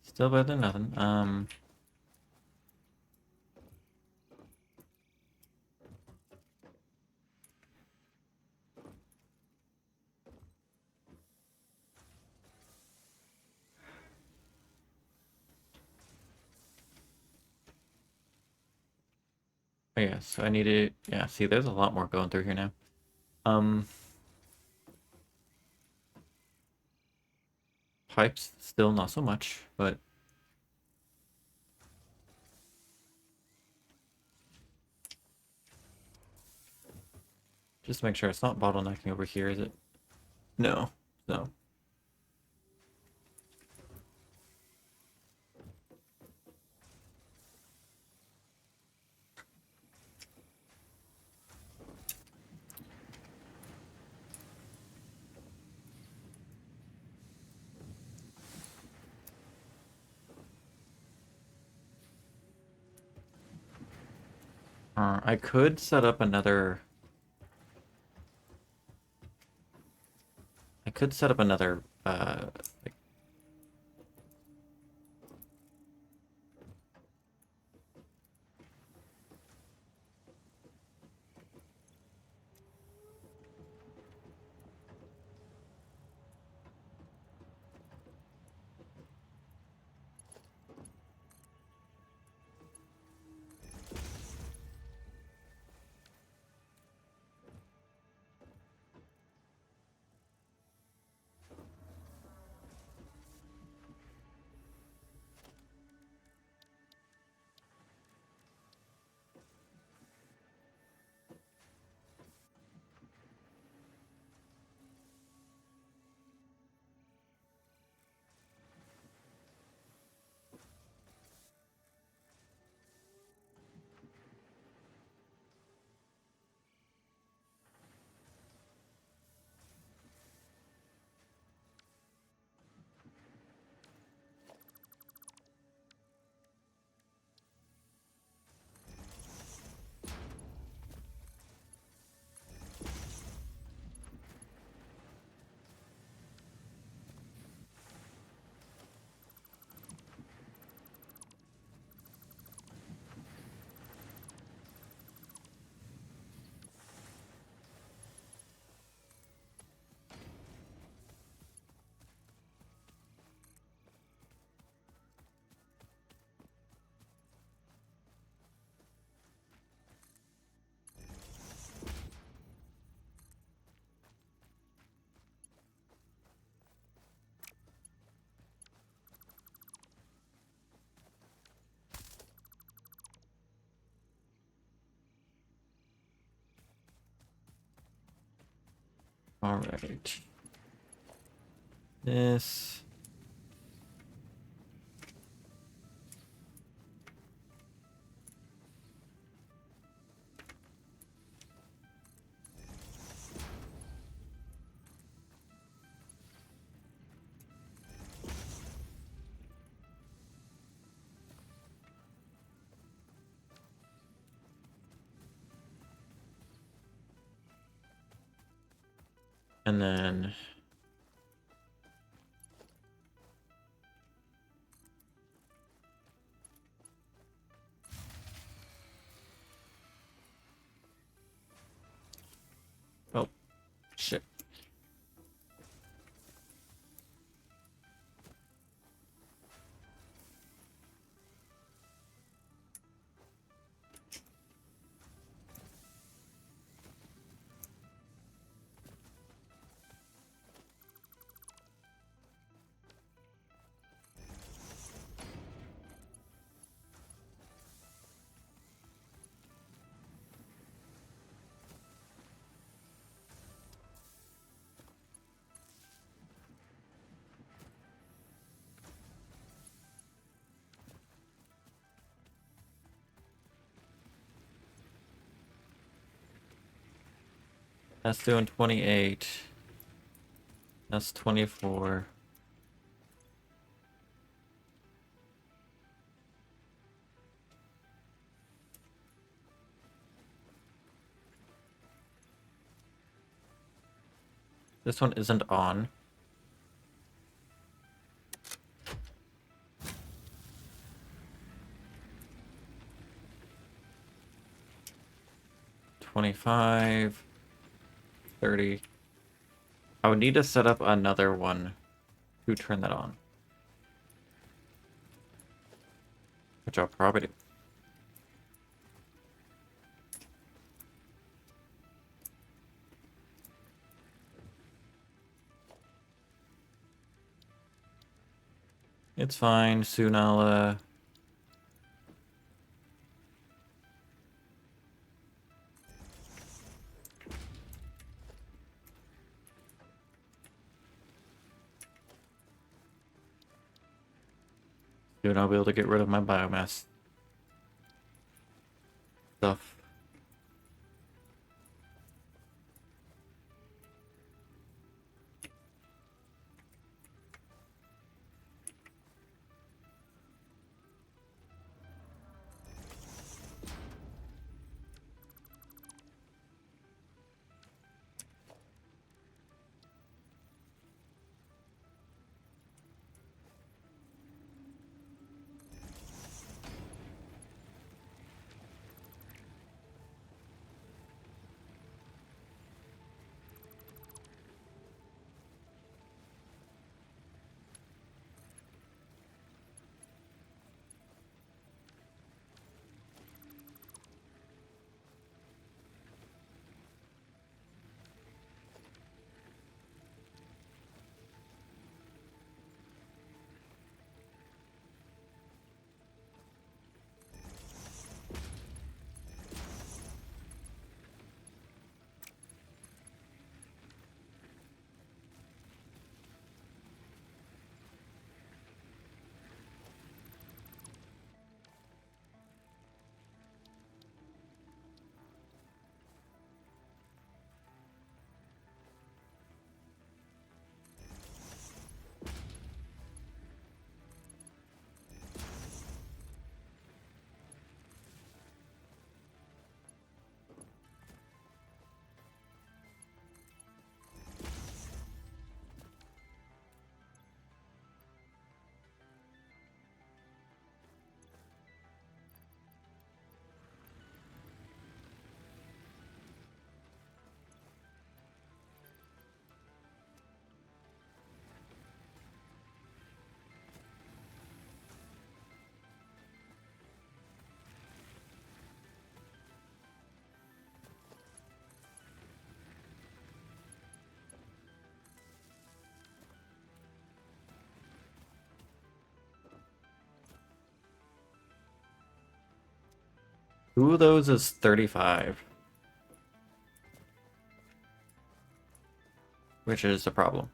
Still better than nothing. Oh yeah, so I need to... yeah, see, there's a lot more going through here now. Pipes, still not so much, but... just make sure it's not bottlenecking over here, is it? No. No. I could set up another... I could set up another, like... Alright. This. And then oh shit. That's doing 28. That's 24. This one isn't on. $25, $30. I would need to set up another one to turn that on. Which I'll probably do. It's fine. Soon I'll soon I'll be able to get rid of my biomass stuff. Who of those is 35? which is a problem.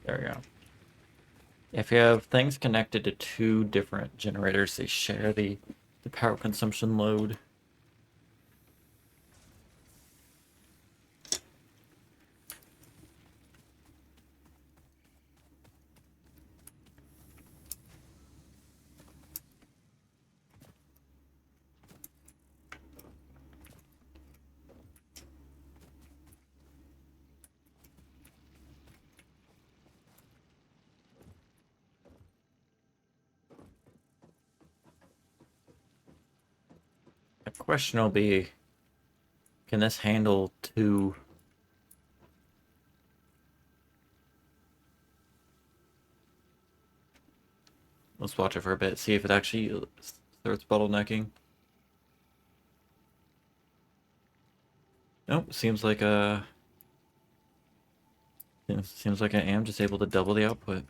There we go. If you have things connected to two different generators, they share the power consumption load. The question will be, can this handle two? Let's watch it for a bit, see if it actually starts bottlenecking. Nope, seems like I am just able to double the output.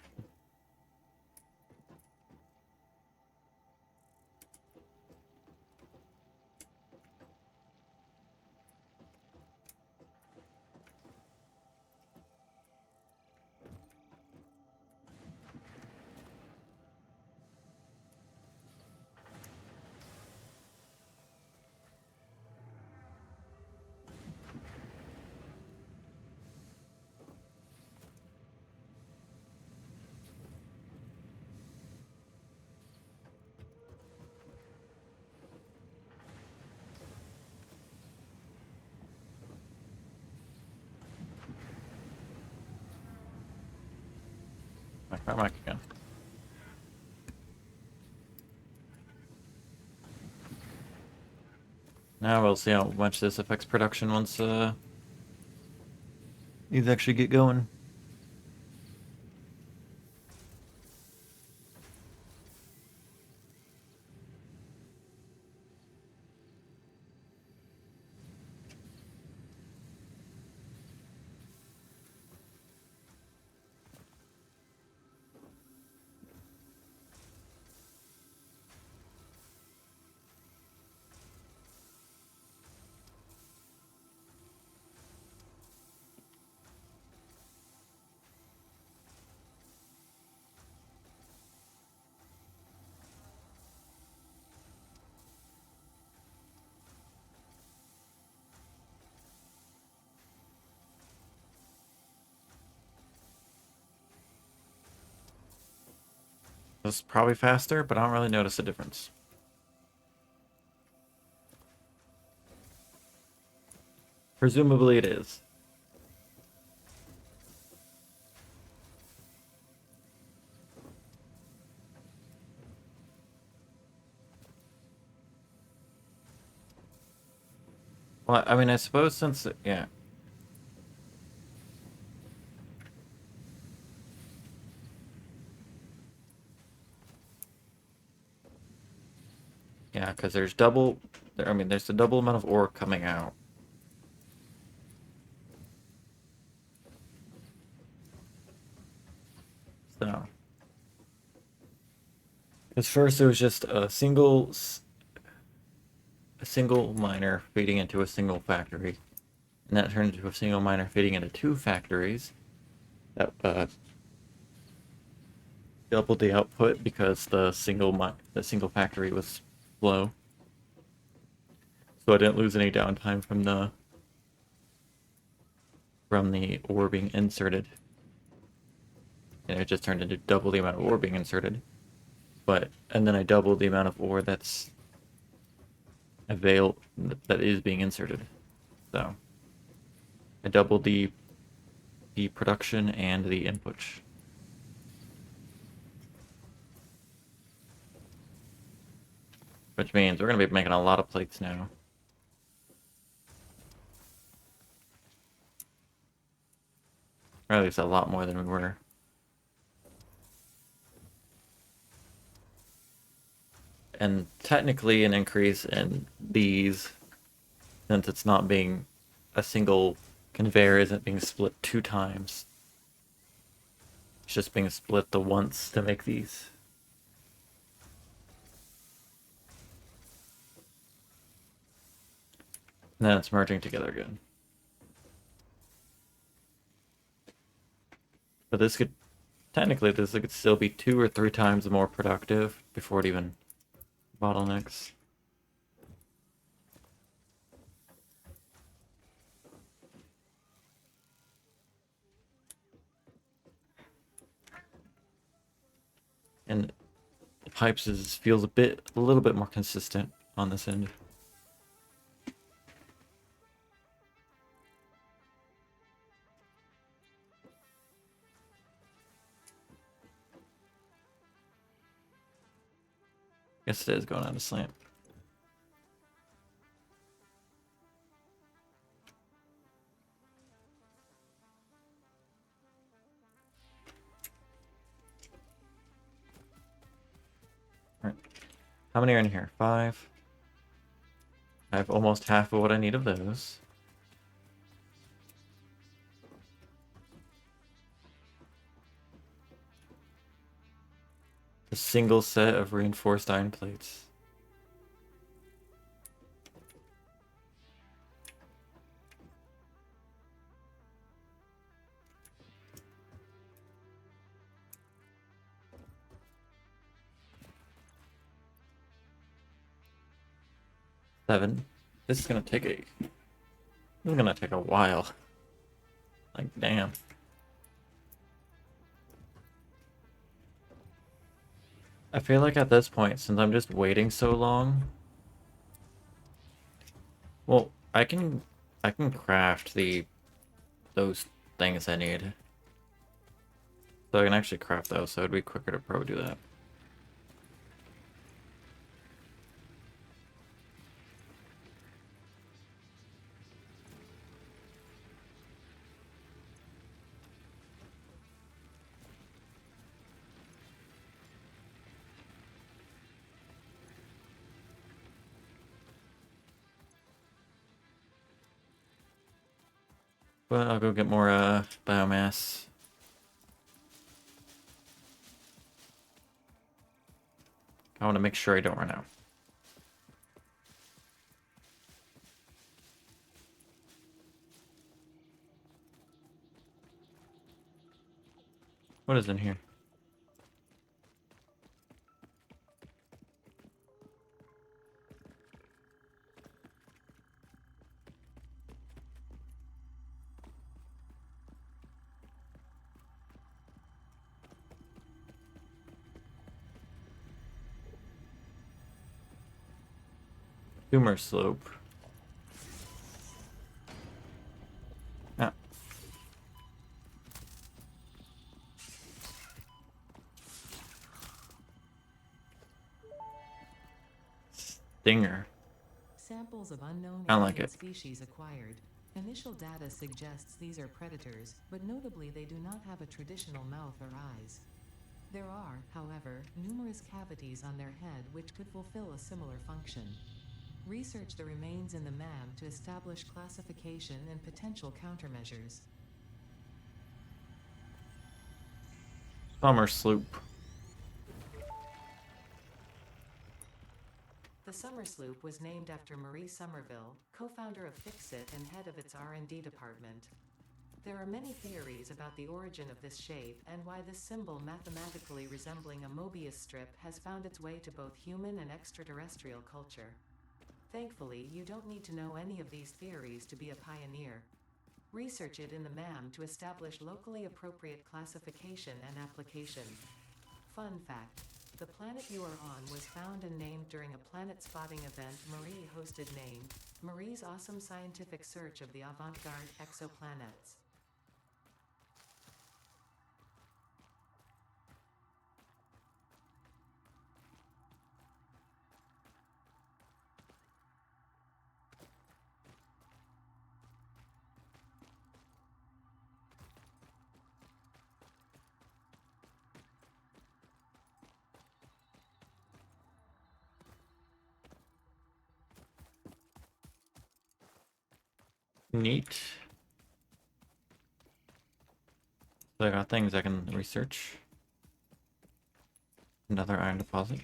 Mic again. Now we'll see how much this affects production once these actually get going. This is probably faster, but I don't really notice a difference. Presumably it is. Well, I mean, I suppose since, yeah. Yeah, because there's double... I mean, there's a double amount of ore coming out. So... Because first it was just a single miner feeding into a single factory. And that turned into a single miner feeding into two factories. That doubled the output because the single factory was slow. So I didn't lose any downtime from the ore being inserted. And it just turned into double the amount of ore being inserted. And then I doubled the amount of ore that is being inserted. So I doubled the production and the input. Which means we're going to be making a lot of plates now. Or at least a lot more than we were. And technically an increase in these, since it's not being a single conveyor isn't being split 2 times. It's just being split the once to make these. And then it's merging together again. But technically this could still be 2 or 3 times more productive before it even bottlenecks. And the pipes feels a little bit more consistent on this end. Guess it is going on a slant. All right. How many are in here? 5. I have almost half of what I need of those. A single set of reinforced iron plates. Seven. This is gonna take a while. Like, damn. I feel like at this point, since I'm just waiting so long, well, I can craft those things I need. So I can actually craft those, so it'd be quicker to probably do that. But I'll go get more biomass. I want to make sure I don't run out. What is in here? Tumor slope. Ah. Stinger. Samples of unknown I like alien it. species acquired. Initial data suggests these are predators, but notably they do not have a traditional mouth or eyes. There are, however, numerous cavities on their head which could fulfill a similar function. Research the remains in the MAM to establish classification and potential countermeasures. Summer sloop. The Summer Sloop was named after Marie Somerville, co-founder of Fixit and head of its R&D department. There are many theories about the origin of this shape and why this symbol mathematically resembling a Mobius strip has found its way to both human and extraterrestrial culture. Thankfully, you don't need to know any of these theories to be a pioneer. Research it in the MAM to establish locally appropriate classification and application. Fun fact: the planet you are on was found and named during a planet spotting event Marie hosted named Marie's Awesome Scientific Search of the Avant-Garde Exoplanets. Neat. So I got things I can research. Another iron deposit.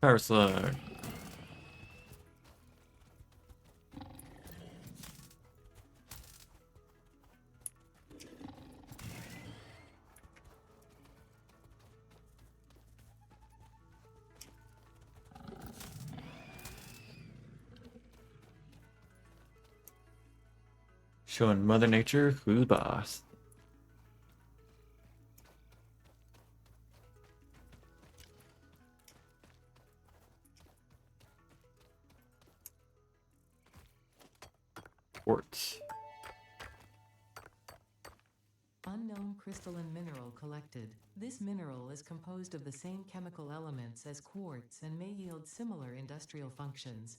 Power slug. Showing Mother Nature who's boss. Quartz. Unknown crystalline mineral collected. This mineral is composed of the same chemical elements as quartz and may yield similar industrial functions.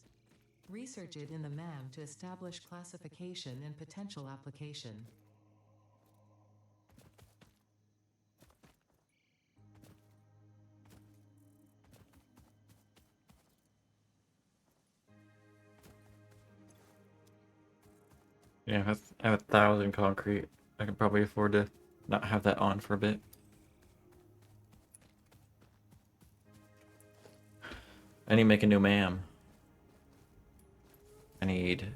Research it in the MAM to establish classification and potential application. Yeah, I have 1,000 concrete. I can probably afford to not have that on for a bit. I need to make a new MAM. I need...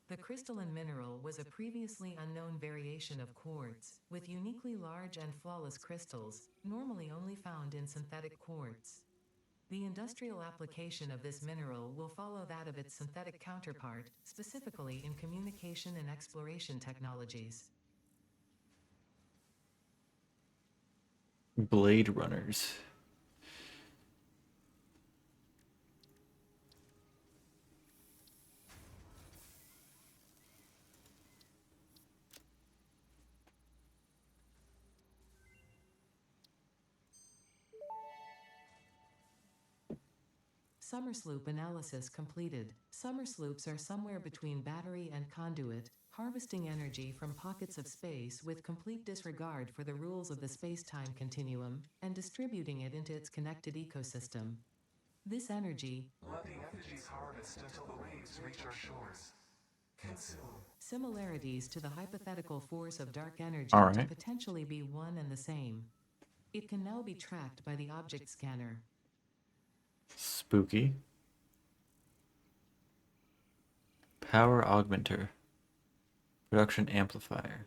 The crystalline mineral was a previously unknown variation of quartz, with uniquely large and flawless crystals, normally only found in synthetic quartz. The industrial application of this mineral will follow that of its synthetic counterpart, specifically in communication and exploration technologies. Blade Runners. Summer sloop analysis completed. Summer sloops are somewhere between battery and conduit, harvesting energy from pockets of space with complete disregard for the rules of the space-time continuum, and distributing it into its connected ecosystem. This energy, Let the effigies harvest until the waves reach our shores. Consume. similarities to the hypothetical force of dark energy All to right. potentially be one and the same. It can now be tracked by the object scanner. Spooky. Power augmenter. Production amplifier.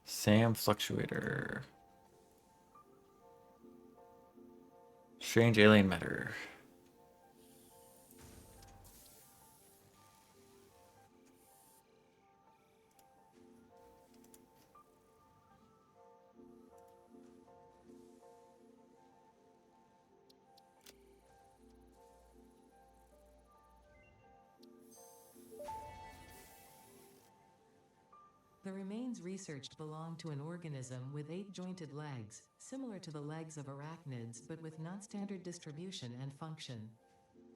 Sam fluctuator. Strange alien matter. The remains researched belong to an organism with 8-jointed legs, similar to the legs of arachnids but with non-standard distribution and function.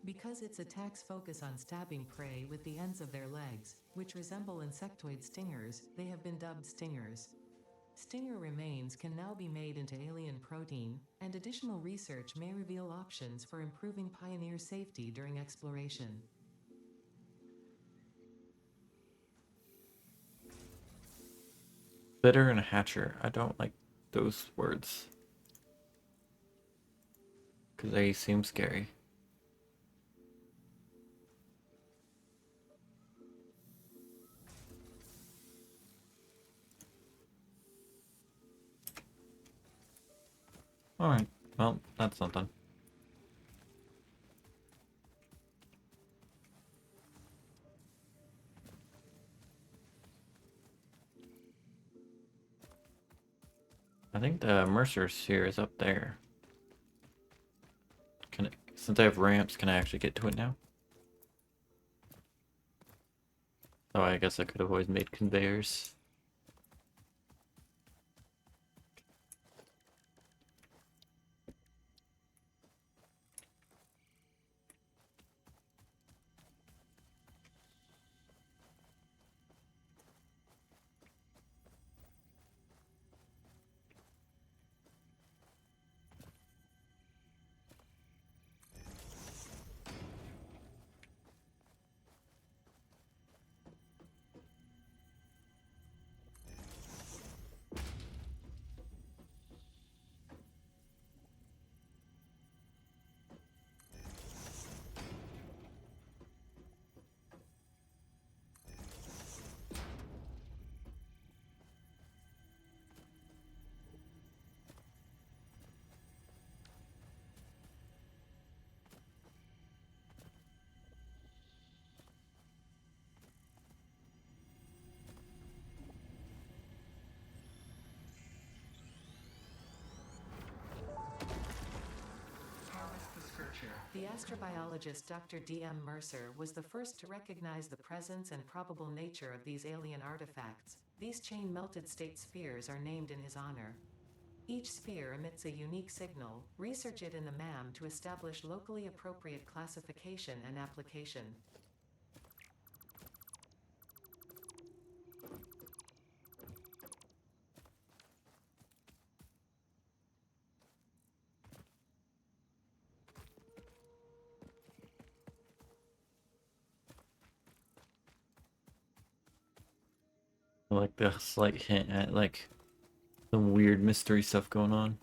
Because its attacks focus on stabbing prey with the ends of their legs, which resemble insectoid stingers, they have been dubbed stingers. Stinger remains can now be made into alien protein, and additional research may reveal options for improving pioneer safety during exploration. Bitter and hatcher. I don't like those words. Because they seem scary. Alright, well, that's something. I think the Mercer sphere is up there. Since I have ramps, can I actually get to it now? Oh, I guess I could have always made conveyors. The astrobiologist Dr. D.M. Mercer was the first to recognize the presence and probable nature of these alien artifacts. These chain-melted state spheres are named in his honor. Each sphere emits a unique signal. Research it in the MAM to establish locally appropriate classification and application. I like the slight hint at, like, some weird mystery stuff going on.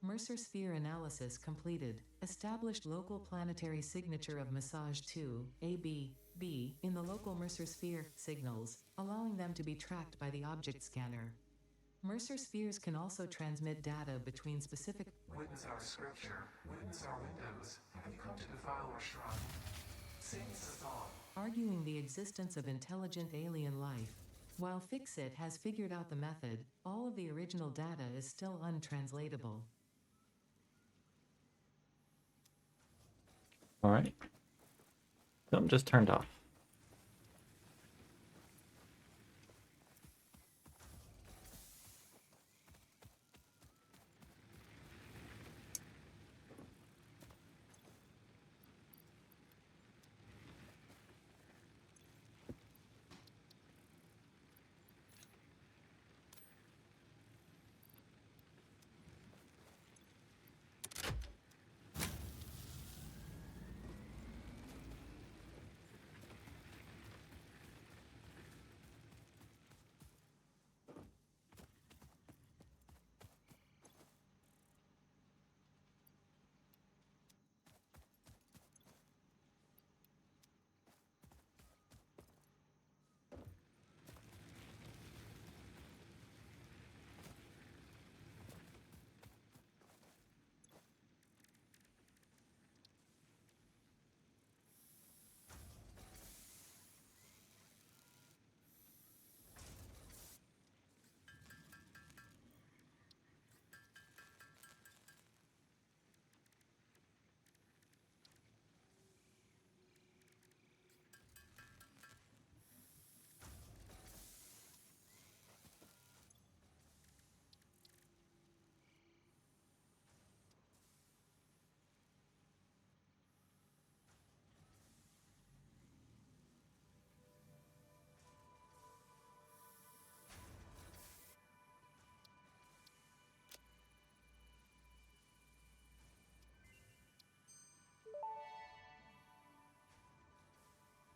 Mercer sphere analysis completed. Established local planetary signature of massage 2, AB, B, in the local Mercer sphere signals, allowing them to be tracked by the object scanner. Mercer spheres can also transmit data between specific. Witness our scripture. Witness our windows. Have you come to defile our shrine? Satan's the thought. Arguing the existence of intelligent alien life. While Fixit has figured out the method, all of the original data is still untranslatable. Alright. Something just turned off.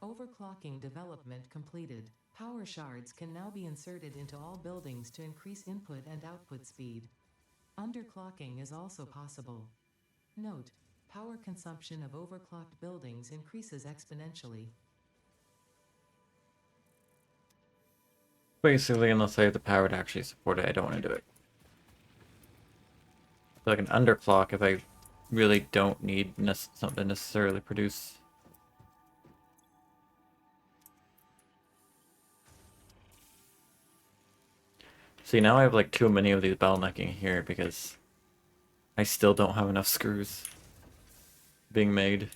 Overclocking development completed. Power shards can now be inserted into all buildings to increase input and output speed. Underclocking is also possible. Note: power consumption of overclocked buildings increases exponentially. Basically, unless I have the power to actually support it, I don't want to do it. Like an underclock, if I really don't need something to necessarily produce. See, now I have like too many of these bottlenecking here because I still don't have enough screws being made.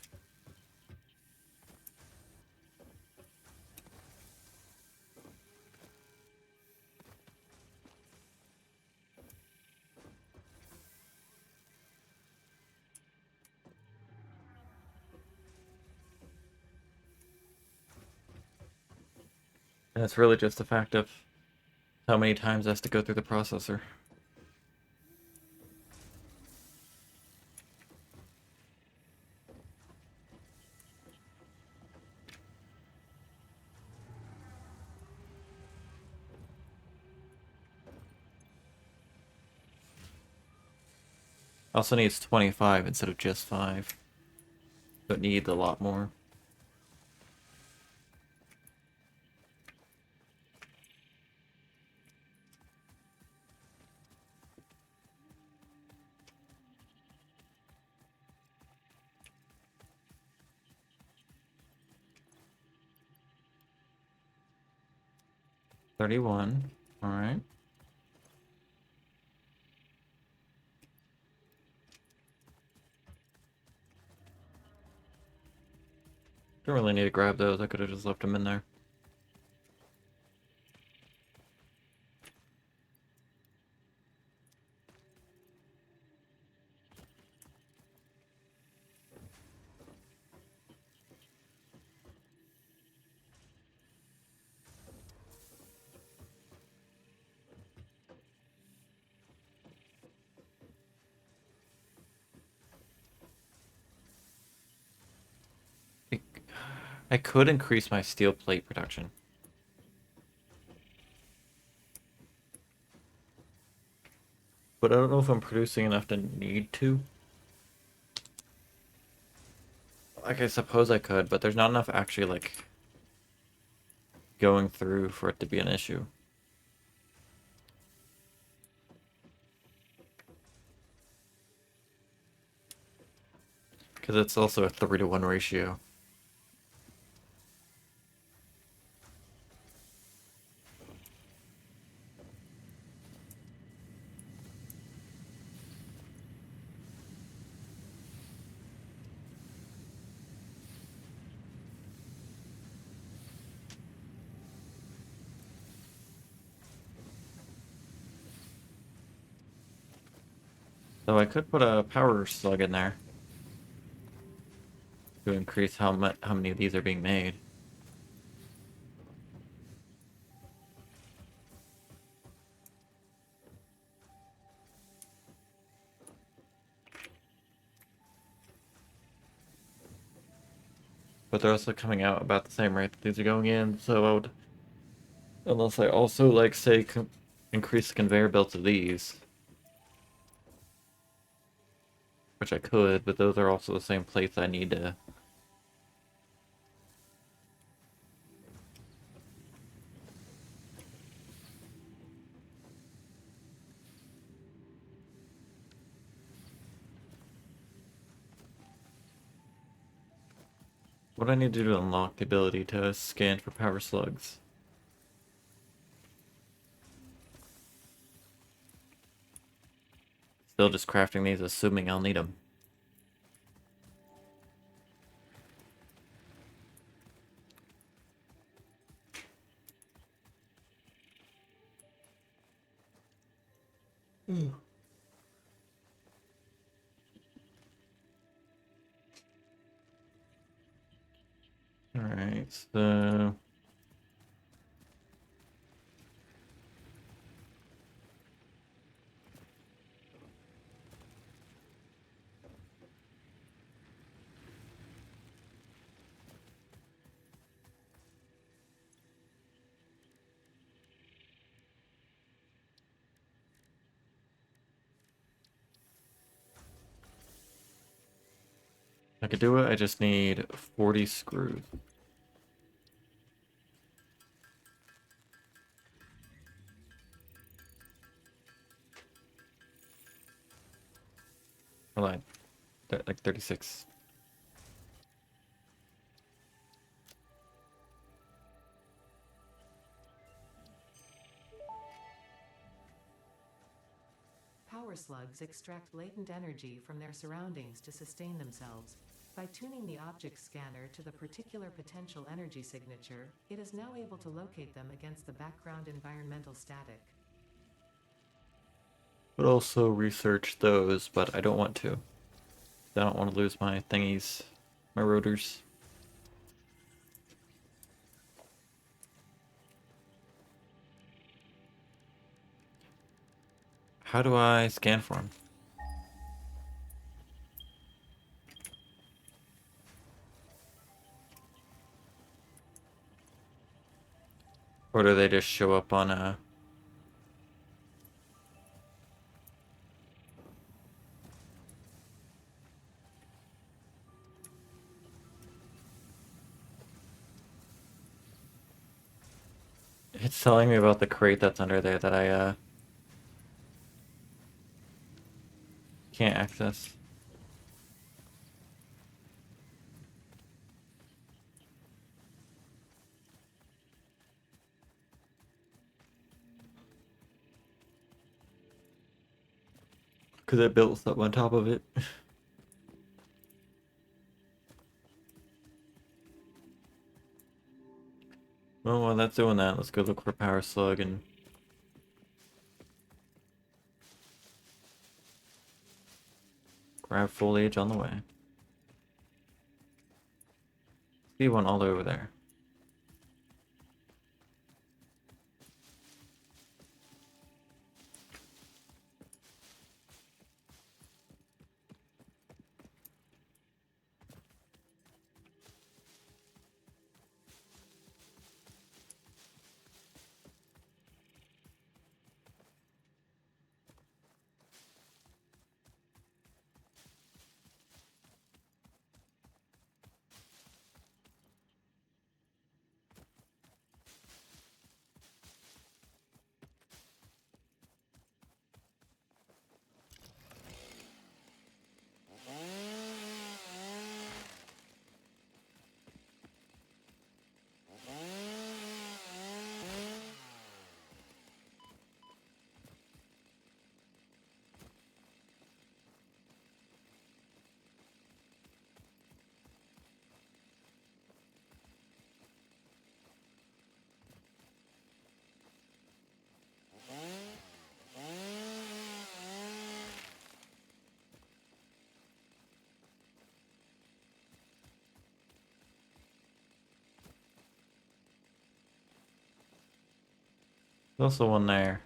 And it's really just a fact of how many times it has to go through the processor. Also needs 25 instead of just 5. So it needs a lot more. $31. Alright. Don't really need to grab those, I could have just left them in there. I could increase my steel plate production. But I don't know if I'm producing enough to need to. Like, I suppose I could, but there's not enough actually, like, going through for it to be an issue. Because it's also a 3-to-1 ratio. So I could put a power slug in there to increase how many of these are being made. But they're also coming out about the same rate that these are going in, so I would, unless I also like say increase the conveyor belts of these, which I could, but those are also the same plates I need to. What do I need to do to unlock the ability to scan for power slugs? Still just crafting these, assuming I'll need them. Alright, so... I could do it, I just need 40 screws. Or like 36. Power slugs extract latent energy from their surroundings to sustain themselves. By tuning the object scanner to the particular potential energy signature, it is now able to locate them against the background environmental static. But also research those, but I don't want to. I don't want to lose my thingies, my rotors. How do I scan for them? Or do they just show up on a... It's telling me about the crate that's under there that I can't access. Because it built up on top of it. Well, while that's doing that, let's go look for Power Slug and... grab foliage on the way. See one all over there. There's also one there.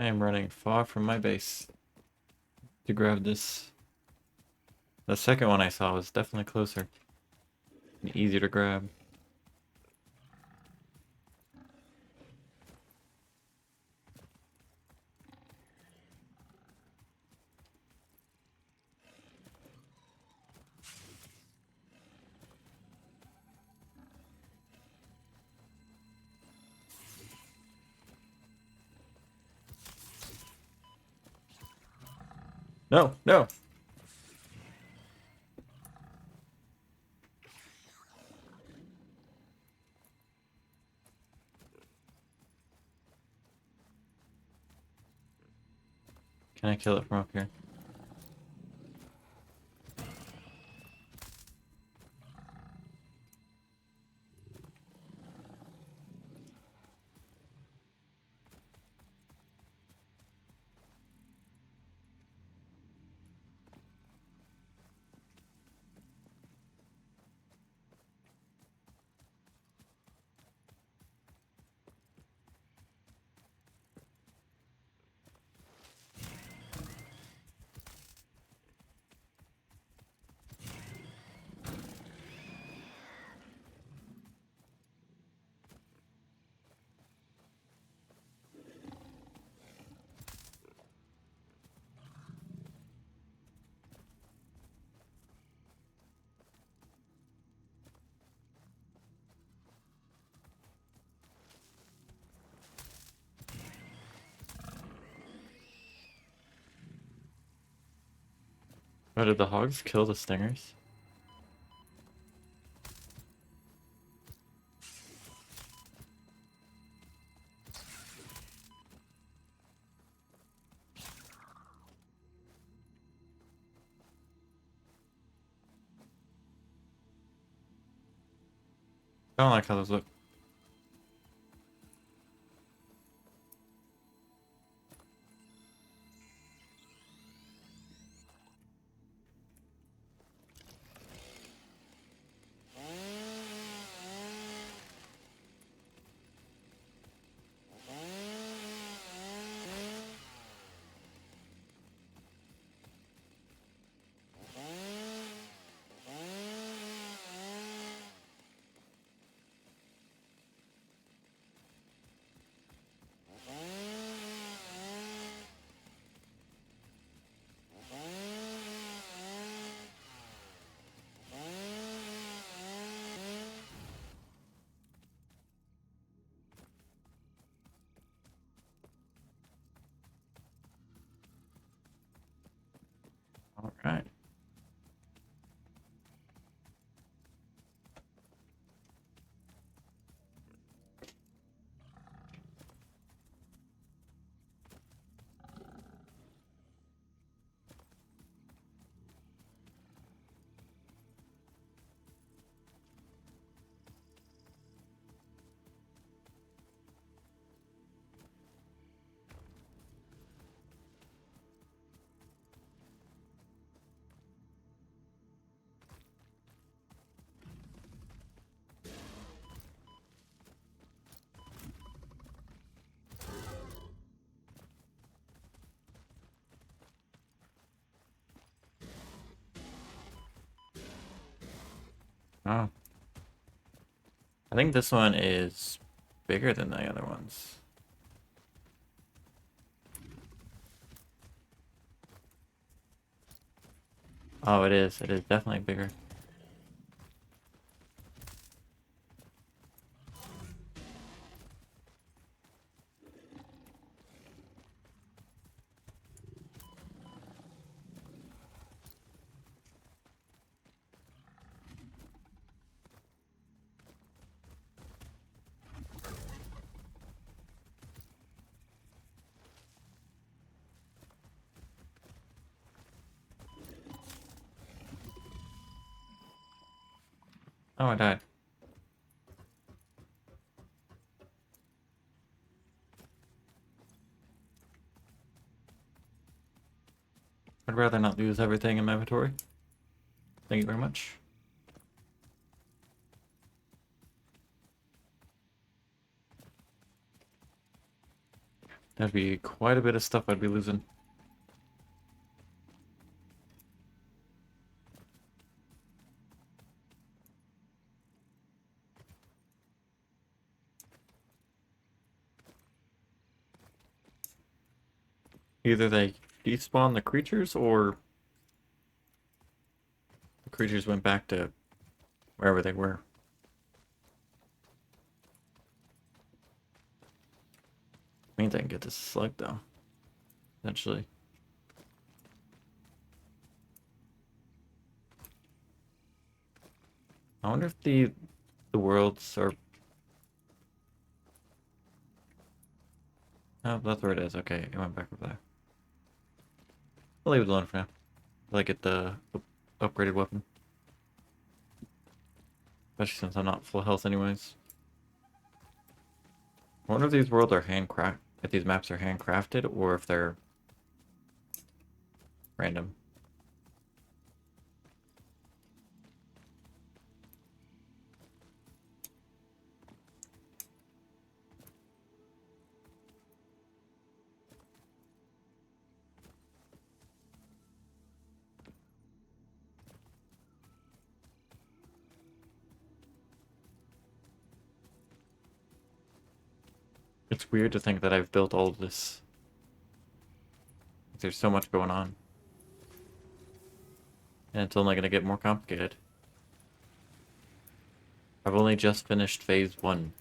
I am running far from my base to grab this. The second one I saw was definitely closer and easier to grab. No, no! Can I kill it from up here? Oh, did the hogs kill the stingers? I don't like how those look. Oh. I think this one is bigger than the other ones. Oh, it is. It is definitely bigger. Oh, I died. I'd rather not lose everything in my inventory. Thank you very much. That'd be quite a bit of stuff I'd be losing. Either they despawn the creatures or the creatures went back to wherever they were. Means I can get this slug though. Eventually. I wonder if the worlds are. Oh, that's where it is. Okay, it went back over there. I'll leave it alone for now. Till I get the upgraded weapon. Especially since I'm not full health anyways. I wonder if these worlds are handcrafted, if these maps are handcrafted, or if they're random. It's weird to think that I've built all of this. There's so much going on. And it's only going to get more complicated. I've only just finished phase 1.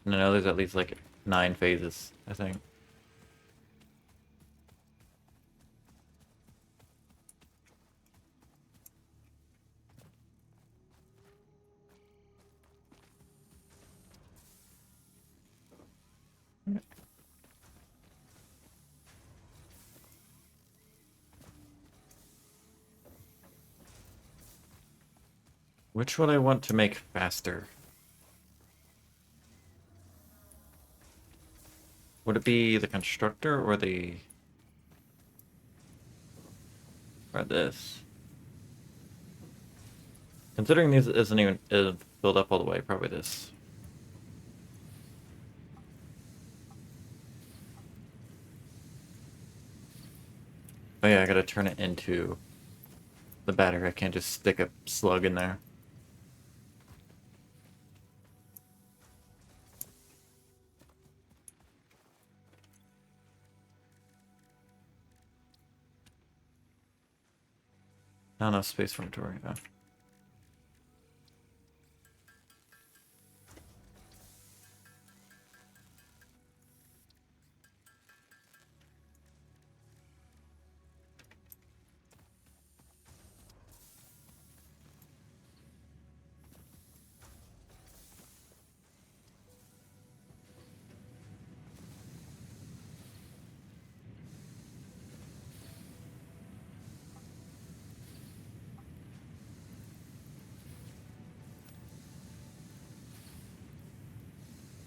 And I know there's at least like 9 phases, I think. Which would I want to make faster? Would it be the constructor or the... or this? Considering these isn't filled up all the way, probably this. Oh yeah, I gotta turn it into the battery. I can't just stick a slug in there. Not enough space for inventory. Yeah.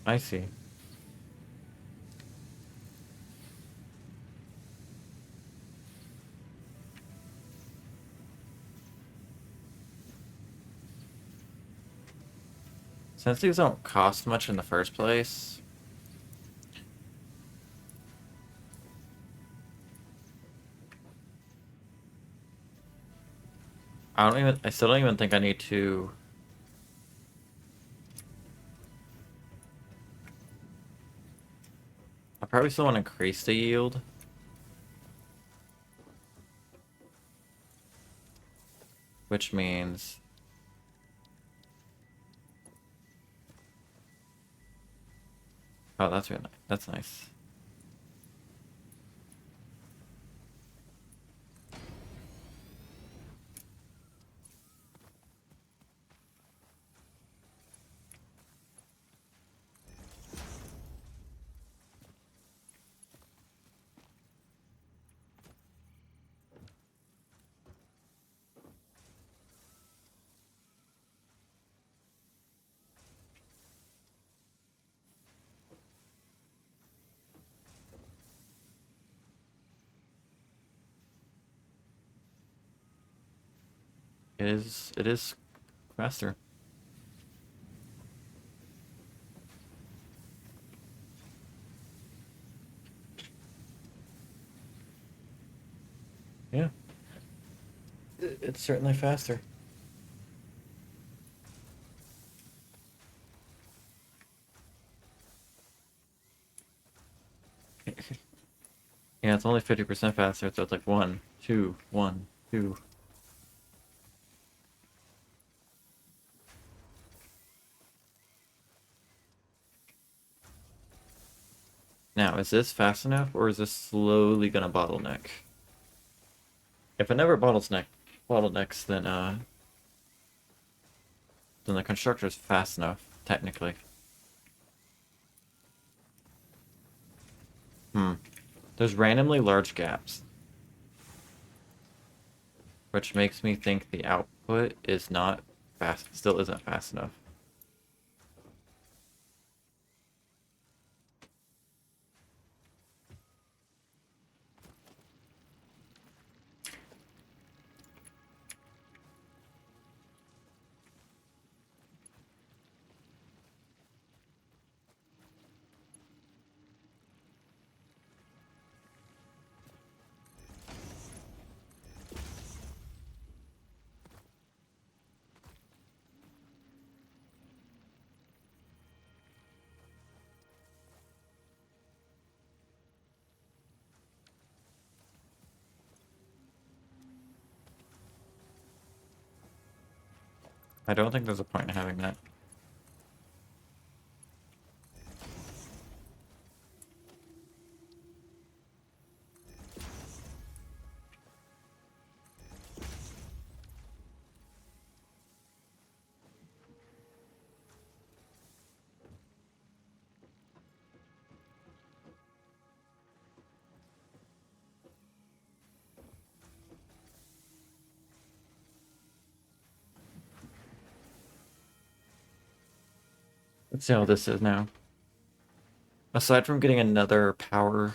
I see. Since these don't cost much in the first place, I still don't even think I need to probably still want to increase the yield. Which means... Oh, that's really nice. That's nice. It is faster. Yeah. It's certainly faster. Yeah, it's only 50% faster, so it's like 1, 2, 1, 2. Now, is this fast enough, or is this slowly gonna bottleneck? If it never bottlenecks, then the constructor's fast enough, technically. There's randomly large gaps, which makes me think the output is not fast, still isn't fast enough. I don't think there's a point in having that. Let's see how this is now. Aside from getting another power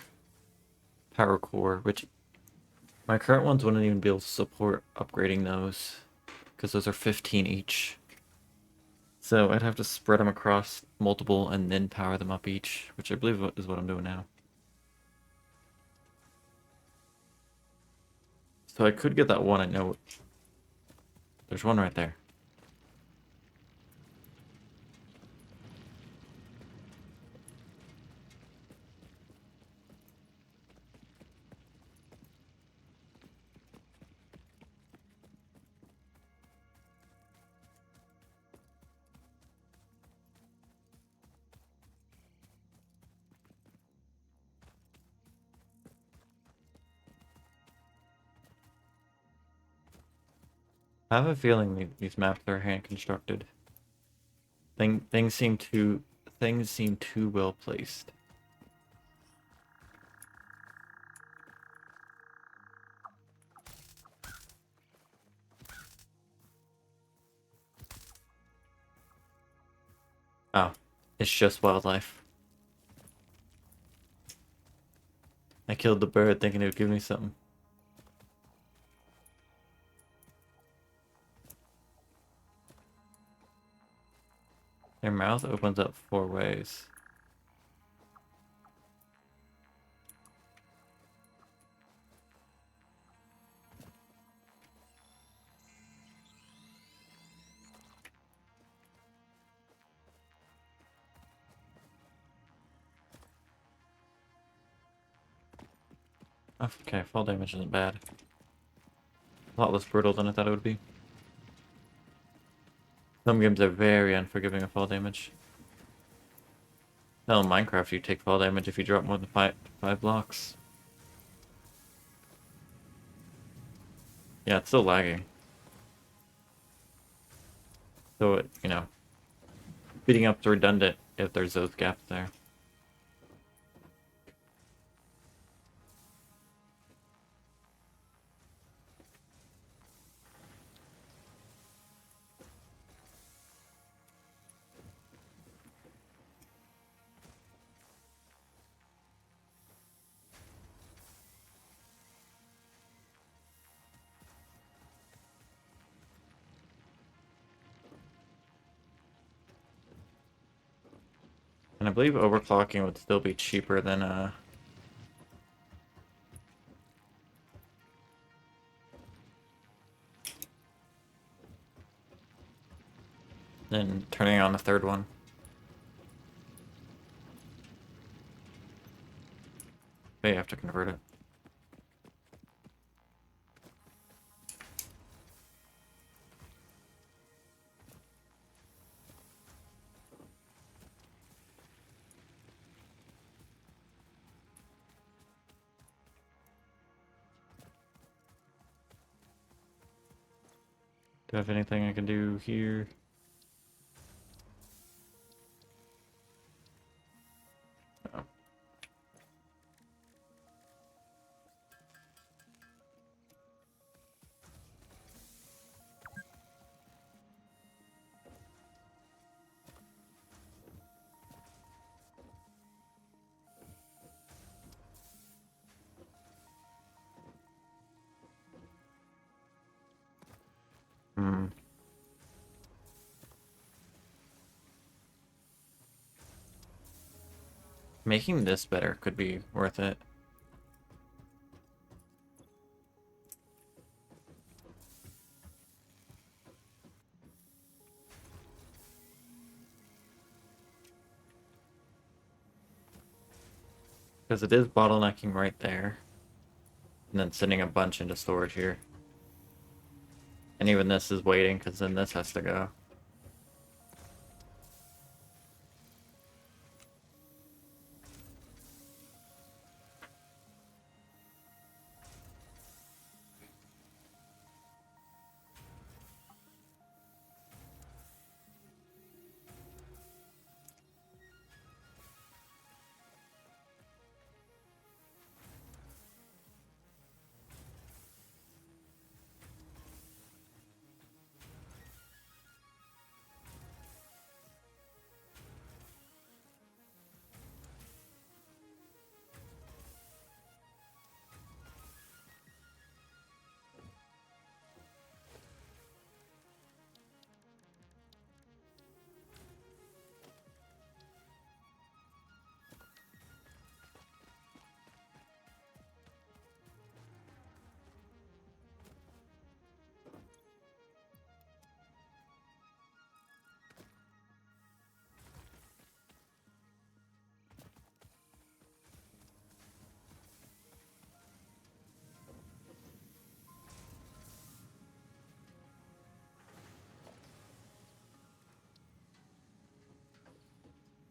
core, which my current ones wouldn't even be able to support upgrading those, because those are 15 each. So I'd have to spread them across multiple and then power them up each, which I believe is what I'm doing now. So I could get that one, I know. There's one right there. I have a feeling these maps are hand constructed. Things seem too well placed. Oh, it's just wildlife. I killed the bird thinking it would give me something. Their mouth opens up 4 ways. Okay, fall damage isn't bad. A lot less brutal than I thought it would be. Some games are very unforgiving of fall damage. Hell, in Minecraft, you take fall damage if you drop more than five blocks. Yeah, it's still lagging. So, you know, beating up's redundant if there's those gaps there. And I believe overclocking would still be cheaper than turning on a third one. But you have to convert it. Do I have anything I can do here? No. Hmm. Making this better could be worth it. Because it is bottlenecking right there. And then sending a bunch into storage here. And even this is waiting, because then this has to go.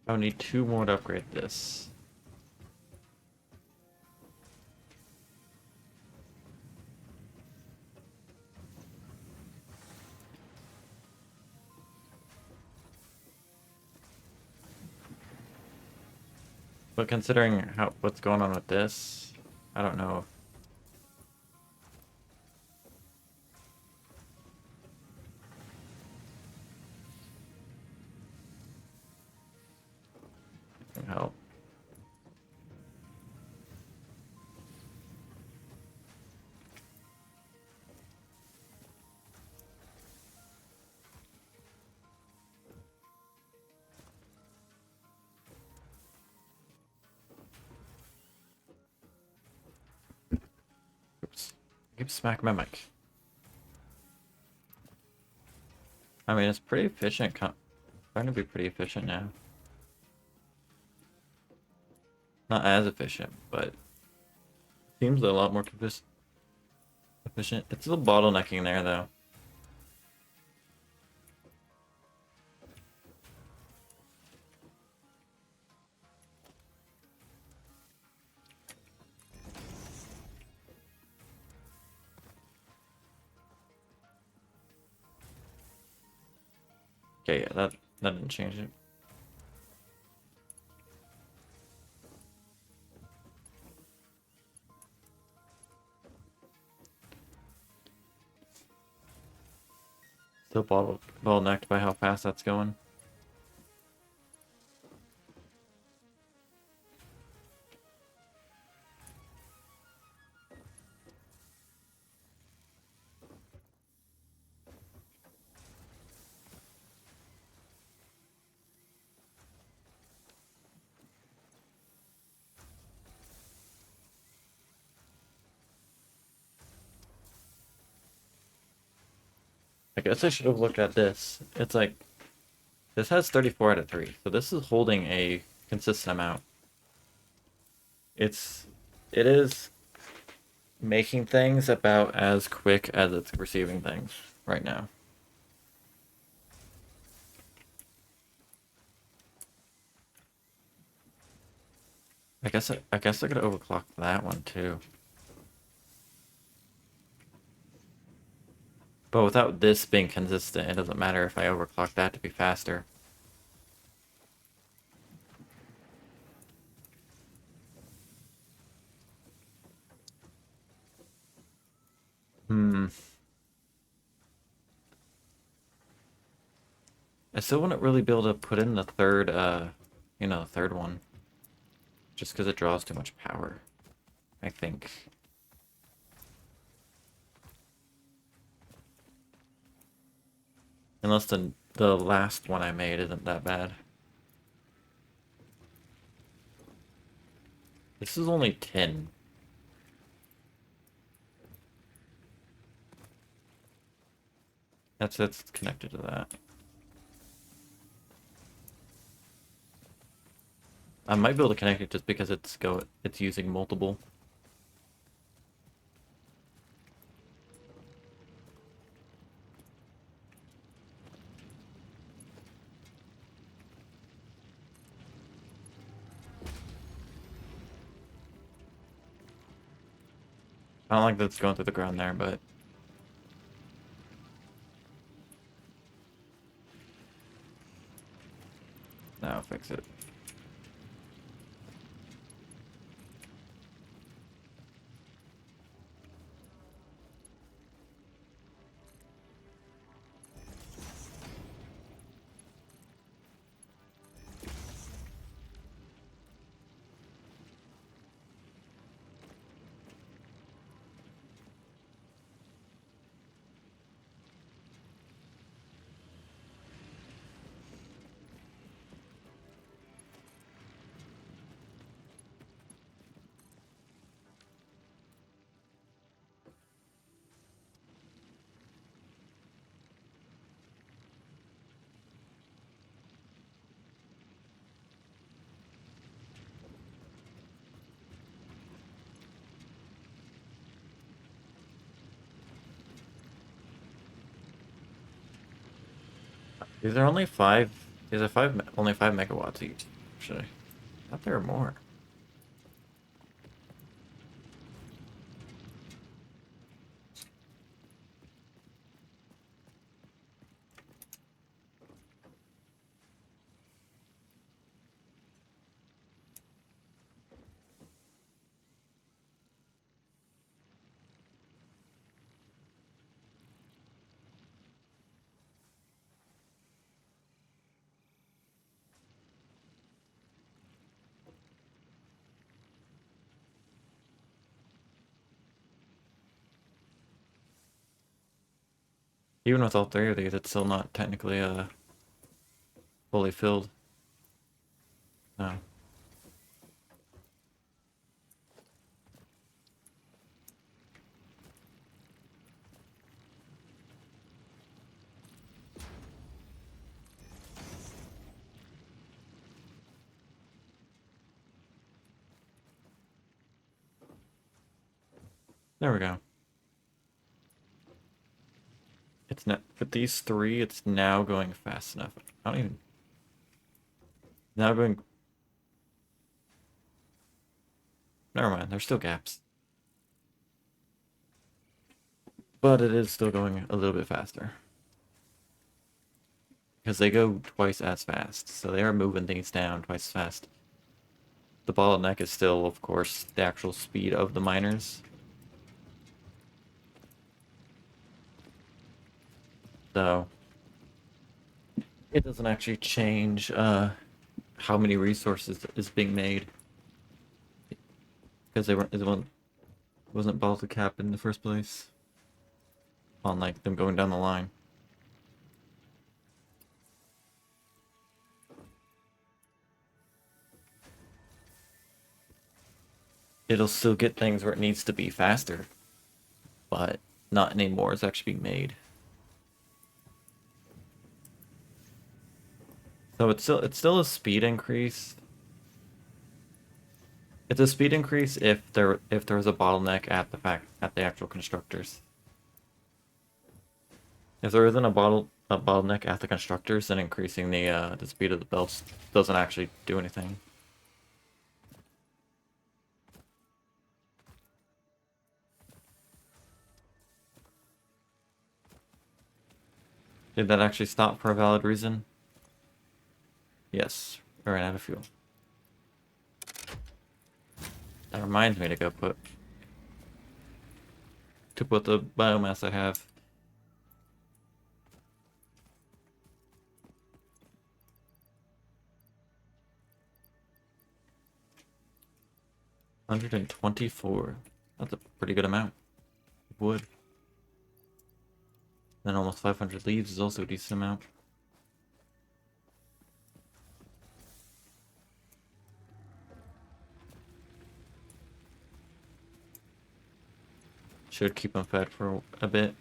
I would need 2 more to upgrade this. But considering what's going on with this, I don't know. If it can help. Oops. Keep smack mimic. I mean, it's pretty efficient. Trying to be pretty efficient now. Not as efficient, but Seems a lot more efficient. It's a little bottlenecking there, though. Okay, yeah, that didn't change it. Still bottlenecked by how fast that's going. I guess I should have looked at this. It's like, this has 34 out of 3, so this is holding a consistent amount. It is making things about as quick as it's receiving things right now. I guess I could overclock that one too. But without this being consistent, it doesn't matter if I overclock that to be faster. I still wouldn't really be able to put in the third, third one. Just because it draws too much power, I think. Unless the last one I made isn't that bad. This is only 10. That's connected to that. I might be able to connect it just because it's using multiple. I don't like that it's going through the ground there, but now I'll fix it. These are only five. These are only 5 megawatts each. Actually, I thought there were more. Even with all 3 of these, it's still not technically fully filled. No. There we go. It's not with these three. It's now going fast enough. I don't even. Now going. Never mind. There's still gaps, but it is still going a little bit faster because they go twice as fast. So they are moving things down twice as fast. The bottleneck is still, of course, the actual speed of the miners. So it doesn't actually change how many resources is being made because it wasn't bottle cap in the first place on like them going down the line. It'll still get things where it needs to be faster, but not anymore. It's actually being made. So it's still a speed increase. It's a speed increase if there's a bottleneck at the actual constructors. If there isn't a bottleneck at the constructors, then increasing the speed of the belts doesn't actually do anything. Did that actually stop for a valid reason? Yes, I ran out of fuel. That reminds me to go put the biomass I have. $124. That's a pretty good amount of wood. Then almost 500 leaves is also a decent amount. Should keep them fed for a bit.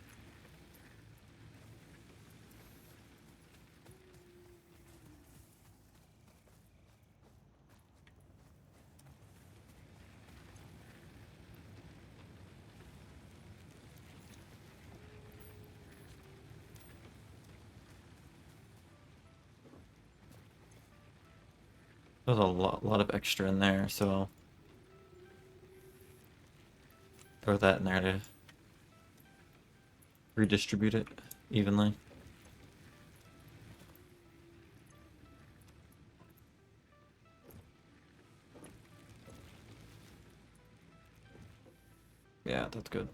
There's a lot of extra in there, so I'll throw that in there to redistribute it evenly. Yeah, that's good.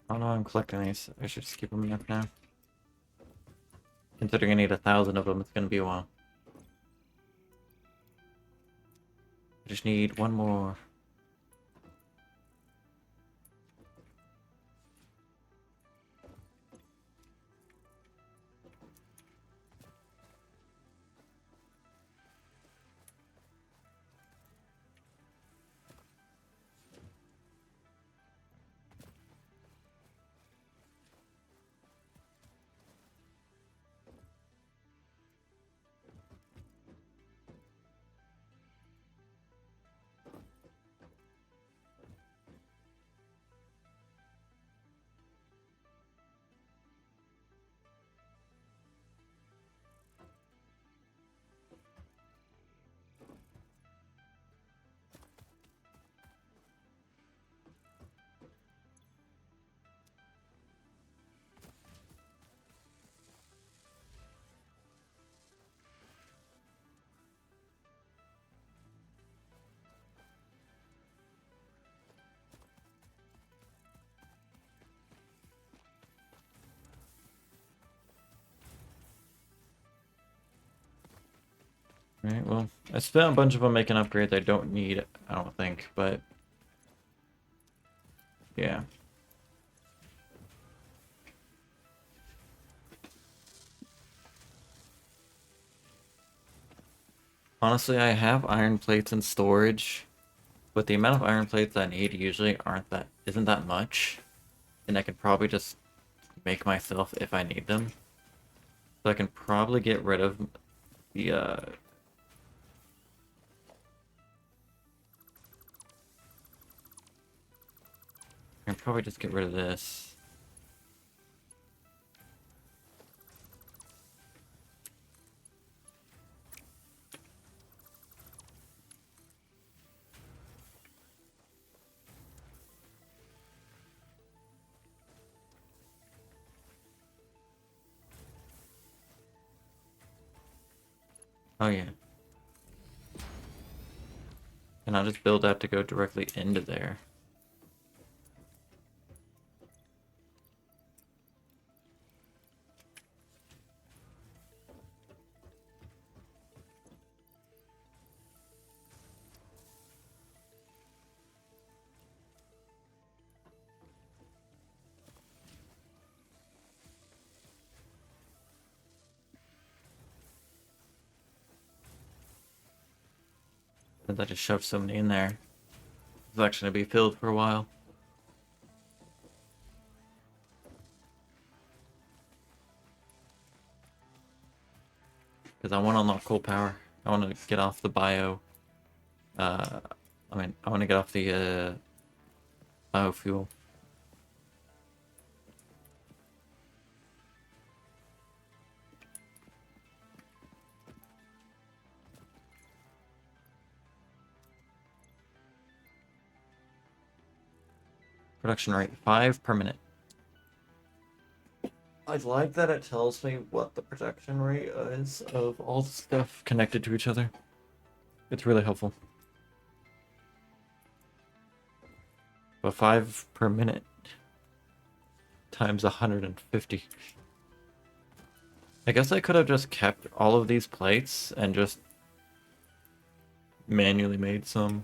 I don't know, I'm collecting these. I should just keep them in there for now. Considering I need 1,000 of them, it's gonna be a while. I just need one more. Alright, well, I spent a bunch of them making upgrades I don't need, I don't think, but yeah. Honestly, I have iron plates in storage, but the amount of iron plates I need usually isn't that much, and I could probably just make myself if I need them. So I can probably get rid of the I can probably just get rid of this. Oh yeah. And I'll just build that to go directly into there. Since I just shoved so many in there. It's actually gonna be filled for a while. Because I want to unlock coal power. I want to get off the bio. Uh, I want to get off the biofuel. Production rate 5 per minute. I like that it tells me what the production rate is of all the stuff connected to each other. It's really helpful. But 5 per minute times 150. I guess I could have just kept all of these plates and just manually made some.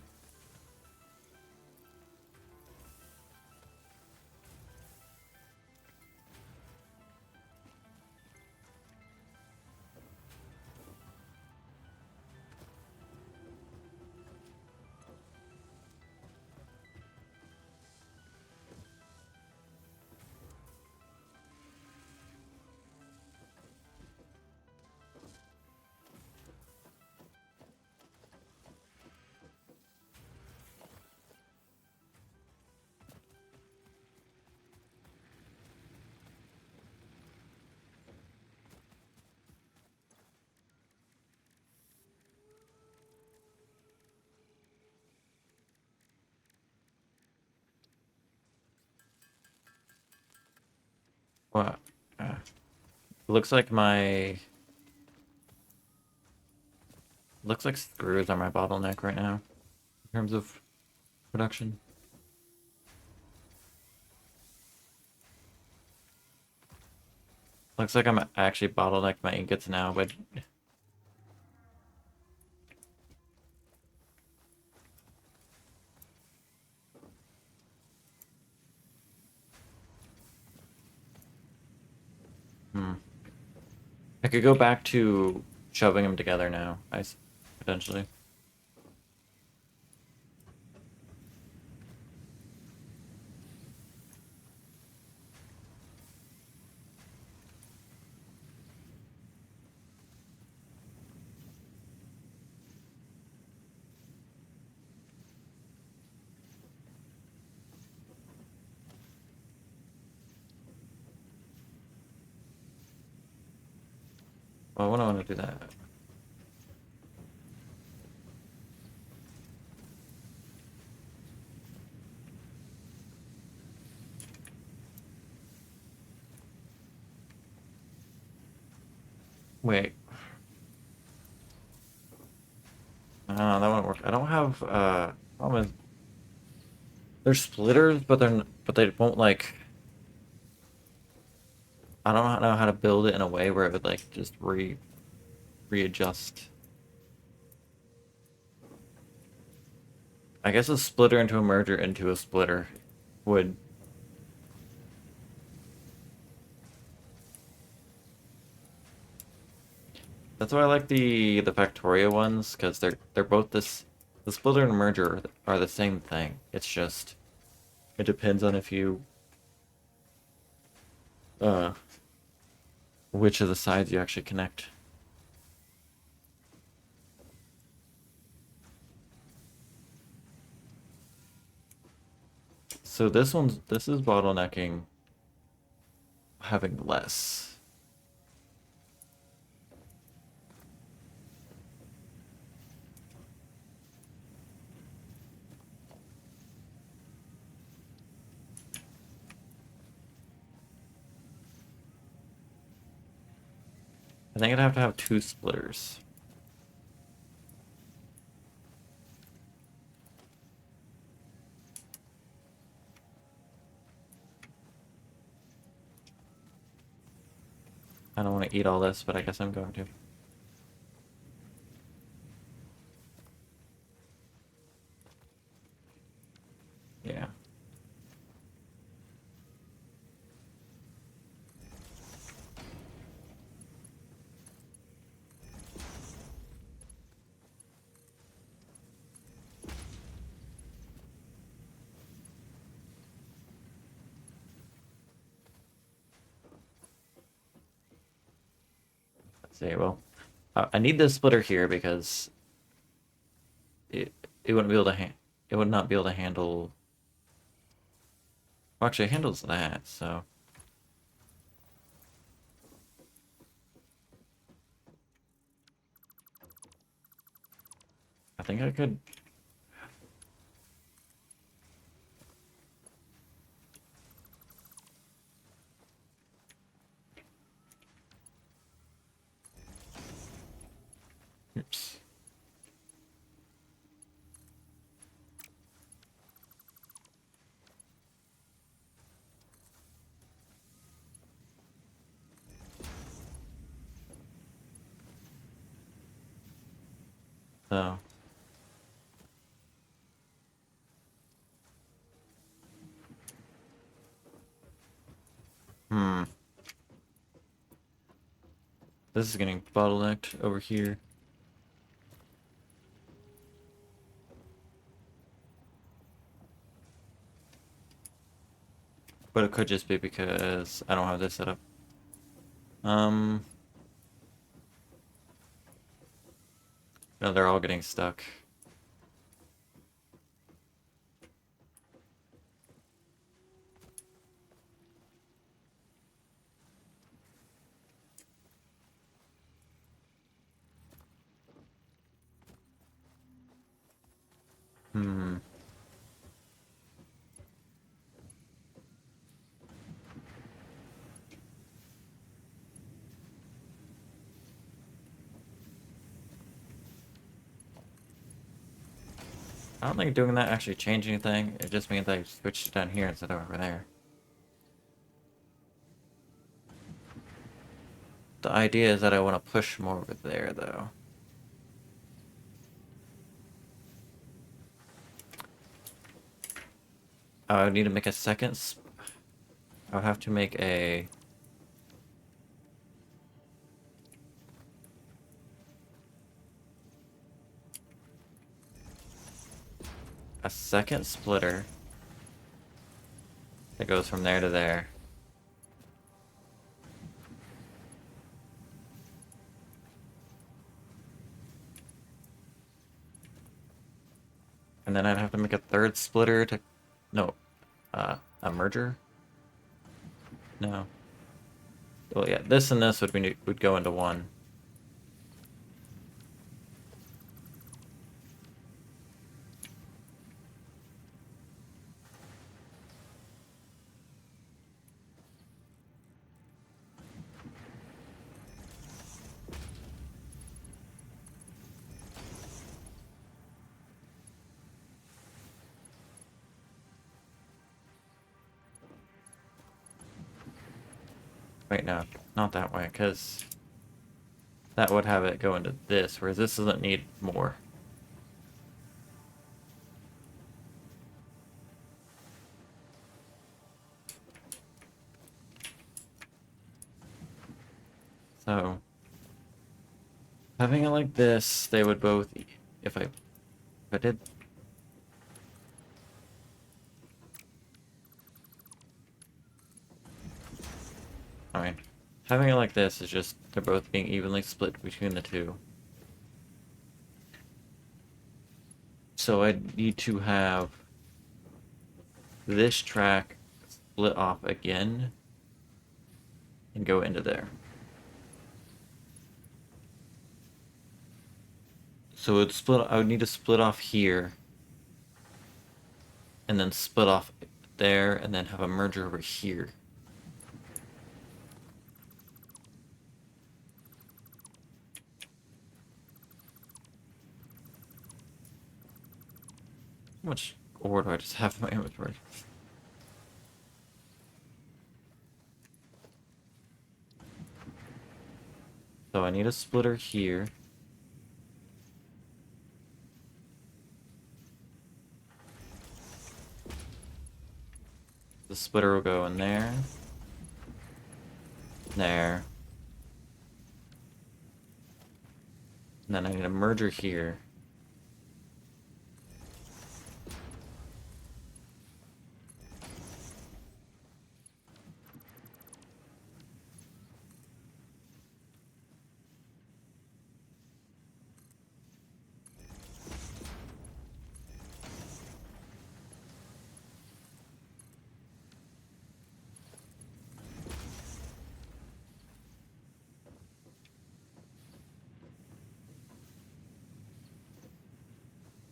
What? Looks like looks like screws are my bottleneck right now in terms of production. Looks like I'm actually bottlenecked my ingots now, but I could go back to shoving them together now. Potentially. Well, when I want to do that. Wait. That won't work. I don't have problem is they're splitters, but they won't like I don't know how to build it in a way where it would like just readjust. I guess a splitter into a merger into a splitter would That's why I like the Factorio ones, because they're both this. The splitter and merger are the same thing. It's just it depends on if you uh which of the sides you actually connect. So this is bottlenecking having less. I think I'd have to have two splitters. I don't want to eat all this, but I guess I'm going to. Yeah. Let's see. Well, I need this splitter here because it wouldn't be able to it would not be able to handle. Well, actually, it handles that. So I think I could. Oops. So. Hmm. This is getting bottlenecked over here. But it could just be because I don't have this set up. Um. No, they're all getting stuck. Hmm. I don't think doing that actually changed anything. It just means I switched it down here instead of over there. The idea is that I want to push more over there, though. I would need to make a second. I would have to make a second splitter that goes from there to there. And then I'd have to make a third splitter to... No. A merger? No. Well, yeah, this and this would go into one. Wait, no, not that way, because that would have it go into this, whereas this doesn't need more. So Having it like this, they would both, if I did. Alright. Having it like this is just, they're both being evenly split between the two. So I need to have this track split off again and go into there. So it's split. I would need to split off here, and then split off there, and then have a merger over here. How much ore do I just have in my inventory? So I need a splitter here. The splitter will go in there. There. And then I need a merger here.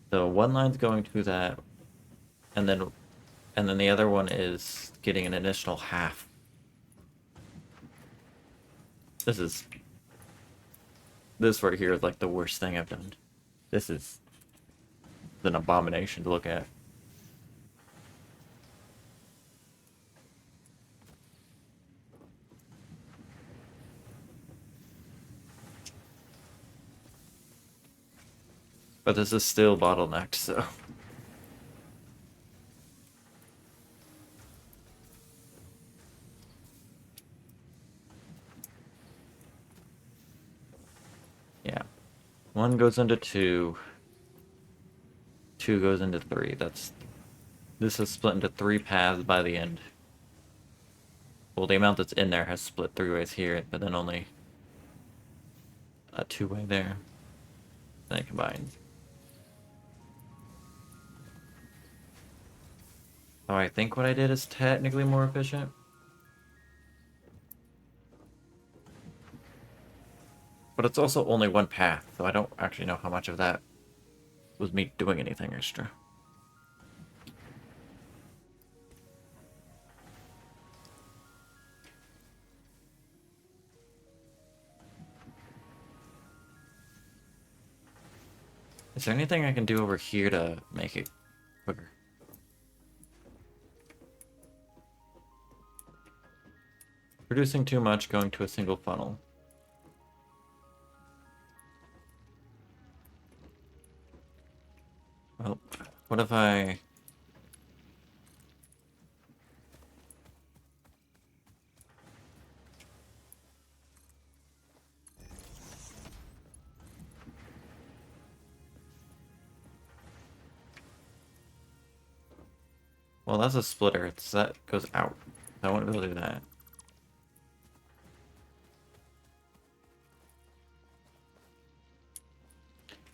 So one line's going to that, and then the other one is getting an additional half. This right here is like the worst thing I've done. This is an abomination to look at. But this is still bottlenecked, so. Yeah. One goes into two. Two goes into three. This is split into 3 paths by the end. Well, the amount that's in there has split 3 ways here, but then only a 2-way there. Then combined. Oh, I think what I did is technically more efficient. But it's also only 1 path, so I don't actually know how much of that was me doing anything extra. Is there anything I can do over here to make it quicker? Producing too much, going to a single funnel. Well, what if I... Well, that's a splitter. That goes out. I won't be able to do that.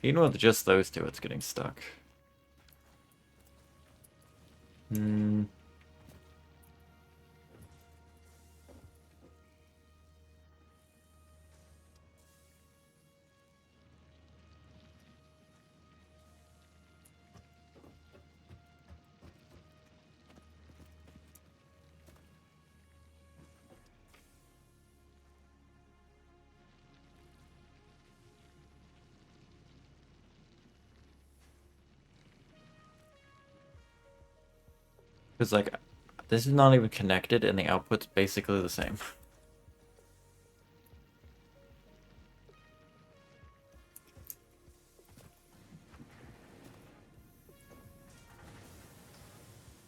Even with just those two, it's getting stuck. Hmm. Because, like, this is not even connected, and the output's basically the same.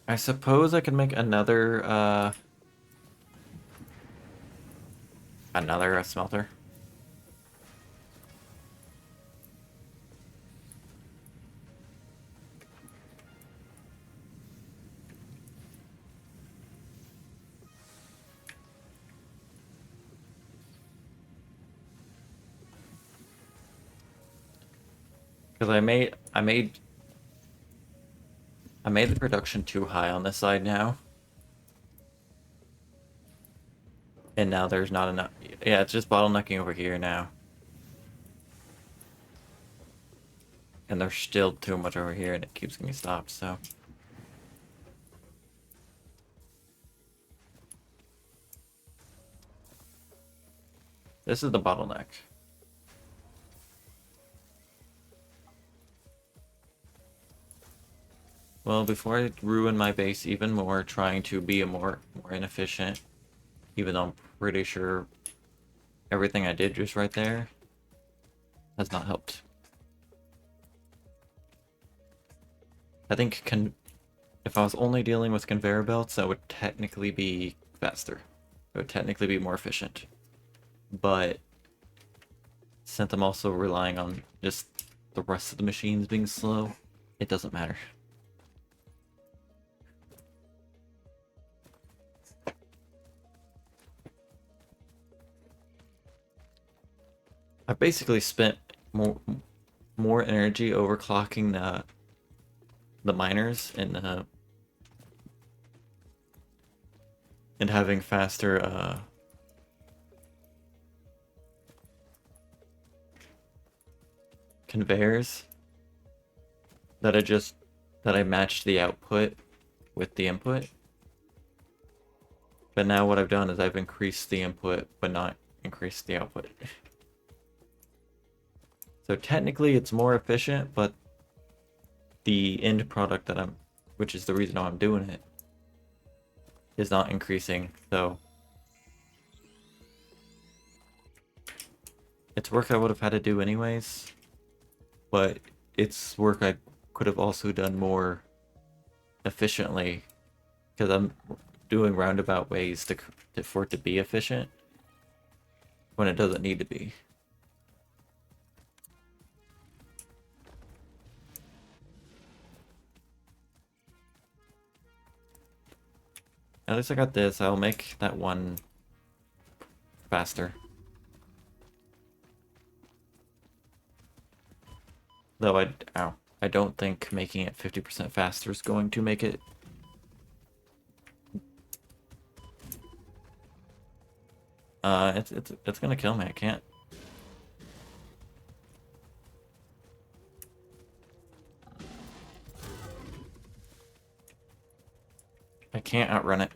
I suppose I can make another smelter. Because I made the production too high on this side now. And now there's not enough. Yeah, it's just bottlenecking over here now. And there's still too much over here and it keeps getting stopped, so. This is the bottleneck. Well, before I ruin my base even more, trying to be a more inefficient, even though I'm pretty sure everything I did just right there has not helped. I think if I was only dealing with conveyor belts, that would technically be faster. It would technically be more efficient. But since I'm also relying on just the rest of the machines being slow, it doesn't matter. I basically spent more energy overclocking the miners and having faster conveyors that I matched the output with the input. But now what I've done is I've increased the input but not increased the output. So technically it's more efficient, but the end product which is the reason why I'm doing it, is not increasing, so it's work I would have had to do anyways, but it's work I could have also done more efficiently, because I'm doing roundabout ways for it to be efficient when it doesn't need to be. At least I got this. I'll make that one faster. Though I don't think making it 50% faster is going to make it. It's gonna kill me. I can't. I can't outrun it.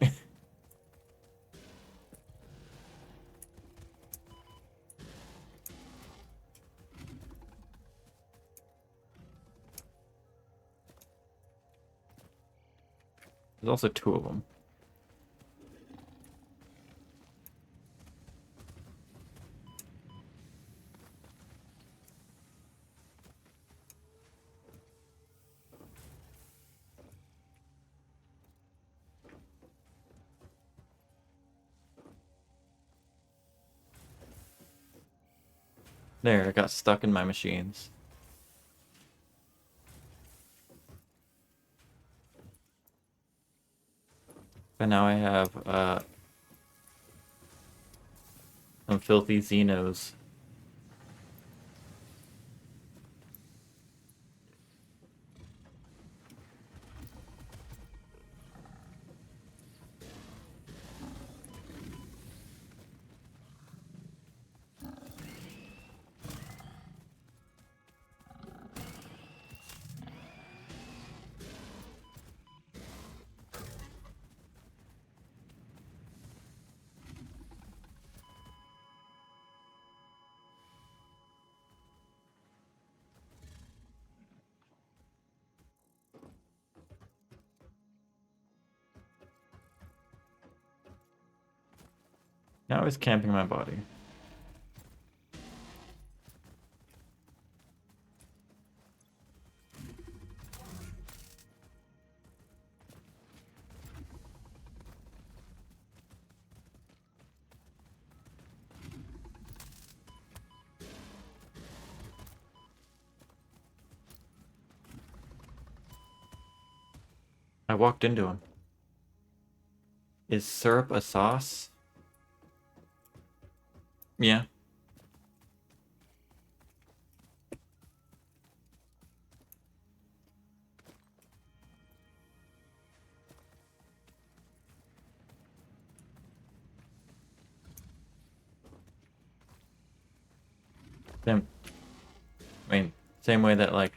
There's also two of them. There, I got stuck in my machines. But now I have some filthy Xenos. Now he's camping my body. I walked into him. Is syrup a sauce? Yeah. Same, I mean, same way that, like,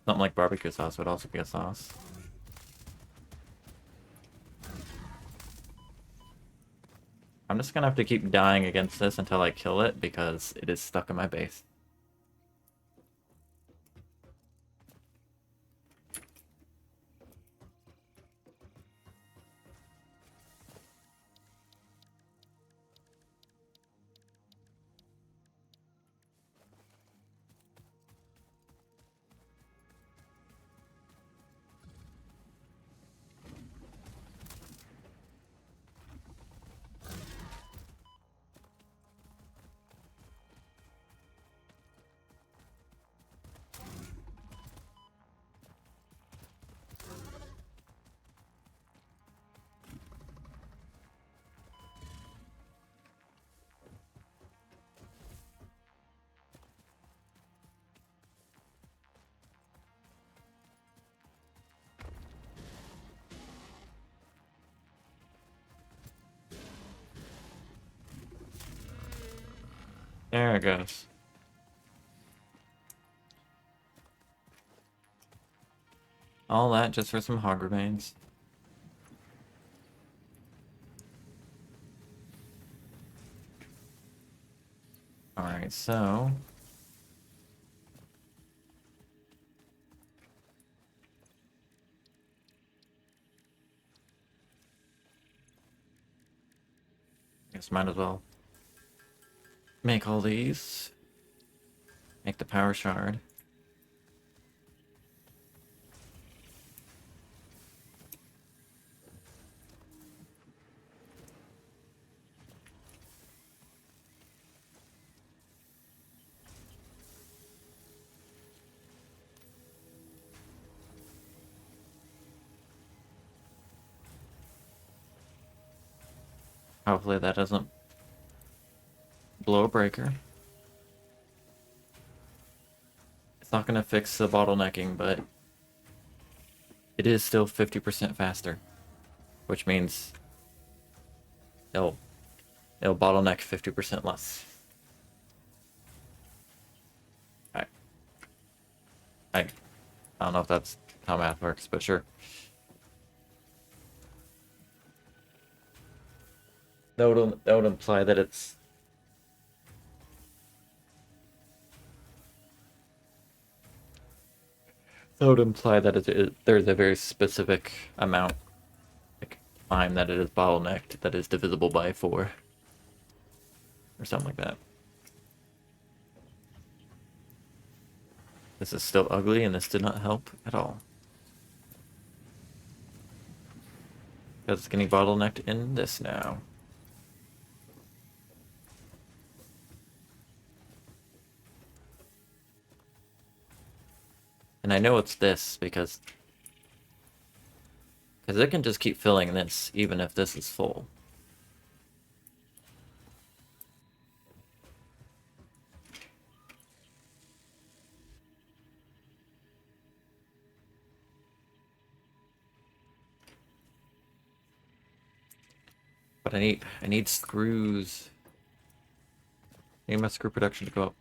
something like barbecue sauce would also be a sauce. I'm just gonna have to keep dying against this until I kill it because it is stuck in my base. There it goes. All that just for some hog remains. Alright, so... guess might as well make all these. Make the power shard. Hopefully that doesn't blow a breaker. It's not gonna fix the bottlenecking, but it is still 50% faster, which means it'll bottleneck 50% less. I don't know if that's how math works, but sure. That would imply that it's... That would imply that there's a very specific amount, like, time that it is bottlenecked that is divisible by 4. Or something like that. This is still ugly, and this did not help at all. Because it's getting bottlenecked in this now. And I know it's this because it can just keep filling this even if this is full. But I need screws. I need my screw production to go up.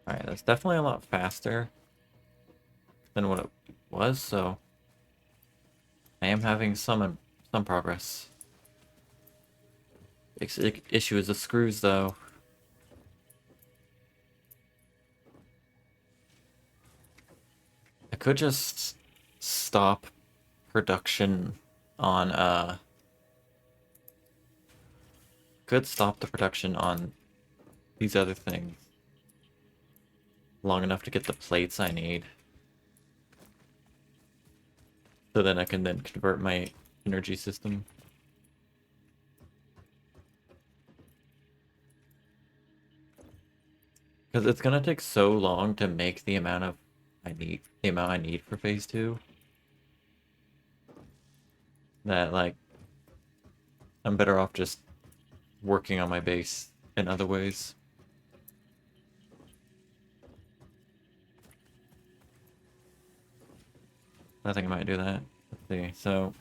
Alright, that's definitely a lot faster than what it was, so I am having some progress. Issue is the screws, though. I could just stop production on could stop the production on these other things long enough to get the plates I need. So then I can then convert my energy system. Because it's gonna take so long to make the amount I need for phase 2. That, like, I'm better off just working on my base in other ways. I think I might do that. Let's see. So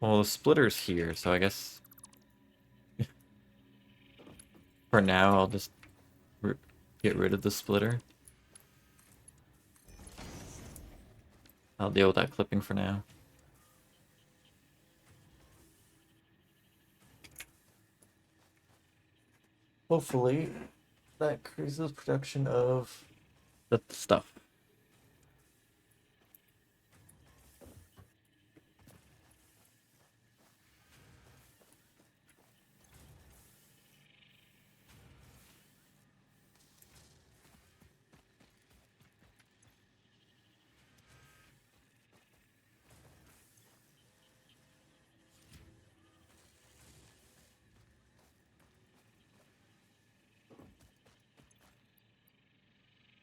well, the splitter's here, so I guess for now I'll just get rid of the splitter. I'll deal with that clipping for now. Hopefully, that increases production of the stuff.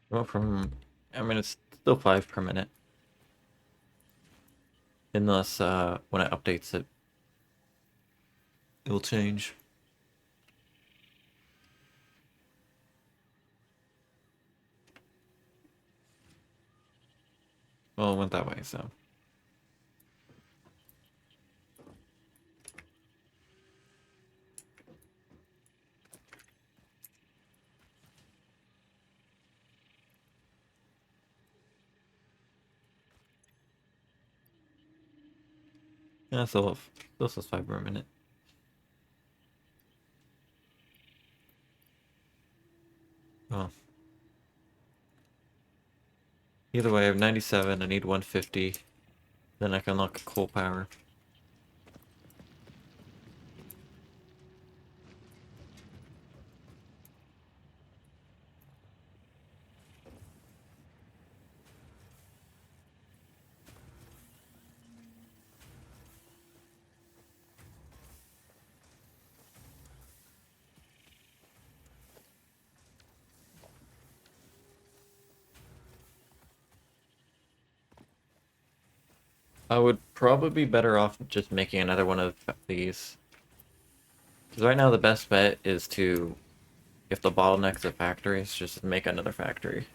Well, I mean, it's still 5 per minute. Unless, when it updates it, it'll change. Well, it went that way, so. Yeah, still says 5 per minute. Well. Either way, I have 97, I need 150. Then I can unlock coal power. I would probably be better off just making another one of these. Because right now the best bet is to, if the bottleneck's at factories, just make another factory.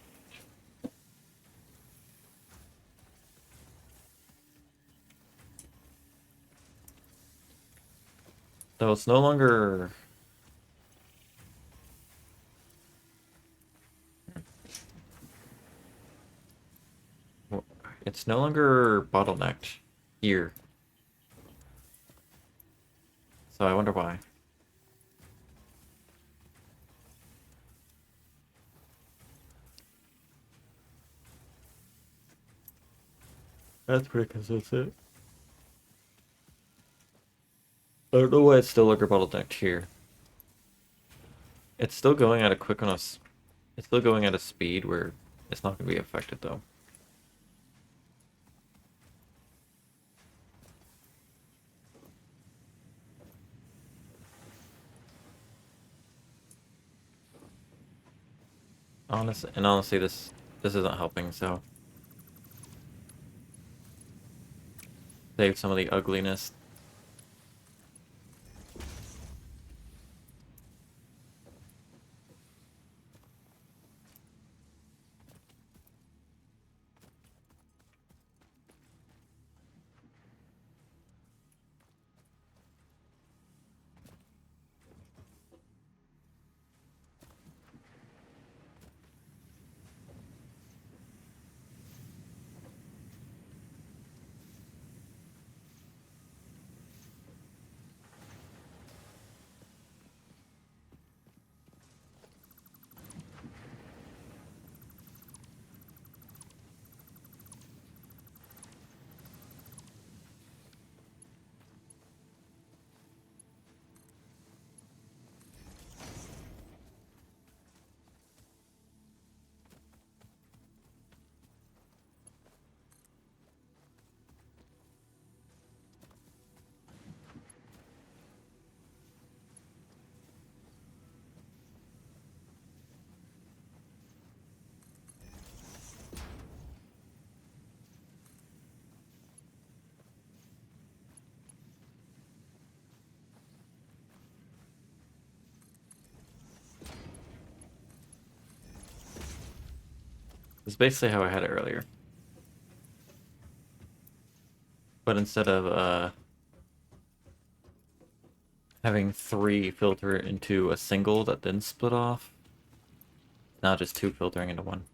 So it's no longer... It's no longer bottlenecked here. So I wonder why. That's pretty consistent. I don't know why it's still longer bottlenecked here. It's still going at a quick enough... It's still going at a speed where it's not going to be affected though. Honestly, this isn't helping, so save some of the ugliness. It's basically how I had it earlier. But instead of having 3 filter into a single that then split off, now just 2 filtering into 1.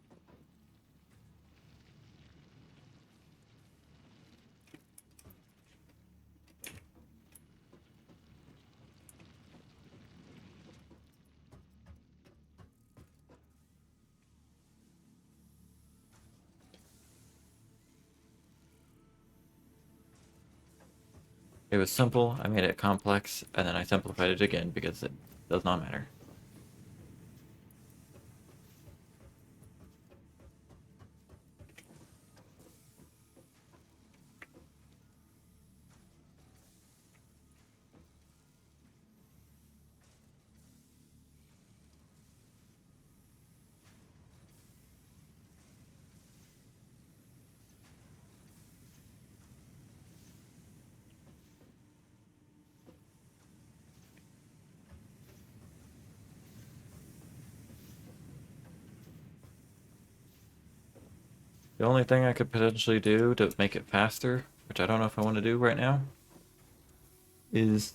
It was simple, I made it complex, and then I simplified it again because it does not matter. The only thing I could potentially do to make it faster, which I don't know if I want to do right now, is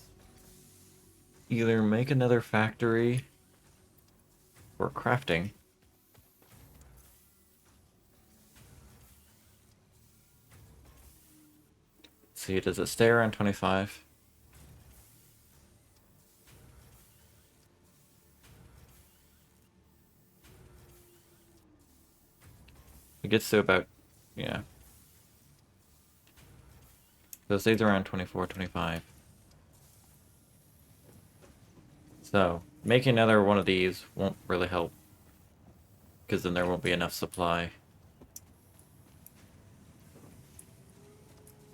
either make another factory for crafting. Let's see, does it stay around 25? It gets to about, yeah. So it stays around 24, 25. So, making another one of these won't really help, because then there won't be enough supply.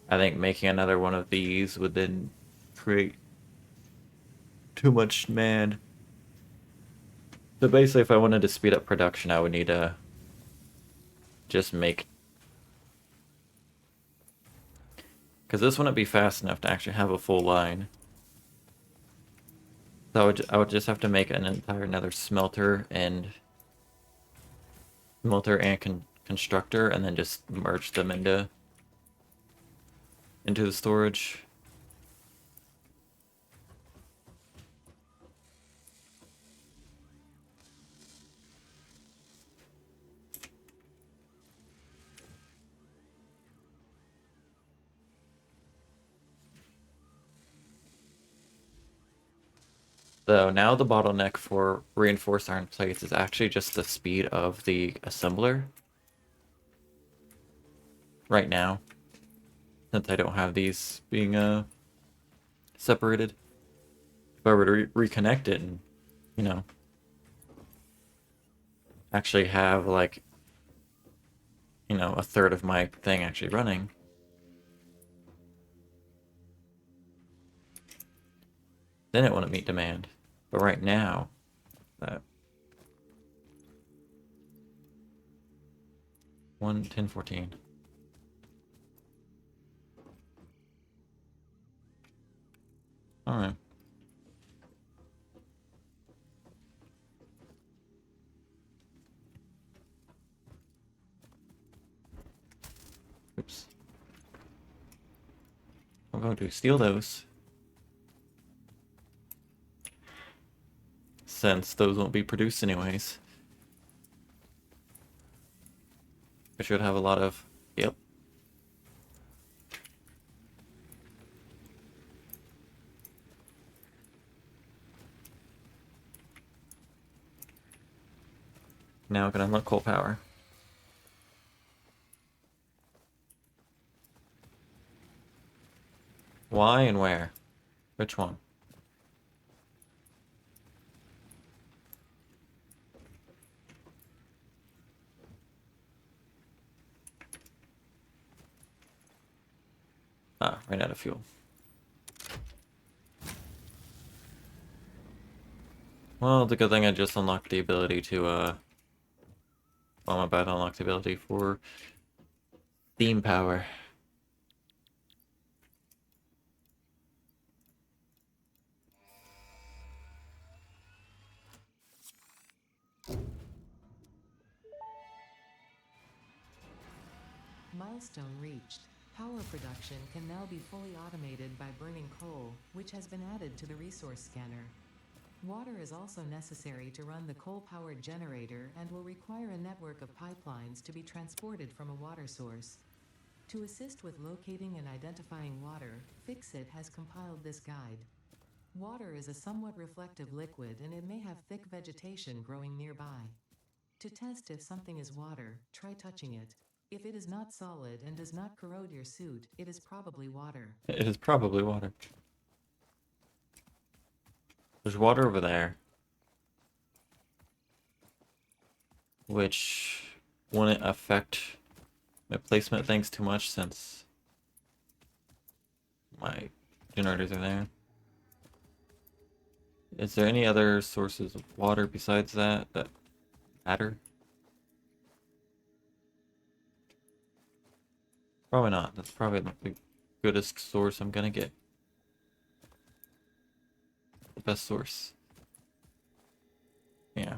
I think making another one of these would then create too much demand. So basically, if I wanted to speed up production, I would need to just make... Because this wouldn't be fast enough to actually have a full line. So I would just have to make an entire another smelter and constructor, and then just merge them into the storage. So now the bottleneck for reinforced iron plates is actually just the speed of the assembler. Right now, since I don't have these being separated. If I were to reconnect it and, you know, actually have like, you know, a third of my thing actually running, then it wouldn't meet demand. But right now, that 1, 10, 14. All right. Oops. I'm going to steal those, since those won't be produced anyways. I should have a lot of... Yep. Now I can unlock coal power. Why and where? Which one? Ah, ran out of fuel. Well, it's a good thing I just unlocked the ability to, well, I'm about to unlock the ability for steam power. Milestone reached. Power production can now be fully automated by burning coal, which has been added to the resource scanner. Water is also necessary to run the coal-powered generator and will require a network of pipelines to be transported from a water source. To assist with locating and identifying water, Fixit has compiled this guide. Water is a somewhat reflective liquid and it may have thick vegetation growing nearby. To test if something is water, try touching it. If it is not solid and does not corrode your suit, it is probably water. It is probably water. There's water over there. Which wouldn't affect my placement things too much since my generators are there. Is there any other sources of water besides that matter? Probably not. That's probably the goodest source I'm gonna get. The best source. Yeah.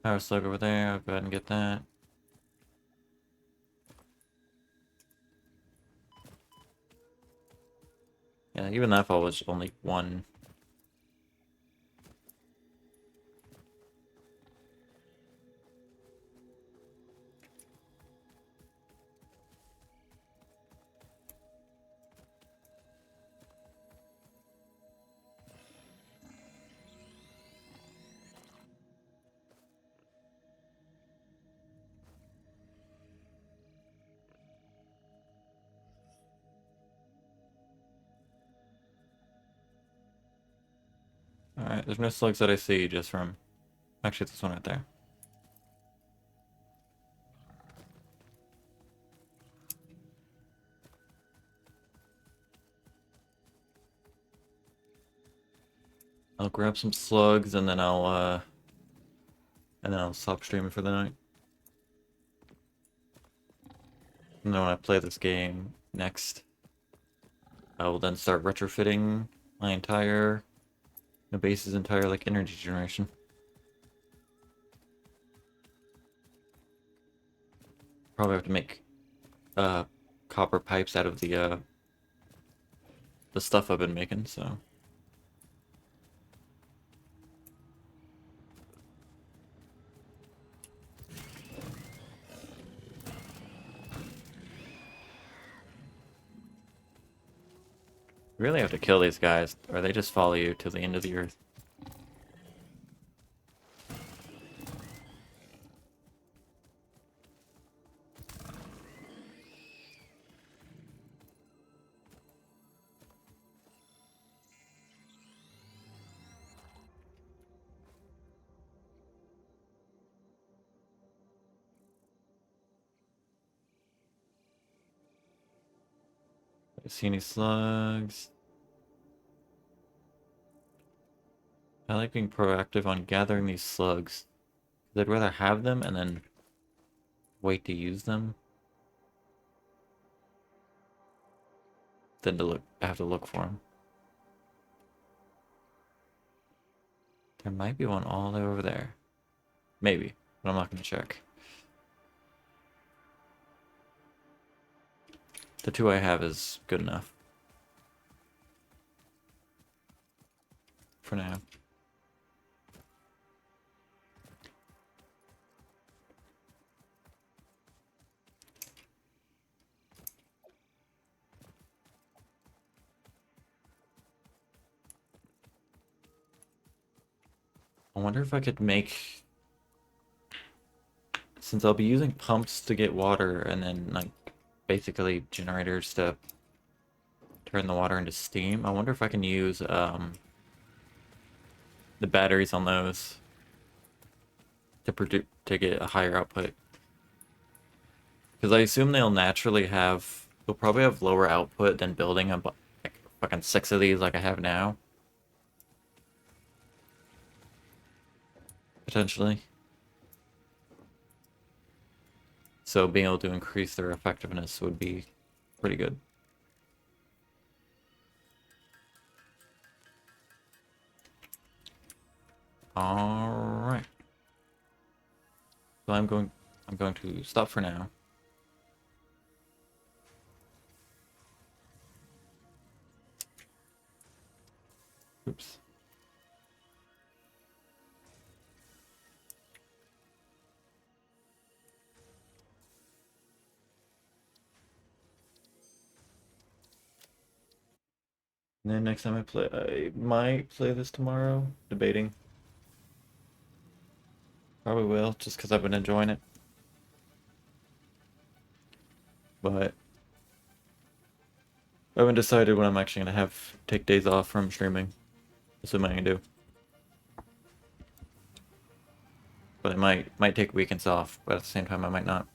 Power slug over there. I'll go ahead and get that. Yeah, even that fall was only one. Alright, there's no slugs that I see just from... Actually, it's this one right there. I'll grab some slugs and then I'll stop streaming for the night. And then when I play this game next, I will then start retrofitting my entire, the base's entire like energy generation. Probably have to make copper pipes out of the stuff I've been making, so. You really have to kill these guys, or they just follow you to the end of the earth. I see any slugs? I like being proactive on gathering these slugs. I'd rather have them and then wait to use them than to have to look for them. There might be one all the way over there. Maybe, but I'm not going to check. The two I have is good enough. For now. I wonder if I could make... Since I'll be using pumps to get water and then like basically generators to turn the water into steam, I wonder if I can use the batteries on those to get a higher output. Because I assume they'll probably have lower output than building like fucking 6 of these like I have now. Potentially. So being able to increase their effectiveness would be pretty good. Alright. So I'm going to stop for now. Oops. And then next time I play, I might play this tomorrow. Debating. Probably will, just because I've been enjoying it. But I haven't decided when I'm actually gonna take days off from streaming. Assuming I can do. But I might take weekends off, but at the same time I might not.